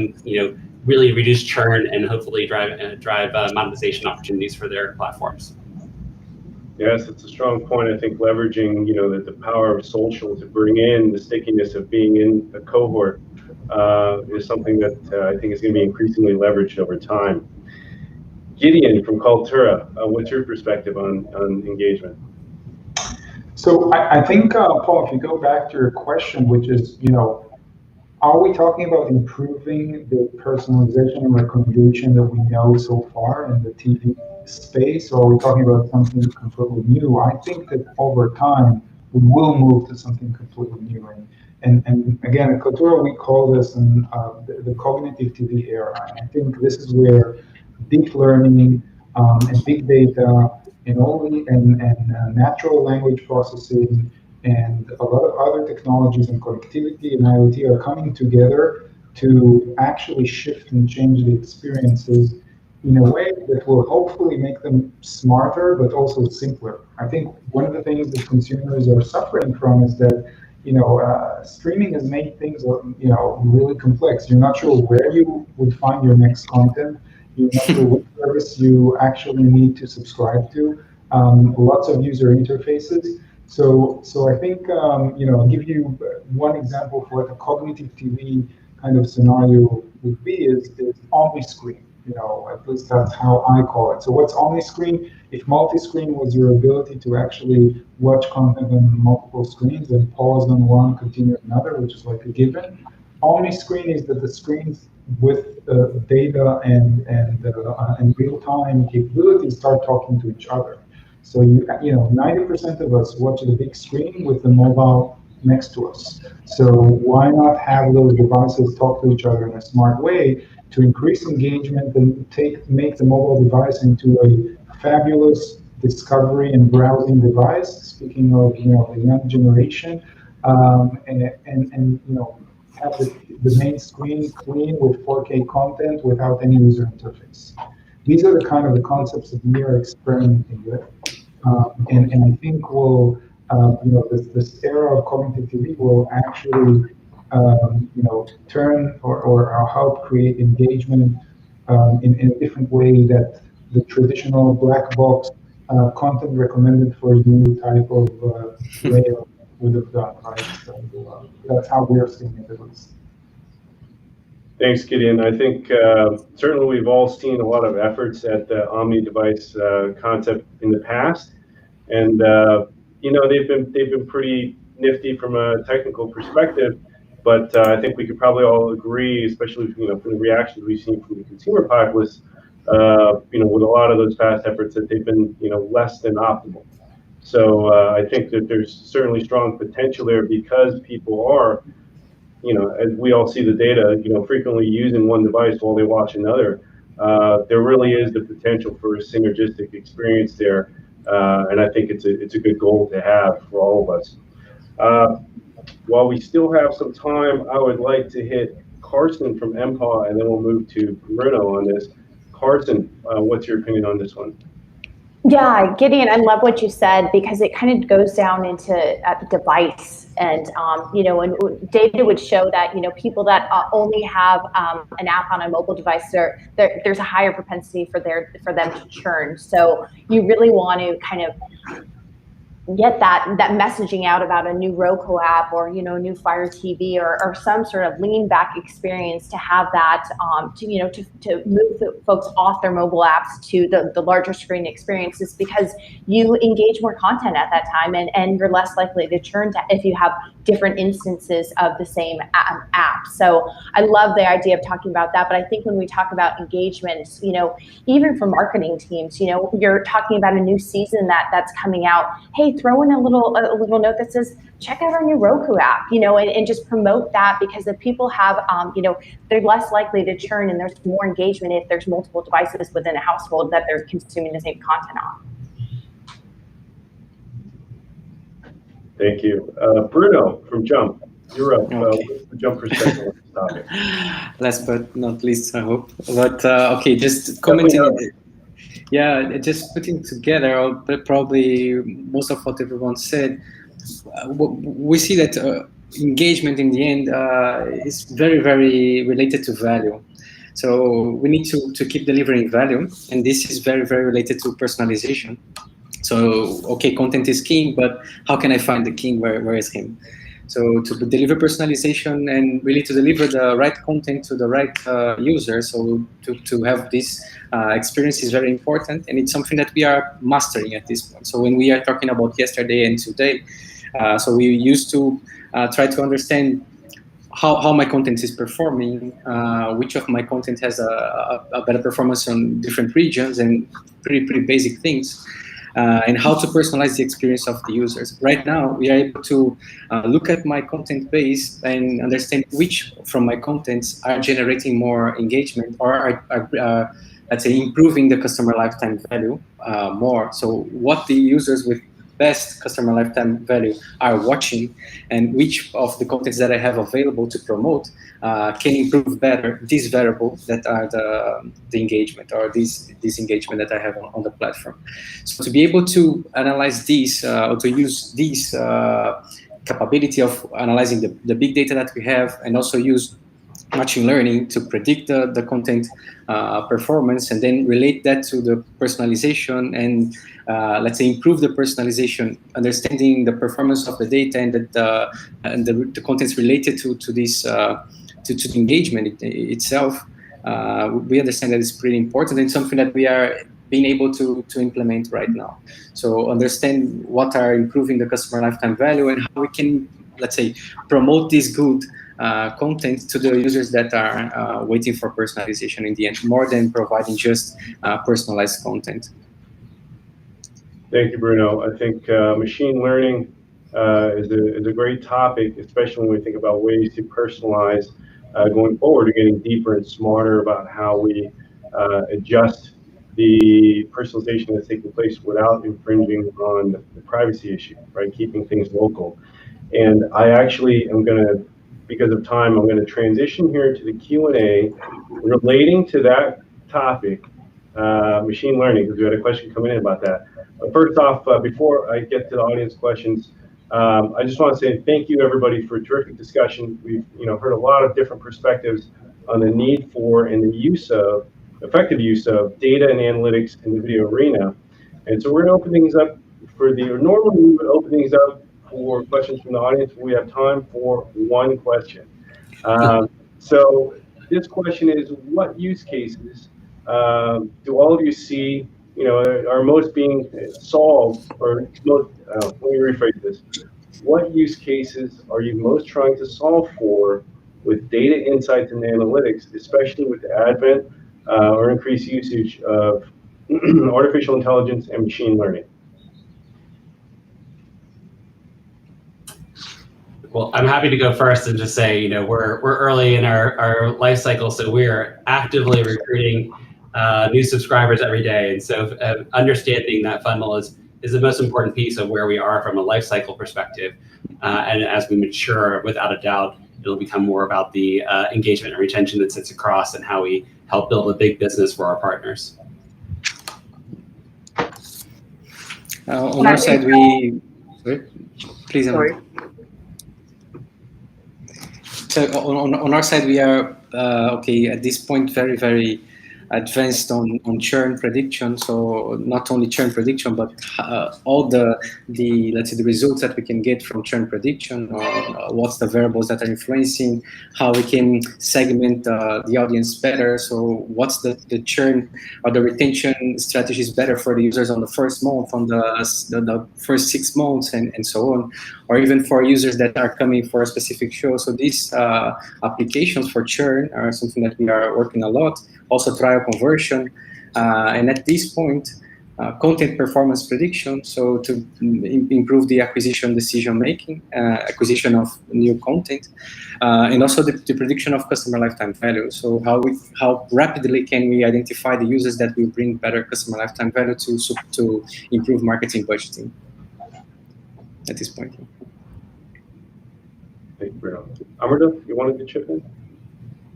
really reduce churn and hopefully drive monetization opportunities for their platforms. Yes, it's a strong point. I think leveraging, the power of social to bring in the stickiness of being in a cohort is something that I think is going to be increasingly leveraged over time. Gideon from Cultura, what's your perspective on engagement? So I think, Paul, if you go back to your question, which is, are we talking about improving the personalization and recommendation that we know so far in the TV space, or are we talking about something completely new? I think that over time, we will move to something completely new. And again, at Cultura, we call this the cognitive TV era. And I think this is where deep learning and big data and natural language processing and a lot of other technologies and connectivity and IoT are coming together to actually shift and change the experiences in a way that will hopefully make them smarter, but also simpler. I think one of the things that consumers are suffering from is that, streaming has made things, really complex. You're not sure where you would find your next content. You're not sure what service you actually need to subscribe to. Lots of user interfaces. So I think, I'll give you one example for what a cognitive TV kind of scenario would be is omni-screen. At least that's how I call it. So what's omni-screen? If multi-screen was your ability to actually watch content on multiple screens and pause on one, continue another, which is like a given. Omni-screen is that the screens with data and real-time capabilities start talking to each other. So 90% of us watch the big screen with the mobile next to us. So why not have those devices talk to each other in a smart way to increase engagement and make the mobile device into a fabulous discovery and browsing device? Speaking of the young generation, and have the main screen clean with 4K content without any user interface. These are the kind of the concepts that we are experimenting with, and I think this era of cognitive TV will actually turn or help create engagement in a different way that the traditional black box content recommended for you type of layout would have done, right? So that's how we're seeing it at least. Thanks, Gideon. I think certainly we've all seen a lot of efforts at the omni-device concept in the past, and they've been pretty nifty from a technical perspective. But I think we could probably all agree, especially from the reactions we've seen from the consumer populace, with a lot of those past efforts, that they've been less than optimal. So I think that there's certainly strong potential there because people are, as we all see the data, frequently using one device while they watch another. There really is the potential for a synergistic experience there, and I think it's a good goal to have for all of us. While we still have some time, I would like to hit Carson from MPAW, and then we'll move to Bruno on this. Carson, what's your opinion on this one? Yeah, Gideon, I love what you said because it kind of goes down into device, and and data would show that people that only have an app on a mobile device, there's a higher propensity for them to churn. So you really want to kind of get that messaging out about a new Roku app or new Fire TV or some sort of lean back experience to have that to move the folks off their mobile apps to the larger screen experiences, because you engage more content at that time and you're less likely to churn if you have different instances of the same app. So I love the idea of talking about that, but I think when we talk about engagement, even for marketing teams, you're talking about a new season that's coming out. Hey, throw in a little note that says, check out our new Roku app, and just promote that, because if people have, they're less likely to churn and there's more engagement if there's multiple devices within a household that they're consuming the same content on. Thank you. Bruno from Jump, you're up. What's the Jump perspective on this topic? Last but not least, I hope. But okay, just commenting. Yeah, just putting together probably most of what everyone said. We see that engagement in the end is very, very related to value. So we need to keep delivering value, and this is very, very related to personalization. So, okay, content is king, but how can I find the king? Where is him? So to deliver personalization and really to deliver the right content to the right user, so to have this experience is very important, and it's something that we are mastering at this point. So when we are talking about yesterday and today, so we used to try to understand how my content is performing, which of my content has a better performance on different regions, and pretty basic things. And how to personalize the experience of the users. Right now, we are able to look at my content base and understand which from my contents are generating more engagement or are let's say, improving the customer lifetime value more. So what the users with best customer lifetime value are watching, and which of the contents that I have available to promote can improve better these variables that are the engagement or this engagement that I have on the platform. So to be able to analyze these or to use this capability of analyzing the big data that we have, and also use machine learning to predict the content performance, and then relate that to the personalization and let's say, improve the personalization, understanding the performance of the data and the contents related to this to the engagement itself. We understand that it's pretty important and something that we are being able to implement right now. So understand what are improving the customer lifetime value and how we can, let's say, promote this good content to the users that are waiting for personalization in the end, more than providing just personalized content. Thank you, Bruno. I think machine learning is a great topic, especially when we think about ways to personalize going forward, or getting deeper and smarter about how we adjust the personalization that's taking place without infringing on the privacy issue, right? Keeping things local. And I actually am going to, because of time, I'm going to transition here to the Q&A relating to that topic, machine learning, because we had a question coming in about that. But first off, before I get to the audience questions, I just want to say thank you, everybody, for a terrific discussion. We've heard a lot of different perspectives on the need for and the use of, effective use of data and analytics in the video arena. And so we're going to open things up normally we would open things up for questions from the audience. We have time for one question. So this question is, what use cases do all of you see, are most being solved, or most, let me rephrase this. What use cases are you most trying to solve for with data insights and analytics, especially with the advent or increased usage of artificial intelligence and machine learning? Well, I'm happy to go first and just say, we're early in our life cycle, so we're actively recruiting new subscribers every day. And so understanding that funnel is the most important piece of where we are from a life cycle perspective. And as we mature, without a doubt, it'll become more about the engagement and retention that sits across and how we help build a big business for our partners. On our side, please. Sorry. So on our side, we are at this point very, very advanced on churn prediction. So not only churn prediction, but all the let's say the results that we can get from churn prediction, or what's the variables that are influencing, how we can segment the audience better. So what's the churn or the retention strategies better for the users on the first month, on the first 6 months, and so on, or even for users that are coming for a specific show. So these applications for churn are something that we are working a lot. Also trial conversion, and at this point, content performance prediction, so to improve the acquisition decision making, acquisition of new content, and also the prediction of customer lifetime value. So how rapidly can we identify the users that will bring better customer lifetime value to improve marketing budgeting at this point. Thank you, Bruno. Amrita, you wanted to chip in?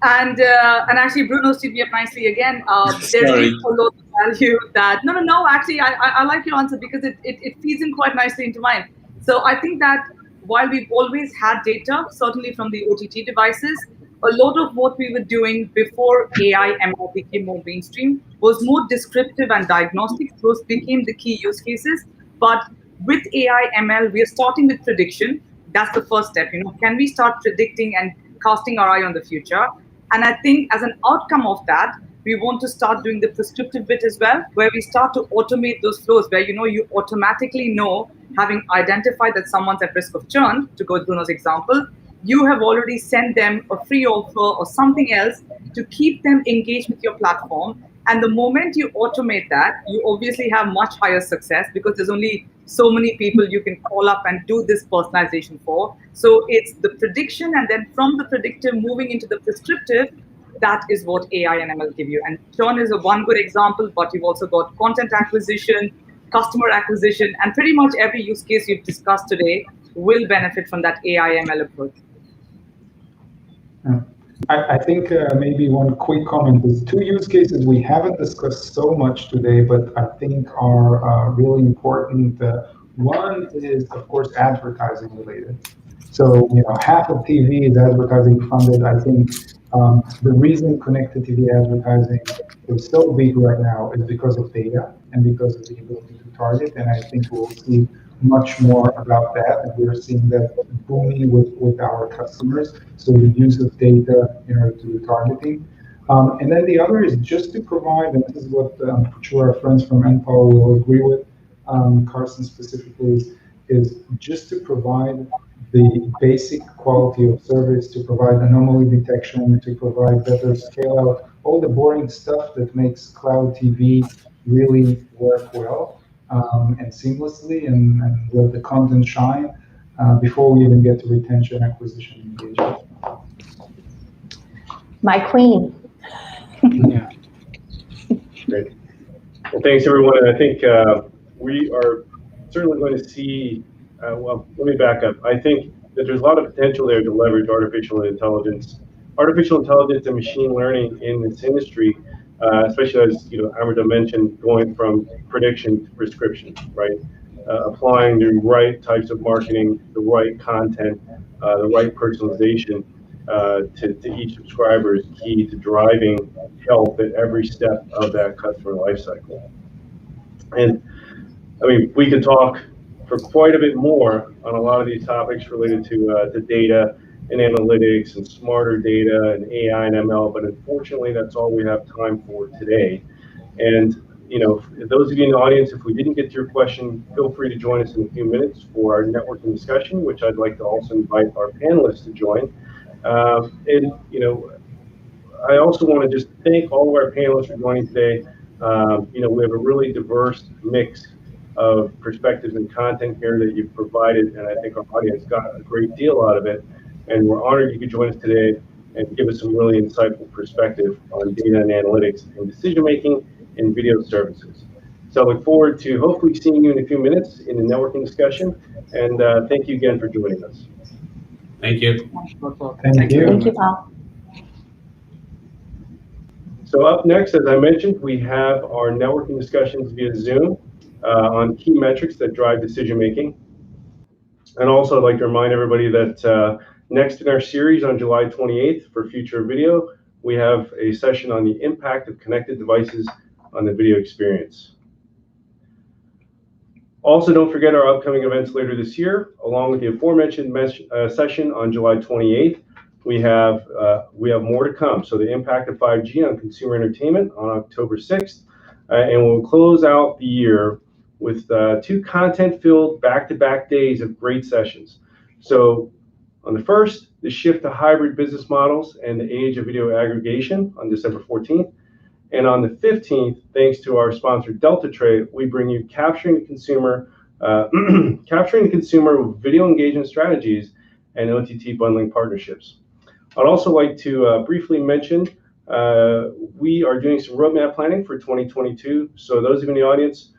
And actually, Bruno teed me up nicely again. There is a lot of value that no. Actually, I like your answer because it feeds in quite nicely into mine. So I think that while we've always had data, certainly from the OTT devices, a lot of what we were doing before AI ML became more mainstream was more descriptive and diagnostic. Those became the key use cases. But with AI ML, we are starting with prediction. That's the first step. Can we start predicting and casting our eye on the future? And I think as an outcome of that, we want to start doing the prescriptive bit as well, where we start to automate those flows, where you automatically know, having identified that someone's at risk of churn, to go with Bruno's example, you have already sent them a free offer or something else to keep them engaged with your platform. And the moment you automate that, you obviously have much higher success because there's only so many people you can call up and do this personalization for. So it's the prediction, and then from the predictive moving into the prescriptive, that is what AI and ML give you. And churn is one good example, but you've also got content acquisition, customer acquisition, and pretty much every use case you've discussed today will benefit from that AI ML approach. I think maybe one quick comment is 2 use cases we haven't discussed so much today, but I think are really important. One is, of course, advertising related. So, half of TV is advertising funded. I think the reason connected TV advertising is so big right now is because of data and because of the ability to target, and I think we'll see much more about that. And we're seeing that booming with our customers. So the use of data in order to do targeting. And then the other is just to provide, and this is what I'm sure our friends from NPOW will agree with, Carson specifically, is just to provide the basic quality of service, to provide anomaly detection, to provide better scale out, all the boring stuff that makes cloud TV really work well and seamlessly, and let the content shine before we even get to retention, acquisition, engagement. My queen. Yeah. Great. Well, thanks everyone. And I think we are certainly going to see, well, let me back up. I think that there's a lot of potential there to leverage artificial intelligence and machine learning in this industry, especially as Amrita mentioned, going from prediction to prescription, right? Applying the right types of marketing, the right content, the right personalization to each subscriber is key to driving health at every step of that customer lifecycle. And I mean, we could talk for quite a bit more on a lot of these topics related to data and analytics and smarter data and AI and ML, but unfortunately, that's all we have time for today. And those of you in the audience, if we didn't get to your question, feel free to join us in a few minutes for our networking discussion, which I'd like to also invite our panelists to join. I also want to just thank all of our panelists for joining today. We have a really diverse mix of perspectives and content here that you've provided, and I think our audience got a great deal out of it. And we're honored you could join us today and give us some really insightful perspective on data and analytics and decision-making in video services. So I look forward to hopefully seeing you in a few minutes in the networking discussion, and thank you again for joining us. Thank you. Thank you. Thank you, Paul. So up next, as I mentioned, we have our networking discussions via Zoom on key metrics that drive decision-making. And also I'd like to remind everybody that next in our series on July 28th for Future of Video, we have a session on the impact of connected devices on the video experience. Also, don't forget our upcoming events later this year, along with the aforementioned session on July 28th. We have more to come. So the impact of 5G on consumer entertainment on October 6th, and we'll close out the year with 2 content-filled back-to-back days of great sessions. So on the 1st, the shift to hybrid business models and the age of video aggregation on December 14th. And on the 15th, thanks to our sponsor Delta Trade, we bring you capturing the consumer with video engagement strategies and OTT bundling partnerships. I'd also like to briefly mention we are doing some roadmap planning for 2022. So those of you in the audience,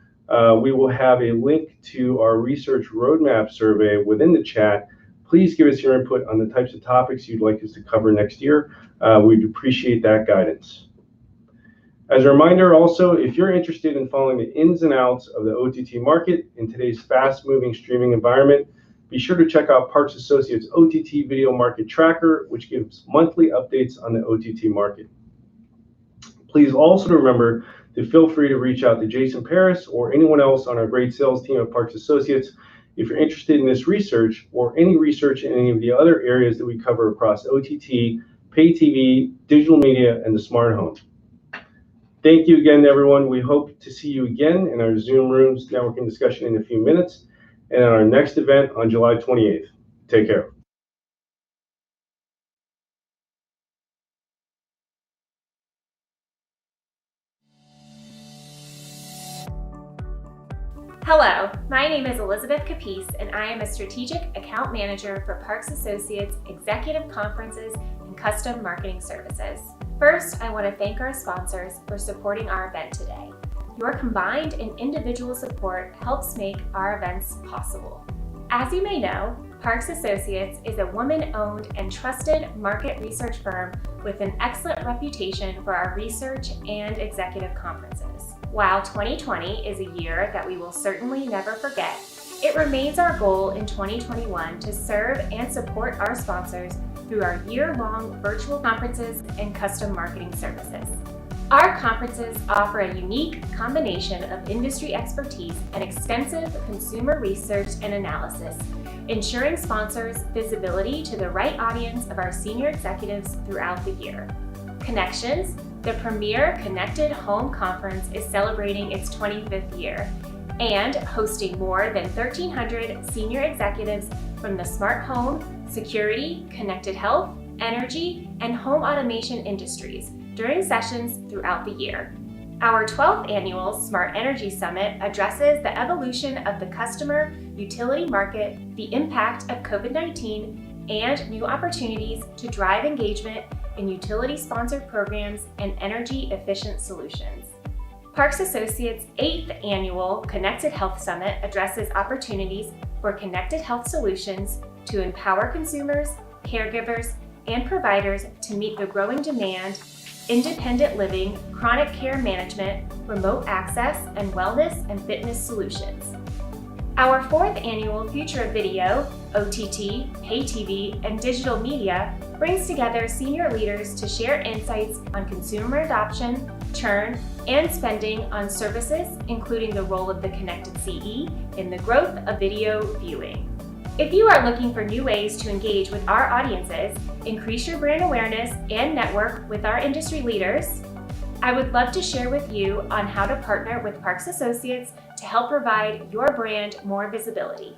we will have a link to our research roadmap survey within the chat. Please give us your input on the types of topics you'd like us to cover next year. We'd appreciate that guidance. As a reminder also, if you're interested in following the ins and outs of the OTT market in today's fast-moving streaming environment, be sure to check out Parks Associates OTT Video Market Tracker, which gives monthly updates on the OTT market. Please also remember to feel free to reach out to Jason Paris or anyone else on our great sales team at Parks Associates if you're interested in this research or any research in any of the other areas that we cover across OTT, pay TV, digital media, and the smart home. Thank you again, everyone. We hope to see you again in our Zoom Rooms networking discussion in a few minutes and at our next event on July 28th. Take care. Hello, my name is Elizabeth Capice, and I am a Strategic Account Manager for Parks Associates Executive Conferences and Custom Marketing Services. First, I want to thank our sponsors for supporting our event today. Your combined and individual support helps make our events possible. As you may know, Parks Associates is a woman-owned and trusted market research firm with an excellent reputation for our research and executive conferences. While 2020 is a year that we will certainly never forget, it remains our goal in 2021 to serve and support our sponsors through our year-long virtual conferences and custom marketing services. Our conferences offer a unique combination of industry expertise and extensive consumer research and analysis, ensuring sponsors visibility to the right audience of our senior executives throughout the year. Connections, the premier connected home conference, is celebrating its 25th year and hosting more than 1,300 senior executives from the smart home, security, connected health, energy, and home automation industries during sessions throughout the year. Our 12th annual Smart Energy Summit addresses the evolution of the customer utility market, the impact of COVID-19, and new opportunities to drive engagement in utility-sponsored programs and energy-efficient solutions. Parks Associates' 8th annual Connected Health Summit addresses opportunities for connected health solutions to empower consumers, caregivers, and providers to meet the growing demand, independent living, chronic care management, remote access, and wellness and fitness solutions. Our 4th annual Future of Video, OTT, Pay TV, and Digital Media brings together senior leaders to share insights on consumer adoption, churn, and spending on services, including the role of the connected CE in the growth of video viewing. If you are looking for new ways to engage with our audiences, increase your brand awareness, and network with our industry leaders, I would love to share with you on how to partner with Parks Associates to help provide your brand more visibility.